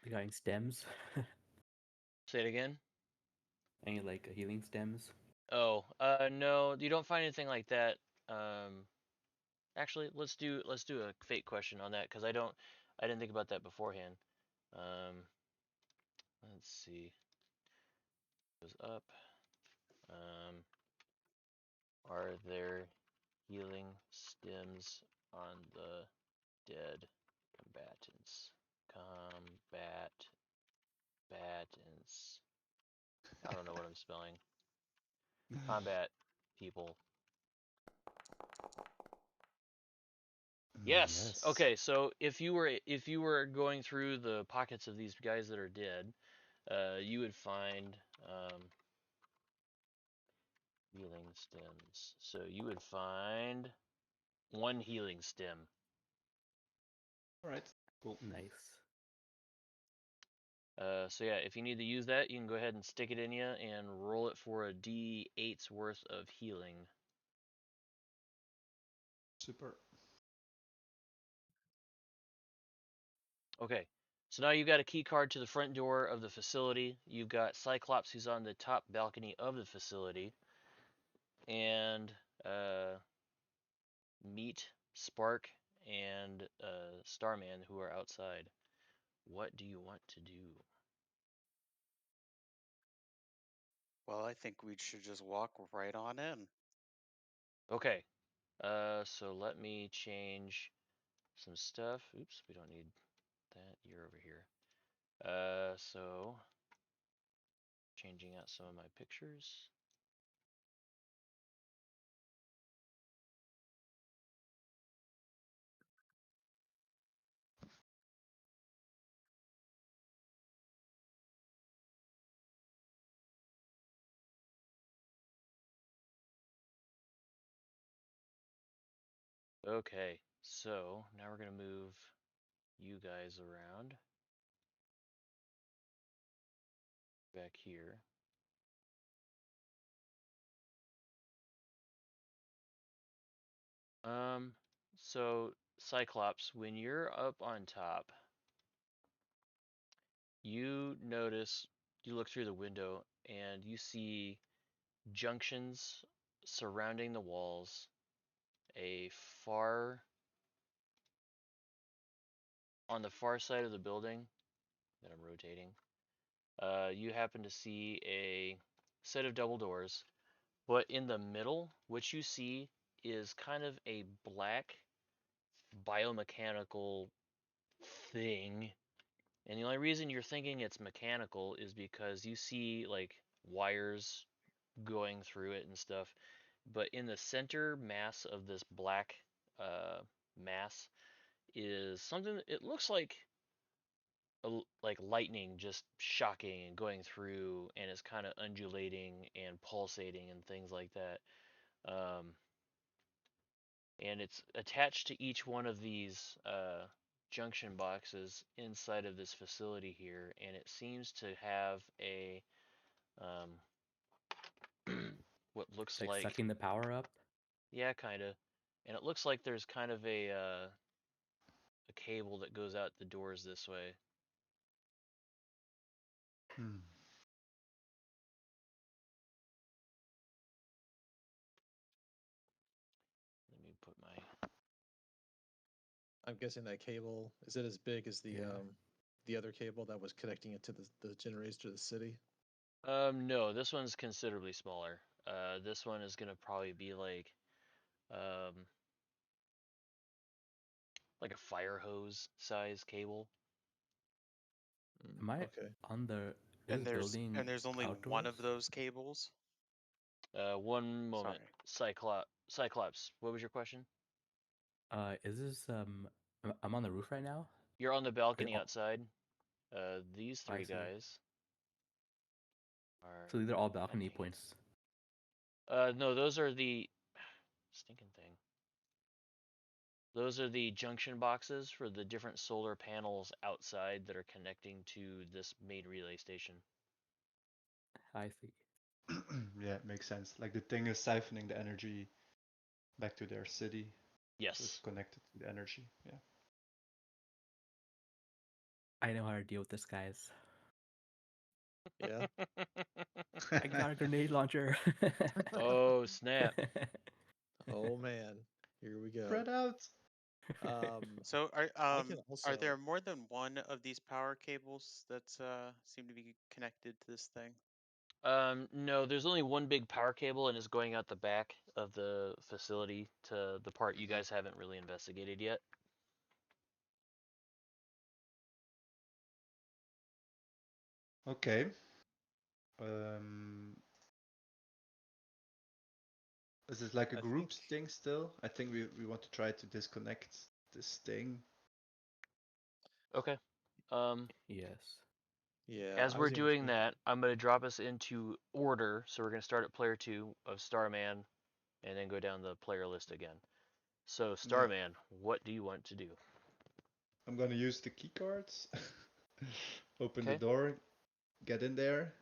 Regarding stems, Say it again. any like healing stems? Oh, no, you don't find anything like that. Actually, let's do a fate question on that because I didn't think about that beforehand. Um, let's see. Goes up. Are there healing stems on the dead combatants? Combatants. I don't know what I'm spelling. Combat people. Yes. Yes. Okay, so if you were going through the pockets of these guys that are dead, you would find healing stems. So you would find one healing stem. All right. Cool. Nice. So yeah, if you need to use that, you can go ahead and stick it in you and roll it for a D8's worth of healing. Super. Okay, so now you've got a key card to the front door of the facility. You've got Cyclops, who's on the top balcony of the facility, and Meat, Spark, and Starman, who are outside. What do you want to do? Well, I think we should just walk right on in. Okay, so let me change some stuff. Oops, we don't need that. You're over here. So changing out some of my pictures. Okay, so now we're gonna move you guys around back here. So Cyclops, when you're up on top, you notice, you look through the window and you see junctions surrounding the walls, a far on the far side of the building that I'm rotating. You happen to see a set of double doors, but in the middle, what you see is kind of a black biomechanical thing. And the only reason you're thinking it's mechanical is because you see like wires going through it and stuff. But in the center mass of this black mass is something that it looks like lightning just shocking and going through, and it's kind of undulating and pulsating and things like that. Um, and it's attached to each one of these junction boxes inside of this facility here, and it seems to have a what looks It's like like, sucking the power up. yeah, kind of, and it looks like there's kind of a cable that goes out the doors this way. Hmm. Let me put my I'm guessing that cable is it as big as Yeah. the other cable that was connecting it to the generators to the city? no, this one's considerably smaller. This one is gonna probably be like um like a fire hose size cable. Am I Okay. on the And this building there's only one of outdoors? those cables. One moment, Sorry. Cyclops. What was your question? Is this I'm on the roof right now? You're on the Are they balcony all, outside. These I three see. guys are So these are all balcony connecting. points. No, those are the stinking thing. Those are the junction boxes for the different solar panels outside that are connecting to this main relay station. I see. Yeah, it makes sense. Like the thing is siphoning the energy back to their city, so it's Yes. connected to the energy. Yeah. I know how to deal with this, guys. Yeah. I got a grenade launcher. Oh, snap. Oh man. Here we go. Spread out. So I can are there also. more than one of these power cables that seem to be connected to this thing? No, there's only one big power cable and it's going out the back of the facility to the part you Mhm. guys haven't really investigated yet. Okay. Um, is it like a I group think. thing still? I think we want to try to disconnect this thing. Okay. Um, Yes. Yeah, as I we're was even doing thinking. that, I'm going to drop us into order. So we're going to start at player 2 of Starman and then go down the player list again. So, Yeah. Starman, what do you want to do? I'm gonna use the key cards. Open the Okay. door, get in there.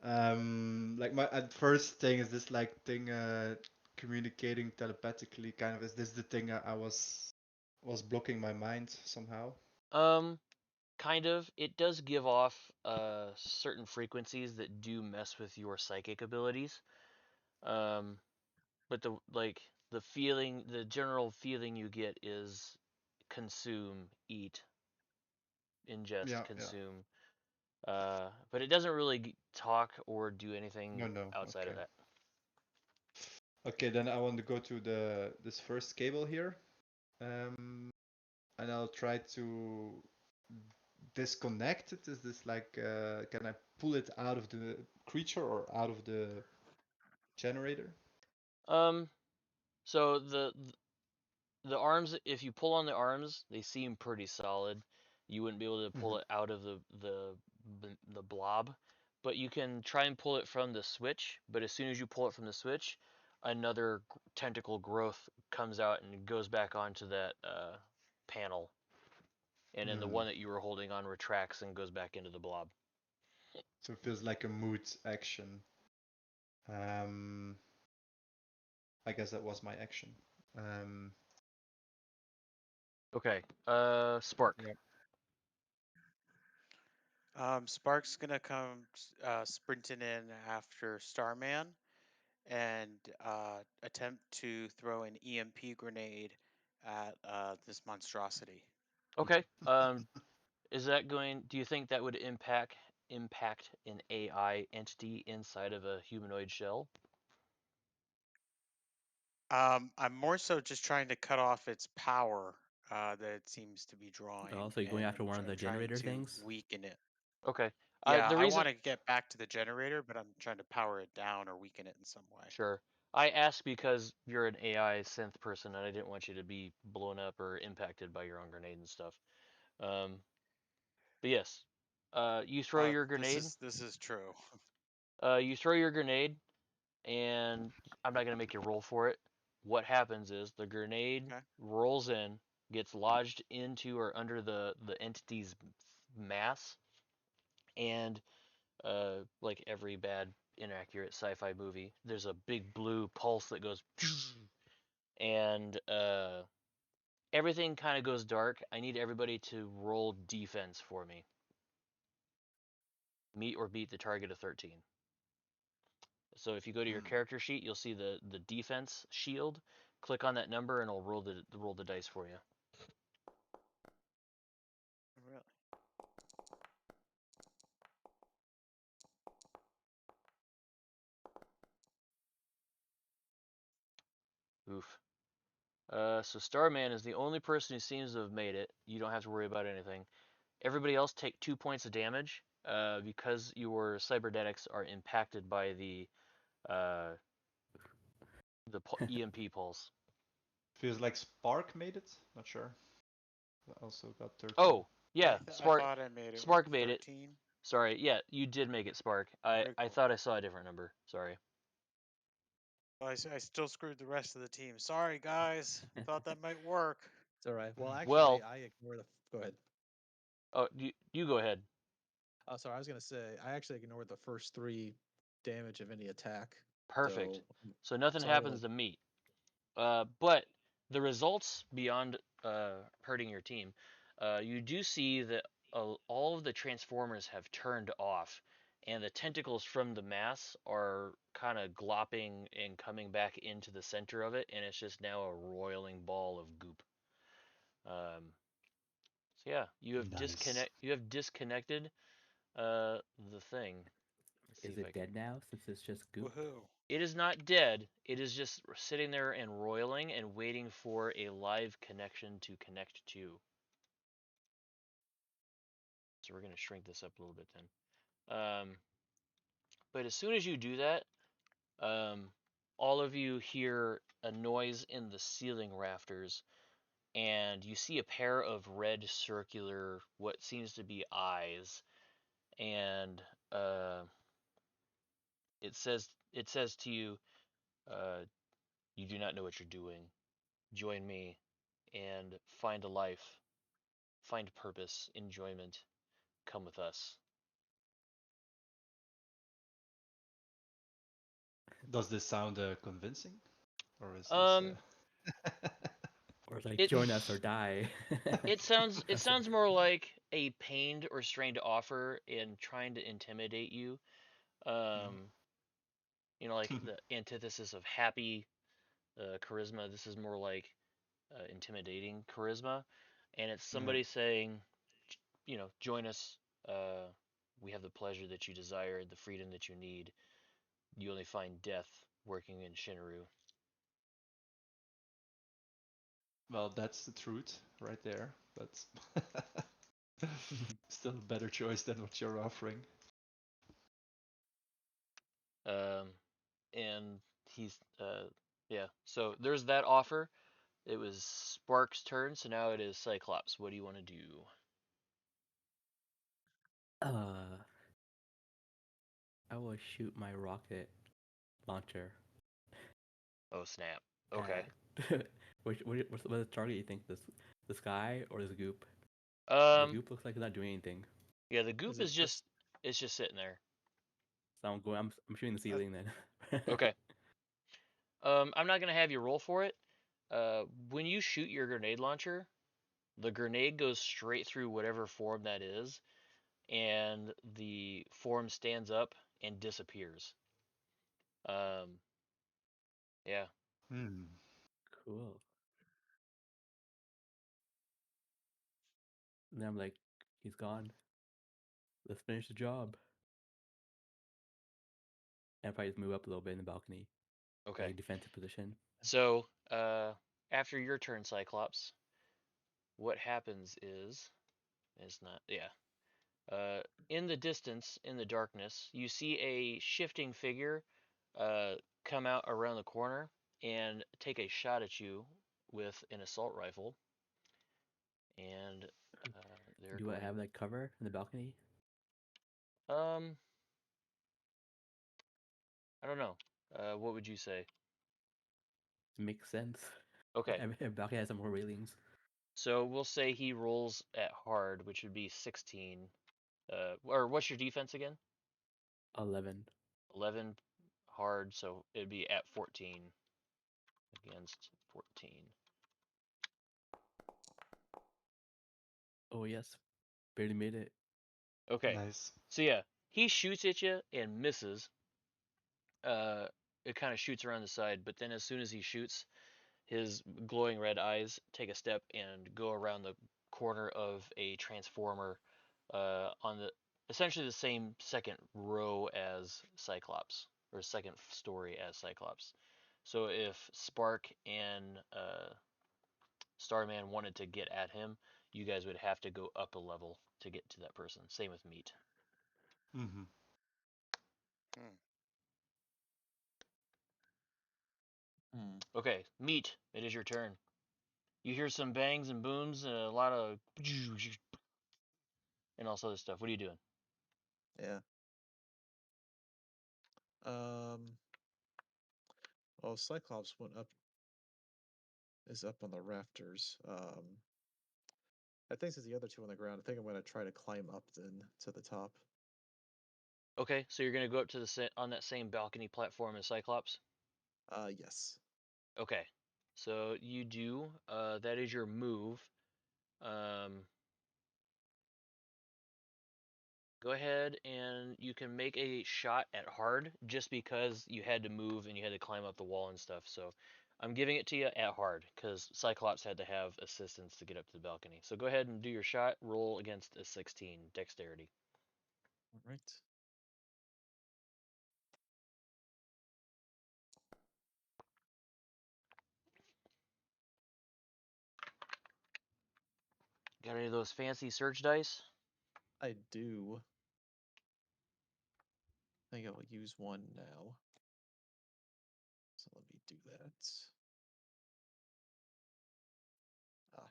Like my first thing is this like thing communicating telepathically kind of, is this the thing I was blocking my mind somehow? Um, kind of. It does give off certain frequencies that do mess with your psychic abilities. Um, but the general feeling you get is consume, eat, ingest, Yeah, yeah. consume. But it doesn't really talk or do anything No, outside of okay. that. Okay, then I want to go to this first cable here. And I'll try to disconnect it. Is this like can I pull it out of the creature or out of the generator? Um, so the arms, if you pull on the arms, they seem pretty solid. You wouldn't be able to pull Mhm. it out of the blob, but you can try and pull it from the switch. But as soon as you pull it from the switch, another tentacle growth comes out and goes back onto that panel, and then the Hmm. one that you were holding on retracts and goes back into the blob. So it feels like a mood action. Um, I guess that was my action. Um, Okay. Spark. yeah. Spark's gonna come sprinting in after Starman and attempt to throw an EMP grenade at this monstrosity. Okay. Is that going? Do you think that would impact an AI entity inside of a humanoid shell? I'm more so just trying to cut off its power that it seems to be drawing, Also, you're going and after one of the trying generator to things? weaken it. Okay. Yeah, The I reason, want to get back to the generator, but I'm trying to power it down or weaken it in some way. sure. I asked because you're an AI synth person, and I didn't want you to be blown up or impacted by your own grenade and stuff. Um, but yes, you throw your grenade. This is true. You throw your grenade, and I'm not gonna make you roll for it. What happens is the grenade Okay. rolls in, gets lodged into or under the entity's mass, and like every bad inaccurate sci-fi movie, there's a big blue pulse that goes, and everything kind of goes dark. I need everybody to roll defense for me. Meet or beat the target of 13. So if you go to your Hmm. character sheet, you'll see the defense shield. Click on that number and it'll roll the dice for you. Really? Oof. So Starman is the only person who seems to have made it. You don't have to worry about anything. Everybody else take 2 points of damage because your cybernetics are impacted by uh, the EMP pulse. Feels like Spark made it. Not sure. I also got 13. Oh, yeah, I Spark. thought I made it. Spark made it. 13. Sorry, yeah, you did make it, Spark. I Very cool. thought I saw a different number. Sorry. Oh, I still screwed the rest of the team. Sorry, guys. Thought that might work. It's all right. Well, actually, Well, I ignore the. Go ahead. oh, you go ahead. Oh, sorry. I was gonna say I actually ignored the first 3 damage of any attack. Perfect. So nothing So I happens only. to me. But the results beyond hurting your team, you do see that all of the transformers have turned off, and the tentacles from the mass are kind of glopping and coming back into the center of it, and it's just now a roiling ball of goop. So yeah, Nice. you have disconnected the thing. Let's see Is if I it can. dead now since it's just goop? Woohoo. It is not dead. It is just sitting there and roiling and waiting for a live connection to connect to. So we're going to shrink this up a little bit then. But as soon as you do that, um, all of you hear a noise in the ceiling rafters, and you see a pair of red circular, what seems to be eyes, and uh, it says to you, uh, you do not know what you're doing. Join me and find a life, find purpose, enjoyment. Come with us. Does this sound convincing? Or is this. Um, Or like it join us or die? it sounds more like a pained or strained offer and trying to intimidate you. Um, like the antithesis of happy charisma. This is more like intimidating charisma, and it's Yeah. somebody saying, join us. Uh, we have the pleasure that you desire, the freedom that you need. You only find death working in Shinru. Well, that's the truth right there. But still a better choice than what you're offering. Um, and he's yeah. So there's that offer. It was Spark's turn, so now it is Cyclops. What do you want to do? uh, I will shoot my rocket launcher Oh snap. Okay. at what's the target you think? The sky or this goop? The Um. goop looks like it's not doing anything. Yeah, the Is goop it is just? just sitting there. So I'm shooting the ceiling then. Okay. I'm not gonna have you roll for it. When you shoot your grenade launcher, the grenade goes straight through whatever form that is, and the form stands up and disappears. Um. Yeah. Hmm. Cool. And then I'm like, he's gone. Let's finish the job. And probably just move up a little bit in the balcony, Okay. like defensive position. So, after your turn, Cyclops, what happens is, it's not, yeah. In the distance, in the darkness, you see a shifting figure uh, come out around the corner and take a shot at you with an assault rifle. And they're Do I going. have like cover in the balcony? Um, I don't know. What would you say? Makes sense. Okay, Balcony has some more railings. so we'll say he rolls at hard, which would be 16. Or what's your defense again? 11. 11 hard, so it'd be at 14 against 14. Oh yes, barely made it. Okay, Nice. so yeah, he shoots at you and misses. Uh, it kind of shoots around the side, but then as soon as he shoots, his glowing red eyes take a step and go around the corner of a transformer on the essentially the same second row as Cyclops, or second story as Cyclops. So if Spark and Starman wanted to get at him, you guys would have to go up a level to get to that person. Same with Meat. Mm-hmm. Hmm. Okay, Meat, it is your turn. You hear some bangs and booms and a lot of and all sorts of stuff. What are you doing? Yeah. Well, Cyclops is up on the rafters. I think since the other two on the ground, I think I'm gonna try to climb up then to the top. Okay, so you're gonna go up to the on that same balcony platform as Cyclops. Yes. Okay, so you do. That is your move. Go ahead and you can make a shot at hard just because you had to move and you had to climb up the wall and stuff. So I'm giving it to you at hard because Cyclops had to have assistance to get up to the balcony. So go ahead and do your shot. Roll against a 16 dexterity. All right. Got any of those fancy search dice? I do. I think I'll use one now. So let me do that. Ah,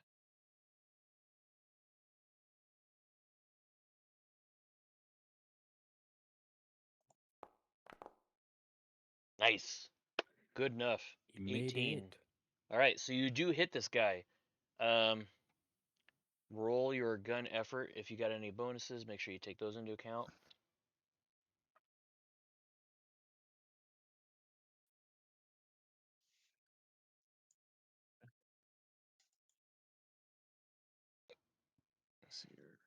Nice. Good enough. You made 18. it. All right, so you do hit this guy. Roll your gun effort. If you got any bonuses, make sure you take those into account. let's see here.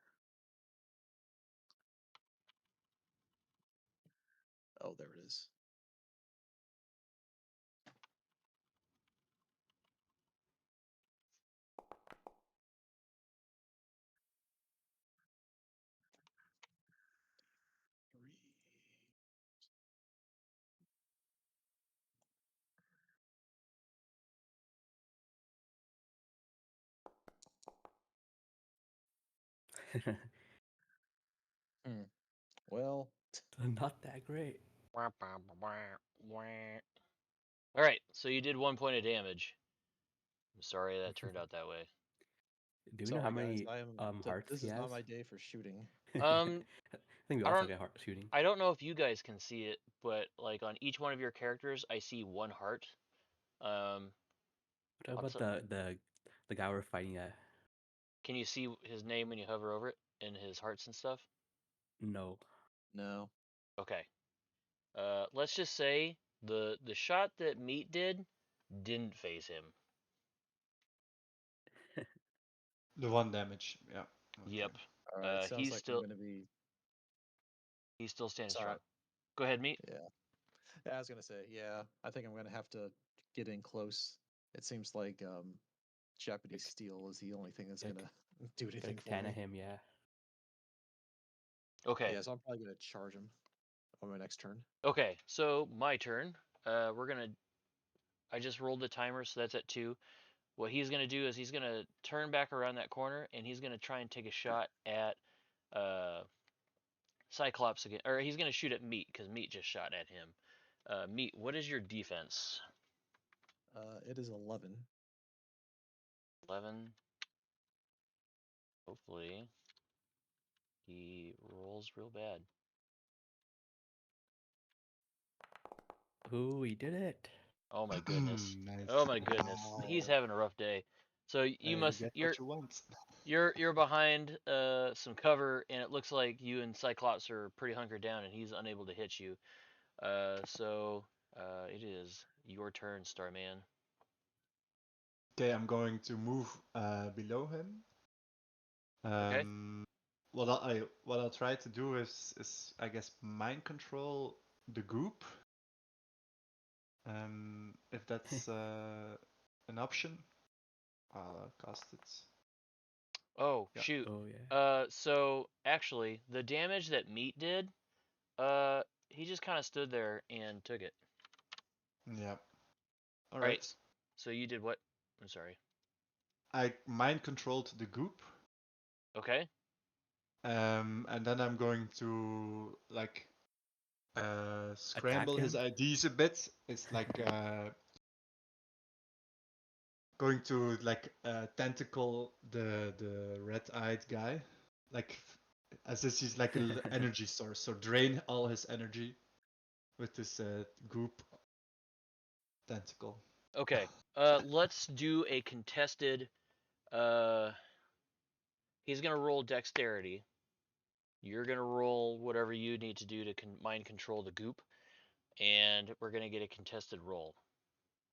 Oh, there it is. Three. Well, Not that great. All right, so you did 1 point of damage. I'm sorry that turned out that way. Do we know how sorry guys. many I am. hearts This he is not has? my day for shooting. Um, I think we I also don't, get heart shooting. I don't know if you guys can see it, but like on each one of your characters, I see one heart. Um, What I'll about the guy we're fighting at? can you see his name when you hover over it and his hearts and stuff? No. No. Okay. Let's just say the shot that Meat didn't phase him. The one damage. Yeah. Okay. Yep. All right. Sounds He's like I'm still gonna be. he's still standing Sorry. strong. Go ahead, Meat. Yeah. Yeah, I was gonna say. Yeah, I think I'm gonna have to get in close. It seems like Japanese steel is the only thing that's Gotta, gonna do gotta anything for katana me. him, yeah. Okay. Yeah, so I'm probably gonna charge him on my next turn. Okay. So my turn. We're gonna. I just rolled the timer, so that's at 2. What he's gonna do is he's gonna turn back around that corner and he's gonna try and take a shot at uh, Cyclops again, or he's gonna shoot at Meat because Meat just shot at him. Meat, what is your defense? It is 11. 11. Hopefully he rolls real bad. Ooh, he did it. Oh my goodness. Nice. Oh my goodness. He's Wow. having a rough day. So you You must get what you want. you're behind some cover and it looks like you and Cyclops are pretty hunkered down and he's unable to hit you. It is your turn, Starman. Okay, I'm going to move below him. Okay? What I'll try to do is I guess mind control the group. If that's an option, I'll cast it. Oh, Yeah. shoot. Oh, yeah. So actually, the damage that Meat did, he just kind of stood there and took it. Yeah. All All right. right. So you did what? I'm sorry. I mind controlled the goop. Okay. And then I'm going to like scramble Attack his him? IDs a bit. It's like going to like tentacle the red-eyed guy, like as if he's like an energy source. So drain all his energy with this goop tentacle. Okay. Let's do a contested. He's gonna roll dexterity. You're gonna roll whatever you need to do to mind control the goop, and we're gonna get a contested roll.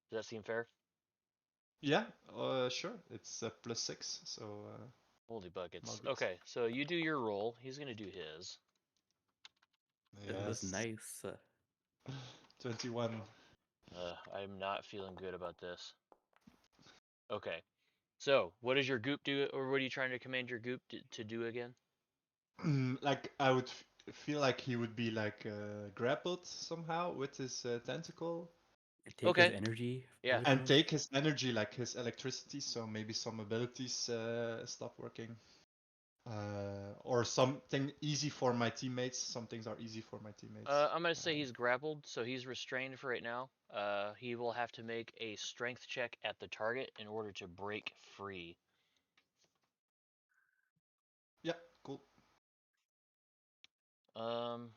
Does that seem fair? Yeah, sure. It's +6, so Holy all buckets. good. Okay, so you do your roll. He's gonna do his. Ooh, that's Yes. nice. 21. I'm not feeling good about this. Okay. So, what does your goop do, or what are you trying to command your goop to do again? Like I would feel like he would be like grappled somehow with his tentacle Take his Okay. energy Yeah. away from and him? take his energy, like his electricity. So maybe some abilities stop working, or something easy for my teammates. Some things are easy for my teammates. I'm gonna say he's grappled, so he's restrained for right now. He will have to make a strength check at the target in order to break free. Yeah, cool. Um,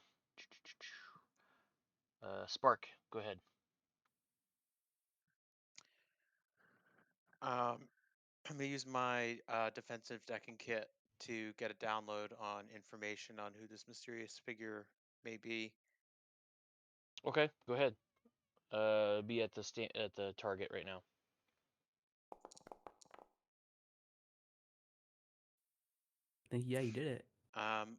Spark, go ahead. I'm gonna use my defensive decking kit to get a download on information on who this mysterious figure may be. Okay, go ahead. Be at at the target right now. Yeah, you did it. Um,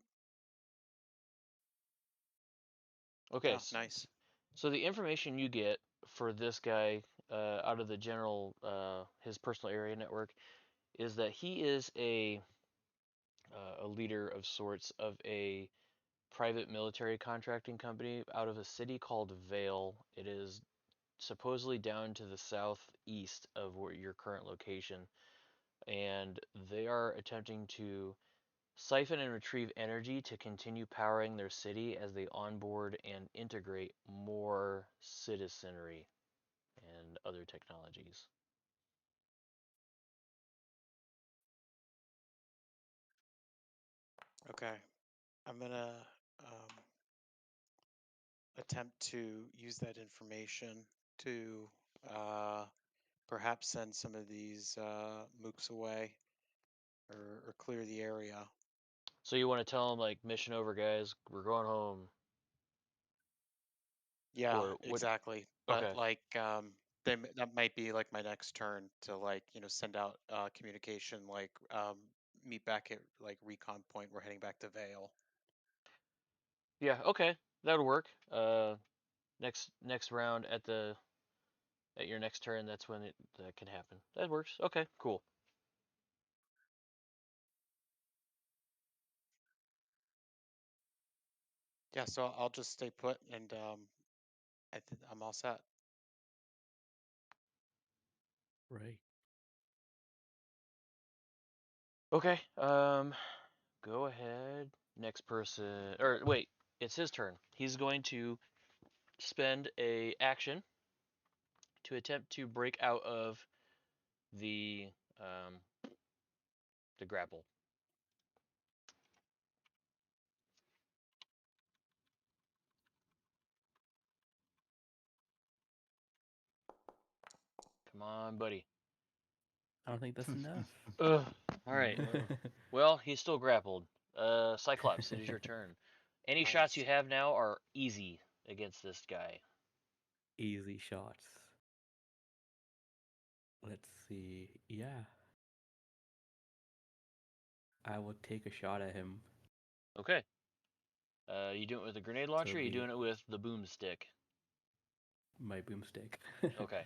Okay, oh, nice. so the information you get for this guy out of the general his personal area network is that he is a leader of sorts of a private military contracting company out of a city called Vale. It is supposedly down to the southeast of where your current location, and they are attempting to siphon and retrieve energy to continue powering their city as they onboard and integrate more citizenry and other technologies. Okay, I'm gonna um, attempt to use that information to perhaps send some of these mooks away or clear the area. So you want to tell them like mission over, guys, we're going home, Yeah, or what? exactly. But Okay. like, that might be like my next turn to like, send out communication like, meet back at like recon point. We're heading back to Vale. Yeah. Okay. That'll work. Next round at your next turn, that's when that can happen. That works. Okay. Cool. Yeah, so I'll just stay put and I'm all set. Right. Okay. Go ahead. Next person. Or wait, it's his turn. He's going to spend a action to attempt to break out of the um the grapple. Come on, buddy. I don't think that's enough. Ugh. All right. Well, he's still grappled. Cyclops, it is your turn. Any shots Nice. you have now are easy against this guy. Easy shots. Let's see. Yeah, I will take a shot at him. Okay. You doing it with a grenade So launcher, it'll or you be doing it with the boomstick? my boomstick. Okay.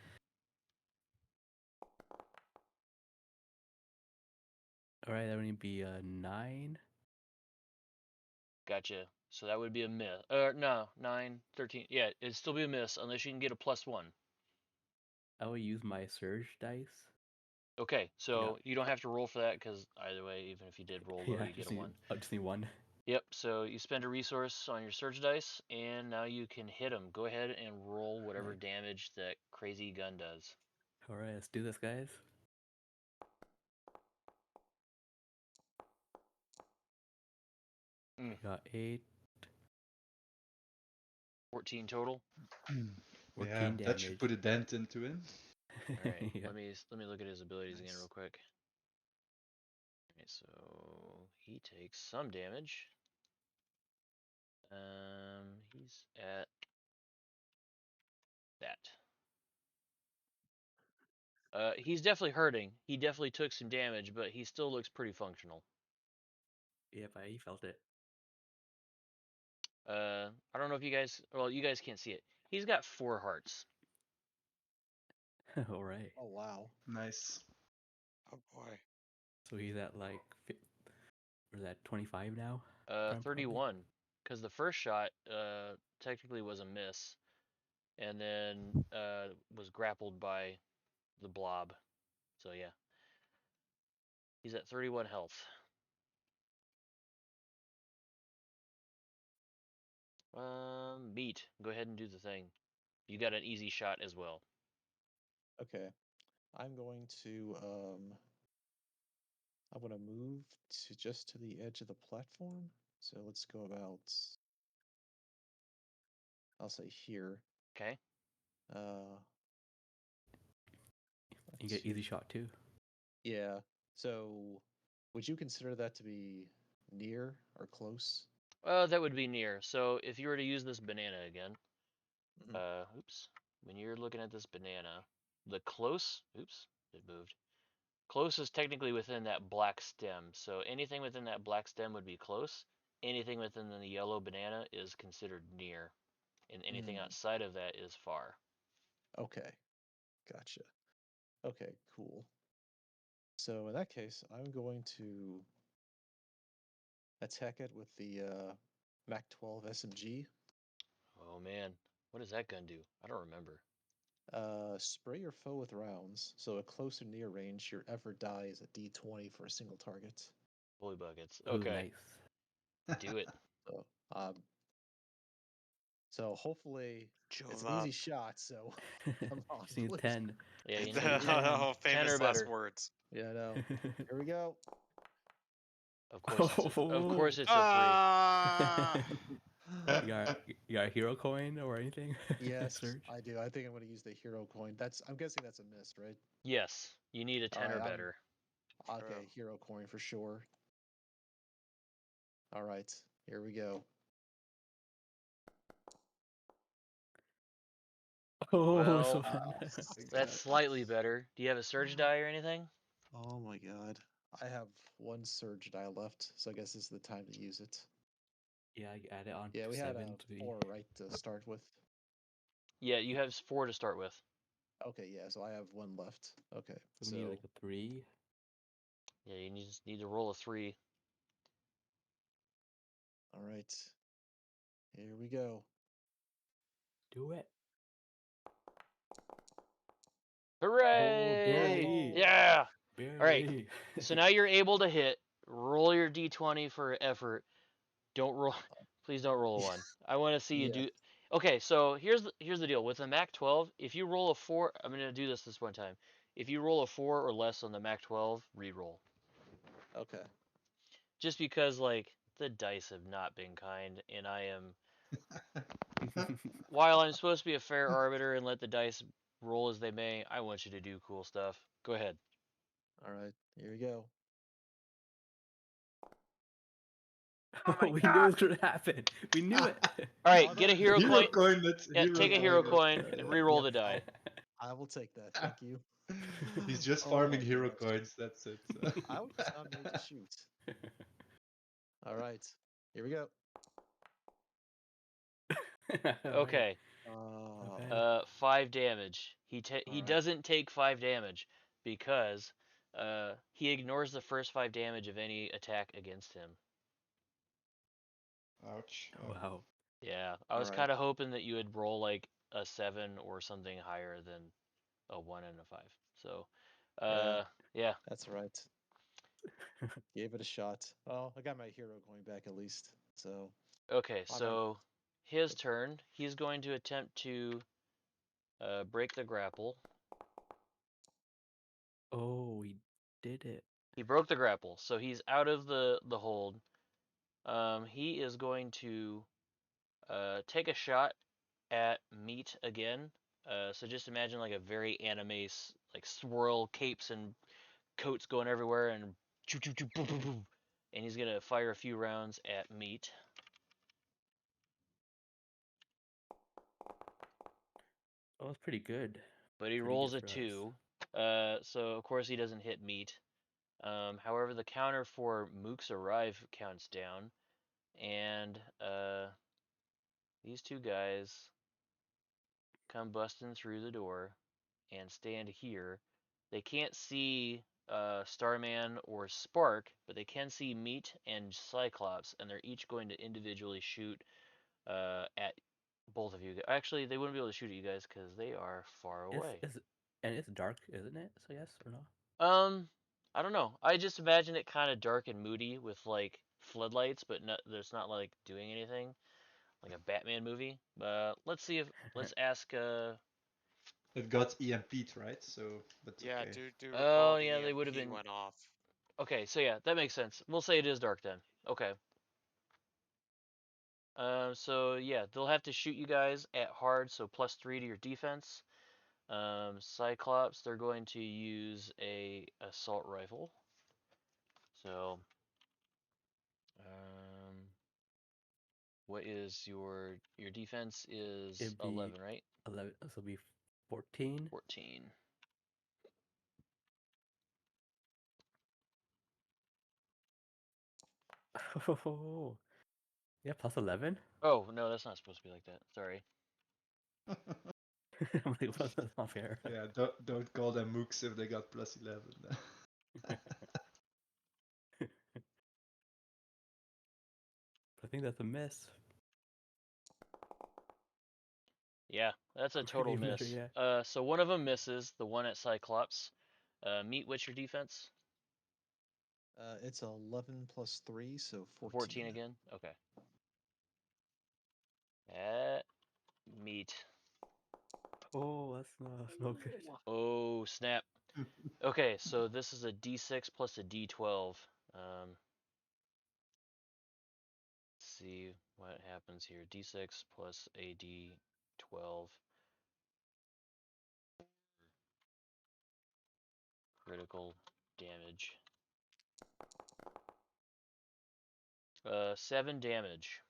All right, that would be a 9. Gotcha. So that would be a miss. No, 9, 13. Yeah, it'd still be a miss unless you can get a +1. I will use my surge dice. Okay, so you don't have to roll for that because either way, even if you did roll low, Yeah, you get a 1. I just need one. Yep, so you spend a resource on your surge dice, and now you can hit him. Go ahead and roll whatever Right. damage that crazy gun does. All right, let's do this, guys. Got 8, 14 total. 14 Yeah, that should damage. put a dent into him. All right, Yeah. let me look at his abilities again Nice. real quick. All right, so he takes some damage. He's at that. He's definitely hurting. He definitely took some damage, but he still looks pretty functional. Yep, I felt it. I don't know if you guys, well, you guys can't see it. He's got 4 hearts. All right. Oh wow. Nice. Oh boy. So he's at like, or is that 25 now? Probably. 31, because the first shot, technically was a miss, and then, was grappled by the blob. So yeah, he's at 31 health. Meat, go ahead and do the thing. You got an easy shot as well. Okay. I'm going to move to just to the edge of the platform. So let's go about, I'll say here. Okay. Uh You get to- easy shot too. yeah. So would you consider that to be near or close? That would be near. So if you were to use this banana again, Mhm. oops, when you're looking at this banana, the close, oops, it moved. Close is technically within that black stem. So anything within that black stem would be close. Anything within the yellow banana is considered near, and anything Mm, outside of that is far. okay. Gotcha. Okay, cool. So in that case, I'm going to attack it with the Mac 12 SMG. Oh man, what does that gun do? I don't remember. Spray your foe with rounds. So at close or near range, your effort die is a D20 for a single target. Holy buckets. Oh, Okay, nice. do it. So, so hopefully it's an Joe easy up. shot. So come on, Just need please. 10. Yeah, you There need we a 10. go. 10 Famous or last better. words. Yeah, no. Here we go. Of course Oh. it's a 3. Ah! You got a hero coin or anything? Yes, Surge? I do. I think I'm going to use the hero coin. I'm guessing that's a miss, right? Yes, you need a All 10 right, or better. okay. True. Hero coin for sure. All right, here we go. Oh, Well, so that's slightly better. Do you have a surge die or anything? Oh my god. I have one surge die left, so I guess this is the time to use it. yeah, I add it on Yeah, to we had 7 to be. 4 right to start with. Yeah, you have 4 to start with. Okay, yeah, so I have one left. Okay, So we need like a 3. Yeah, you just need to roll a 3. all right, here we go. Do it. Oh, Hooray! barely. Yeah! All right, Barely. so now you're able to hit. Roll your d20 for effort. Don't roll. Please don't roll a 1. I want to see you Yeah, do. Okay, so here's the deal with the Mac 12. If you roll a 4, I'm gonna do this one time. If you roll a 4 or less on the Mac 12, re-roll. okay. Just because like the dice have not been kind, and I am, while I'm supposed to be a fair arbiter and let the dice roll as they may, I want you to do cool stuff. Go ahead. All right, here we go. We knew it was gonna happen. We knew it. All right, Oh, get a no, hero Hero coin. coin, that's Yeah, hero take a yeah, hero coin. coin and re-roll yep, the die. I will take that. Thank you. He's just Oh farming my hero god. coins, that's it. I was not made to shoot. All right, here we go. All right. Okay. Oh, Okay. 5 damage. He all right. doesn't take 5 damage because he ignores the first 5 damage of any attack against him. Ouch. Oh, wow. Yeah, I All was right. kind of hoping that you would roll like a 7 or something higher than a 1 and a 5. So, Yeah. That's right. Gave it a shot. Well, I got my hero going back at least. So Okay, on our so his turn. He's going to attempt to break the grapple. Oh, he did it. He broke the grapple, so he's out of the hold. He is going to take a shot at meat again. So just imagine like a very anime like swirl capes and coats going everywhere and choo choo choo boom boom boom. And he's gonna fire a few rounds at meat. Oh, it's pretty good. But he Pretty rolls good a for us. 2. So of course he doesn't hit meat. However, the counter for Mook's Arrive counts down, and these two guys come busting through the door and stand here. They can't see Starman or Spark, but they can see Meat and Cyclops, and they're each going to individually shoot at both of you. Actually, they wouldn't be able to shoot at you guys because they are far away. And it's dark, isn't it? So yes or no? I don't know. I just imagine it kind of dark and moody with like floodlights, but there's not like doing anything like a Batman movie. Let's see if let's ask. It got EMP'd, right? So, but Yeah, okay. do recall Oh the yeah, they would have EMP been. went off. Okay, so yeah, that makes sense. We'll say it is dark then. Okay. So yeah, they'll have to shoot you guys at hard, so +3 to your defense. Cyclops, they're going to use a assault rifle. So, what is your defense is It'd be 11, right? 11. So it'll be 14. 14. Oh, yeah, plus 11. Oh no, that's not supposed to be like that. Sorry. I'm like, well, that's not fair. Yeah, don't call them mooks if they got +11. I think that's a miss. Yeah, that's a total Maybe better, miss. yeah. So one of them misses, the one at Cyclops. Meet what's your defense? it's 11 plus 3, so 14 14. again? Okay. At meat. Oh, that's no good. Oh, snap. Okay, so this is a D6 plus a D12. Let's see what happens here. D6 plus a D12. Critical damage. 7 damage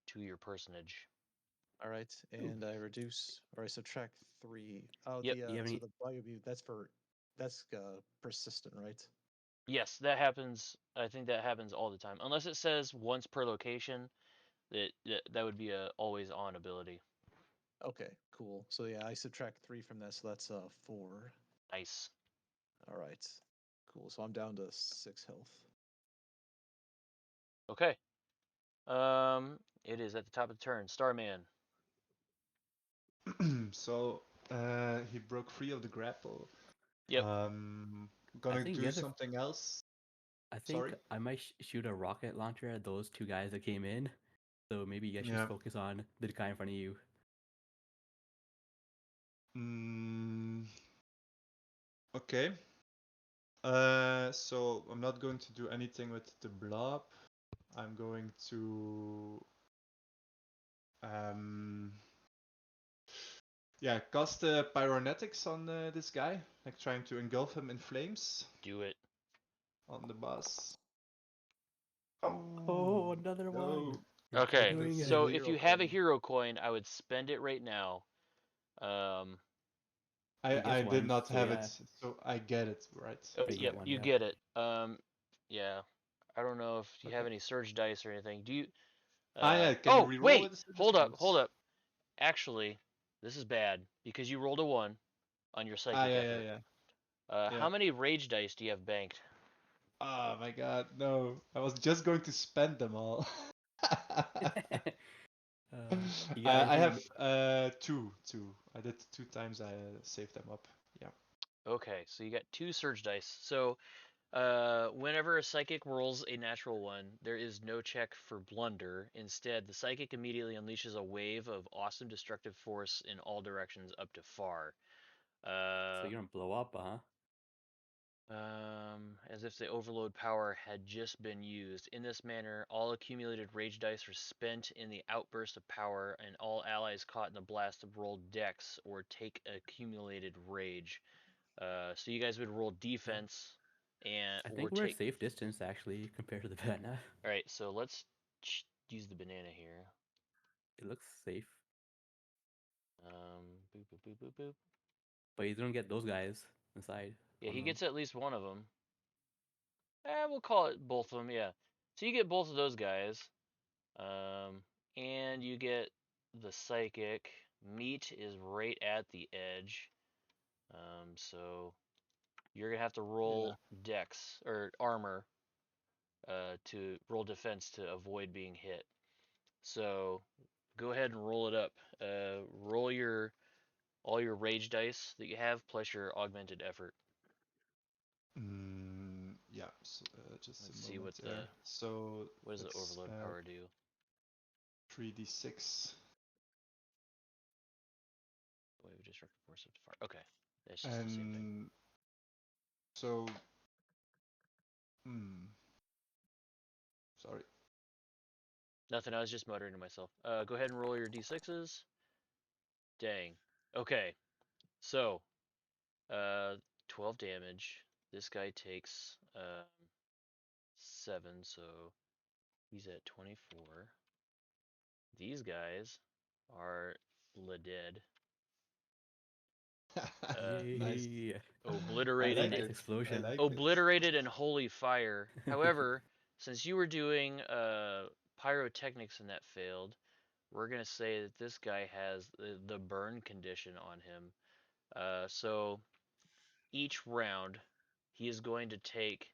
to your personage. All right, and I reduce or I subtract 3. Oh, Yep. Do you have so any? the biobu that's persistent, right? Yes, that happens. I think that happens all the time. Unless it says once per location, that would be a always on ability. Okay, cool. So yeah, I subtract 3 from that, so that's 4. Nice. All right, cool. So I'm down to 6 health. Okay. It is at the top of the turn. Starman. So, he broke free of the grapple. Yep. I Gonna think do something else. I think Sorry. I might shoot a rocket launcher at those two guys that came in. So maybe you guys should Yeah. just focus on the guy in front of you. Okay. So I'm not going to do anything with the blob. I'm going to yeah, cast pyromatics on this guy, like trying to engulf him in flames Do it. on the boss. Oh, another one. No. You're Okay. doing The So it. if hero you have a coin. hero coin, I would spend it right now. He gets I did one, not so have yeah. it, so I get it, right? So you Yep, get one, you yeah. get it. Yeah. I don't know if you have Okay. any surge dice or anything. Do you? Yeah, can you Oh, reroll wait. with the Hold up. Hold dice? up. Actually, this is bad because you rolled a 1 on your Ah, psychic yeah, effort. yeah. How many rage dice do you have banked? Oh my god, no. I was just going to spend them all. You got I anything? have two. I did 2 times. I saved them up. Yeah. Okay, so you got 2 surge dice. So, whenever a psychic rolls a natural one, there is no check for blunder. Instead, the psychic immediately unleashes a wave of awesome destructive force in all directions up to far. So you're gonna blow up, huh? As if the overload power had just been used. In this manner, all accumulated rage dice are spent in the outburst of power, and all allies caught in the blast of rolled dex or take accumulated rage. So you guys would roll defense and I or think we're take. safe distance actually compared to the banana. All right, so let's use the banana here. It looks safe, Boop boop boop boop boop. but you don't get those guys inside Yeah, on he them. gets at least one of them. We'll call it both of them. Yeah. So you get both of those guys. And you get the psychic. Meat is right at the edge. So you're gonna have to Yeah. roll dex or armor to roll defense to avoid being hit. So go ahead and roll it up. Roll your all your rage dice that you have plus your augmented effort. Yeah, so, just Let's a see moment what there. So what does the that's overload power do? 3d6, Wave of destructive force up to far. Okay, that's just the same thing. and so, sorry. Nothing. I was just muttering to myself. Go ahead and roll your d6s. Dang. Okay. So, uh, 12 damage. This guy takes 7, so he's at 24. These guys are dead. Nice. Yay! I That's a like Obliterated, nice it. I explosion. like it. obliterated in holy fire. However, since you were doing pyrotechnics and that failed, we're gonna say that this guy has the burn condition on him. So each round, he is going to take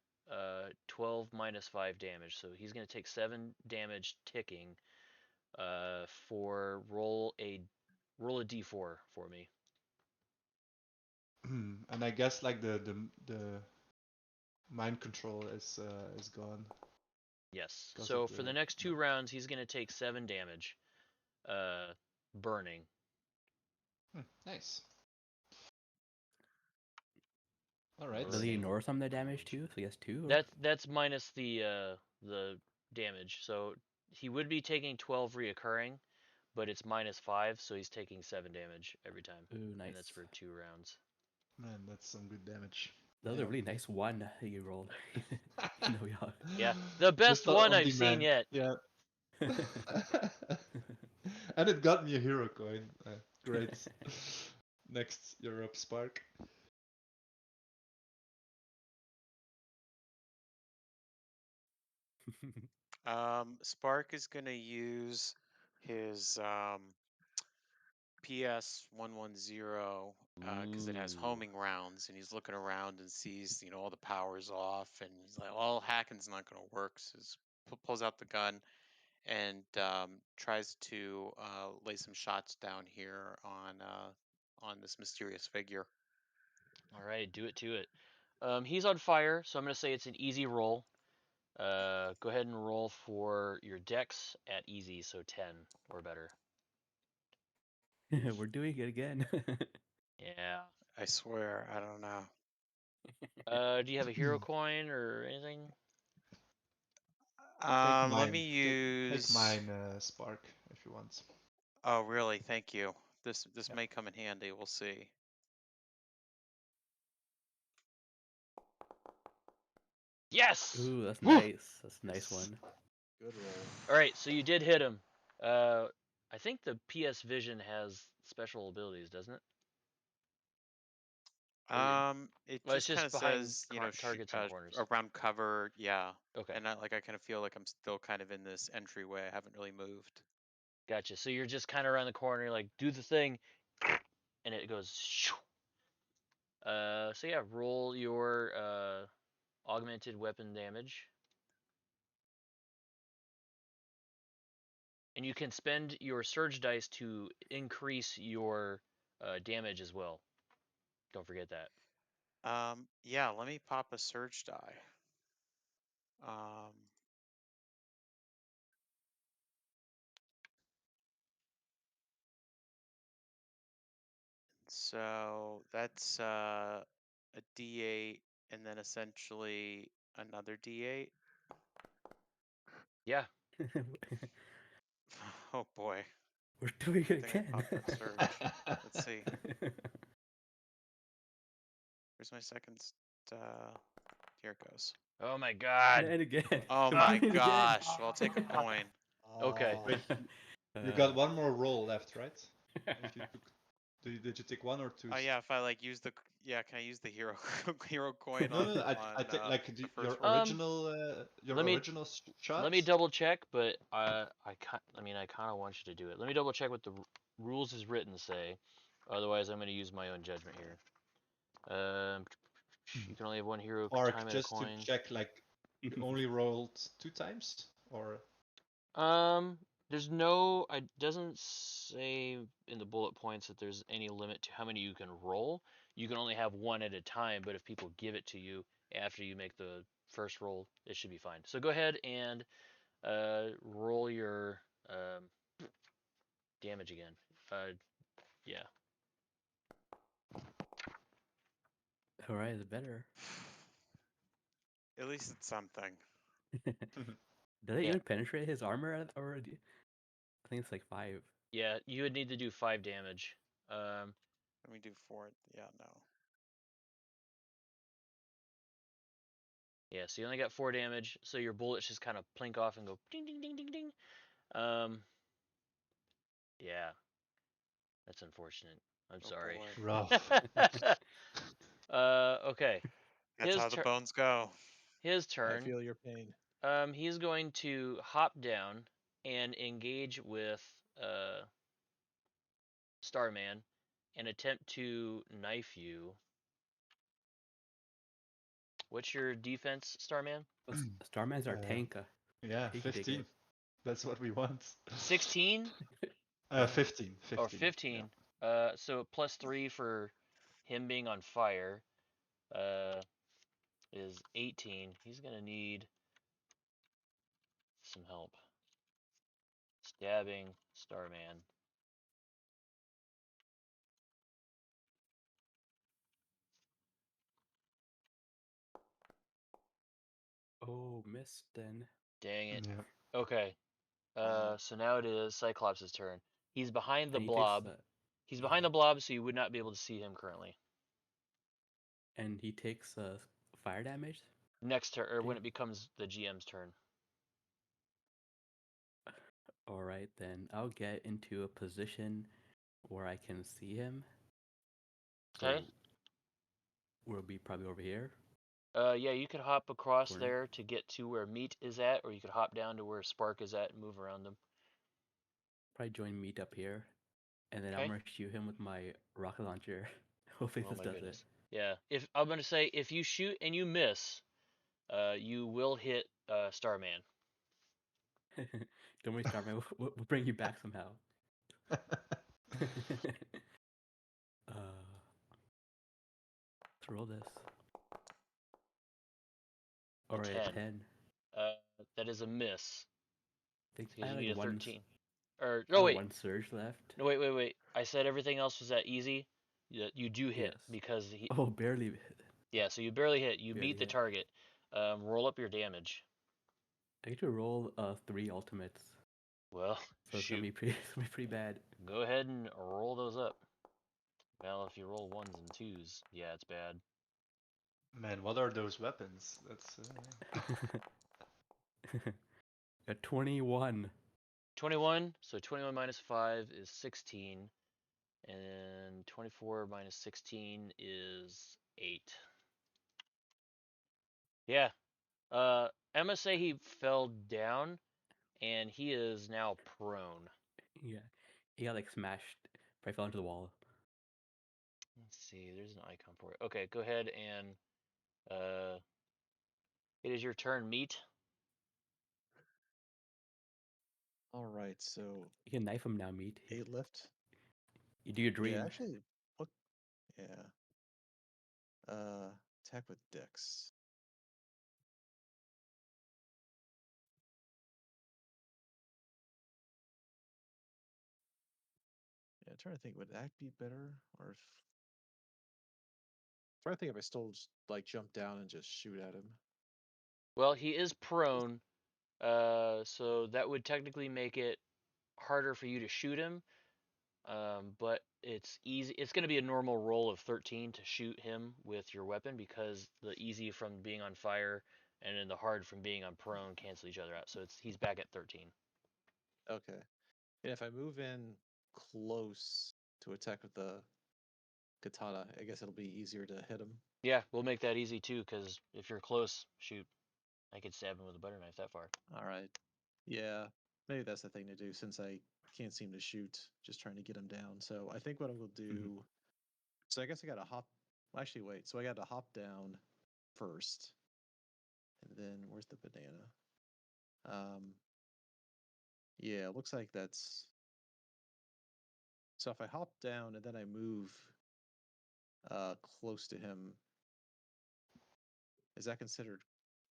12 minus 5 damage. So he's going to take 7 damage ticking for roll a d4 for me. And I guess like the mind control is gone Yes. because of So for the the next 2 rounds, he's going to take 7 damage burning. nice. All right. Does he Burning ignore some of the damage damage. too? So he has 2. That's minus the damage. So he would be taking 12 reoccurring, but it's minus 5, so he's taking 7 damage every time. Ooh, And that's nice. for 2 rounds. Man, that's some good damage. That was a really nice one that you rolled. No, yeah. Yeah, the Just best one on I've seen demand. yet. Yeah. And it got me a hero coin. Great. Next, you're up, Spark. Spark is gonna use his PS 110 because it has Ooh. homing rounds, and he's looking around and sees all the power's off, and he's like, "Well, hacking's not gonna work." So he pulls out the gun and tries to lay some shots down here on this mysterious figure. All right, do it to it. He's on fire, so I'm gonna say it's an easy roll. Go ahead and roll for your dex at easy, so 10 or better. We're doing it again. Yeah. I swear, I don't know. Do you have a hero coin or anything? Take Let mine. me Take use. mine, Spark, if you want. Oh, really? Thank you. This Yep. may come in handy. We'll see. Yes! Ooh, that's Woo! nice. That's a nice one. Good roll. All right, so you did hit him. I think the PS Vision has special abilities, doesn't it? It Well, it's just kind just of behind says, targets and corners. around cover, yeah. Okay, And I kind of feel like I'm still kind of in this entryway. I haven't really moved. gotcha. So you're just kind of around the corner, you're like, do the thing, and it goes. Shoo. So yeah, roll your augmented weapon damage, and you can spend your surge dice to increase your damage as well. Don't forget that. Yeah, let me pop a surge die. So that's a D8 and then essentially another D8. Yeah. Oh boy. We're doing I it think I again. popped that surge. Let's see. Where's my second? Here it goes. Oh my god. And again. Oh I'm my doing it again. gosh. Well, I'll take a coin. Okay. Wait, you got one more roll left, right? If you took, did you take one or two? Oh yeah, if I like use the can I use the hero hero coin No, on no, I on think like the your first roll? Let me shot. let me double check, but I kind of want you to do it. Let me double check what the rules is written say. Otherwise, I'm going to use my own judgment here. You can only have one hero Or time at a just to coin. check, like you only rolled 2 times, or There's no. It doesn't say in the bullet points that there's any limit to how many you can roll. You can only have one at a time, but if people give it to you after you make the first roll, it should be fine. So go ahead and roll your damage again. Yeah. Alright, it's better. At least it's something. Did it Yeah. even penetrate his armor already? I think it's like 5. Yeah, you would need to do 5 damage. Let me do 4. Yeah, no. Yeah, so you only got 4 damage, so your bullets just kind of plink off and go ding ding ding ding ding. Yeah, that's unfortunate. I'm Oh sorry. boy. rough. Okay. That's His how the turn. bones go. His I turn. feel your pain. He's going to hop down and engage with Starman and attempt to knife you. What's your defense, Starman? Starman's our Uh, tank. yeah, He can take 15. it. That's what we want. 16 Yeah. 15. or 15. 15. So +3 for him being on fire is 18. He's gonna need some help. Stabbing Starman. Oh, missed then. Dang it. Yeah. Okay. So now it is Cyclops' turn. He's behind the And he takes blob. He's behind yeah. the blob, so you would not be able to see him currently. And he takes fire damage. Next turn, or when Okay. it becomes the GM's turn. Alright, then I'll get into a position where I can see him. So Okay. we'll be probably over here. Yeah, you could hop across Corner. there to get to where Meat is at, or you could hop down to where Spark is at and move around them. Probably join Meat up here. And then I'm Okay. gonna shoot him with my rocket launcher. Hopefully Oh this my does it. goodness. Yeah. If I'm gonna say if you shoot and you miss, you will hit Starman. Don't worry, Starman. We'll bring you back somehow. Let's roll this. A Alright, 10. 10. That is a miss I think I because had you like need a one. 13. Or I no, have wait. one surge left. No, wait. I said everything else was that easy. You do hit Yes. because he. Oh, barely. Yeah, so you barely hit. You Barely meet the hit. target. Roll up your damage. I get to roll 3 ultimates. Well, So it's gonna shoot. be pretty. It's gonna be pretty bad. Go ahead and roll those up. Well, if you roll 1s and 2s, yeah, it's bad. Man, what are those weapons? That's A 21. 21. So 21 minus 5 is 16, and 24 minus 16 is 8. Yeah. I'm gonna say he fell down, and he is now prone. Yeah. He got like smashed. Probably fell into the wall. Let's see. There's an icon for it. Okay, go ahead and it is your turn, Meat. All right, so You can knife him now, Meat. 8 left. You do your Yeah, dream. actually, what? Yeah. Attack with Dex. Yeah, I'm trying to think, would that be better, or if... I'm trying to think if I still just, like, jump down and just shoot at him. Well, he is prone, so that would technically make it harder for you to shoot him. But it's easy. It's going to be a normal roll of 13 to shoot him with your weapon because the easy from being on fire and then the hard from being on prone cancel each other out. So he's back at 13. Okay. And if I move in close to attack with the katana, I guess it'll be easier to hit him. Yeah, we'll make that easy too because if you're close, shoot, I could stab him with a butter knife that far. All right. Yeah, maybe that's the thing to do since I can't seem to shoot, just trying to get him down. So I think what I will do. So I guess I got to hop. Well, actually, wait. So I got to hop down first, and then where's the banana? Yeah, it looks like that's. So if I hop down and then I move close to him, is that considered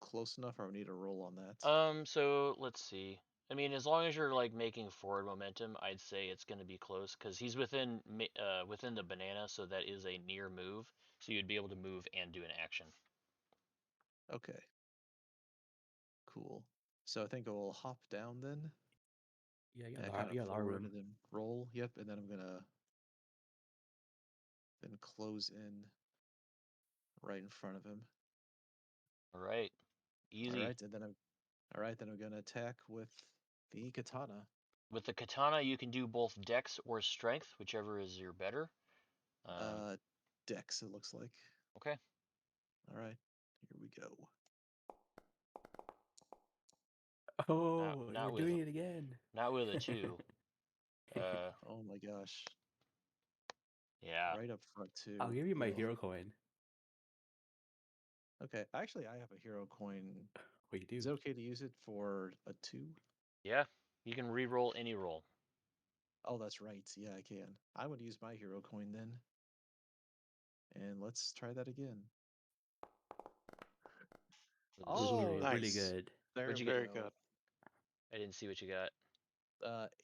close enough, or I need a roll on that? So let's see. I mean, as long as you're like making forward momentum, I'd say it's going to be close because he's within the banana, so that is a near move. So you'd be able to move and do an action. Okay. Cool. So I think I will hop down then. Yeah, And kind you of got a lot of forward room. and then roll. Yep, and then I'm gonna then close in right in front of him. All right, easy. All right, and then I'm gonna attack with the katana. With the katana, you can do both dex or strength, whichever is your better. Uh, Dex, it looks like. Okay. All right, here we go. Oh, Not you're with doing it again. not with a 2. Oh my gosh! Yeah. Right up front too. I'll give you my Ugh. hero coin. Okay, actually, I have a hero coin. What you do? Is it okay to use it for a 2? Yeah. You can re-roll any roll. Oh, that's right. Yeah, I can. I would use my hero coin then. And let's try that again. Really, Oh, really Nice. good. there What'd we you get? Very go. good. I didn't see what you got.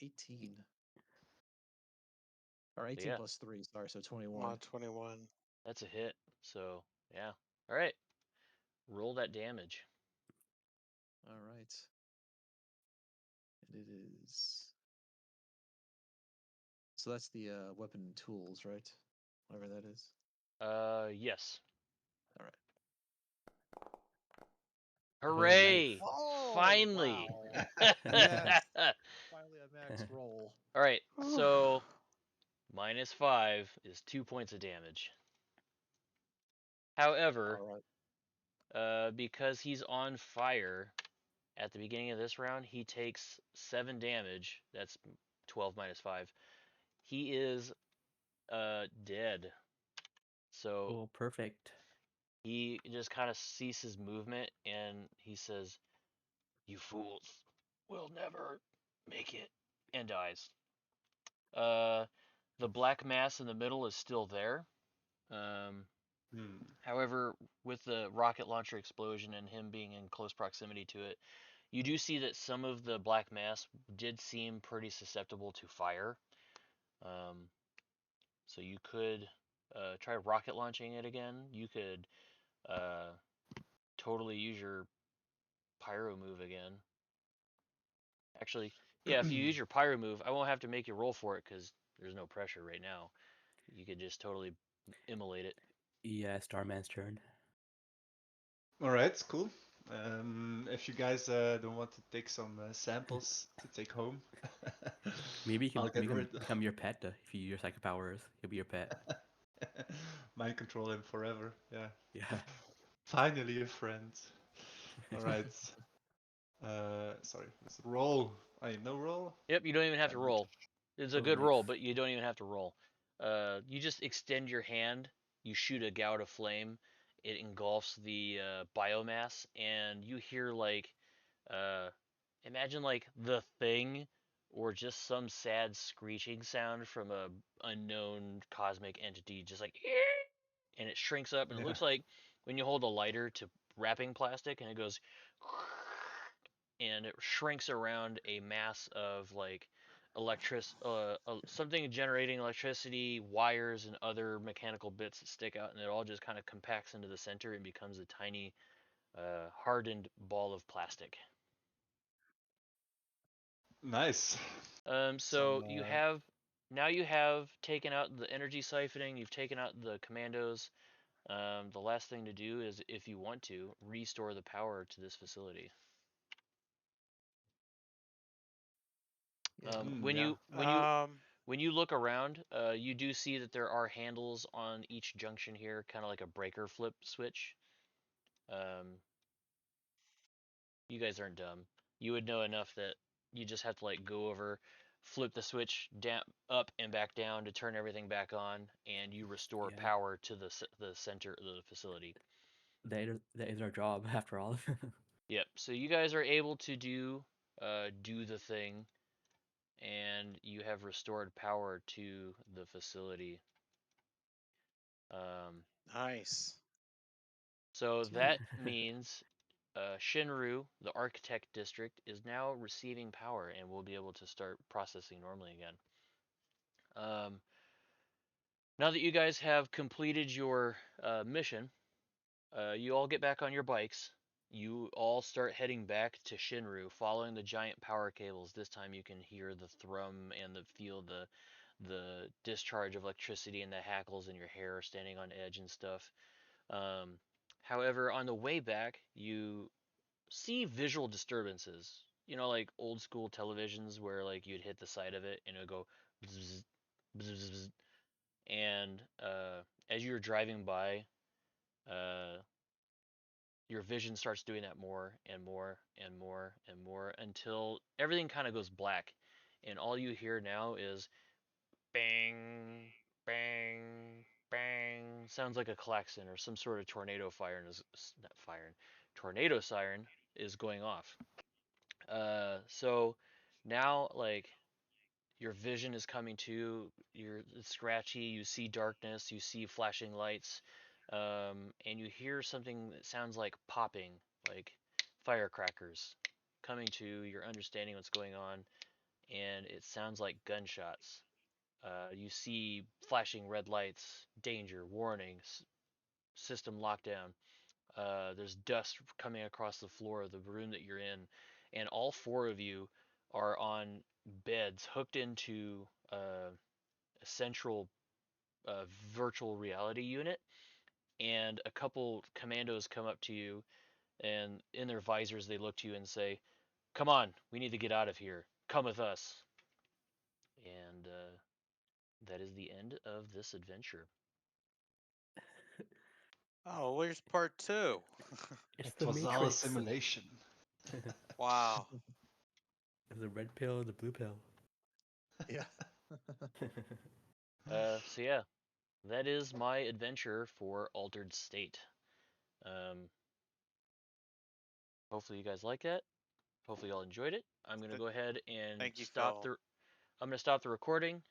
18. Or 18 Yeah, plus 3, sorry, so 21. 21. that's a hit. So yeah. All right. Roll that damage. All right. And it is. So that's the weapon and tools, right? Whatever that is. Yes. All right. Oh, nice. Hooray! Oh, Finally. wow. Oh, Yes. Finally, a max roll. All right. So -5 is 2 points of damage. However, All right. because he's on fire at the beginning of this round, he takes 7 damage. That's 12 minus 5. He is dead. So oh, perfect. he just kind of ceases movement and he says, "You fools will never make it," and dies. Uh, the black mass in the middle is still there. Um, Hmm. However, with the rocket launcher explosion and him being in close proximity to it, you do see that some of the black mass did seem pretty susceptible to fire. Um, so you could try rocket launching it again. You could uh, totally use your pyro move again. Actually, yeah, if you use your pyro move, I won't have to make you roll for it because there's no pressure right now. You could just totally immolate it. Yeah, Starman's turn. All right, cool. If you guys don't want to take some samples to take home, Maybe you can I'll get make him rid. become your pet if you use your psychic powers. He'll be your pet. Mind control him forever. Yeah. Yeah. Finally a friend. All right. Sorry. Let's roll. I no roll. Yep, you don't even have to Damage. roll. It's a Oh, good roll, nice. but you don't even have to roll. You just extend your hand, you shoot a gout of flame, it engulfs the biomass, and you hear like, uh, imagine like the thing, or just some sad screeching sound from a unknown cosmic entity, just like, and it shrinks up, and it Yeah. looks like when you hold a lighter to wrapping plastic, and it goes, and it shrinks around a mass of like something generating electricity, wires, and other mechanical bits that stick out, and it all just kind of compacts into the center and becomes a tiny, hardened ball of plastic. Nice. So Some you have taken out the energy siphoning, you've taken out the commandos. The last thing to do is, if you want to, restore the power to this facility. yeah. Yeah. When you look around, you do see that there are handles on each junction here, kind of like a breaker flip switch. Um, you guys aren't dumb. You would know enough that you just have to like go over, flip the switch down, up and back down to turn everything back on, and you restore Yeah, power to the center of the facility. that is our job after all. Yep. So you guys are able to do the thing, and you have restored power to the facility. Um, Nice. so that means Shinru, the architect district, is now receiving power and will be able to start processing normally again. Um, now that you guys have completed your mission, you all get back on your bikes. You all start heading back to Shinru, following the giant power cables. This time you can hear the thrum and feel the discharge of electricity and the hackles in your hair standing on edge and stuff. Um, However, on the way back, you see visual disturbances. You know, like old school televisions where like you'd hit the side of it and it would go bzz, bzz, bzz, and as you're driving by, uh, your vision starts doing that more and more and more and more until everything kind of goes black, and all you hear now is bang, bang, bang. Sounds like a klaxon or some sort of tornado siren is not firing. Tornado siren is going off. So now like your vision is coming to, it's scratchy, you see darkness, you see flashing lights, and you hear something that sounds like popping, like firecrackers coming to your understanding what's going on, and it sounds like gunshots. You see flashing red lights, danger, warnings, system lockdown. There's dust coming across the floor of the room that you're in, and all four of you are on beds hooked into a central uh, virtual reality unit. And a couple commandos come up to you, and in their visors, they look to you and say, "Come on, we need to get out of here. Come with us." And that is the end of this adventure. Oh, where's part two? It's It the was all a Matrix. simulation. Wow. The red pill, the blue pill. Yeah. So yeah, that is my adventure for Altered State. Um, Hopefully you guys like that. Hopefully y'all enjoyed it. I'm gonna Th- go ahead and Thank you, Phil. I'm gonna stop the recording.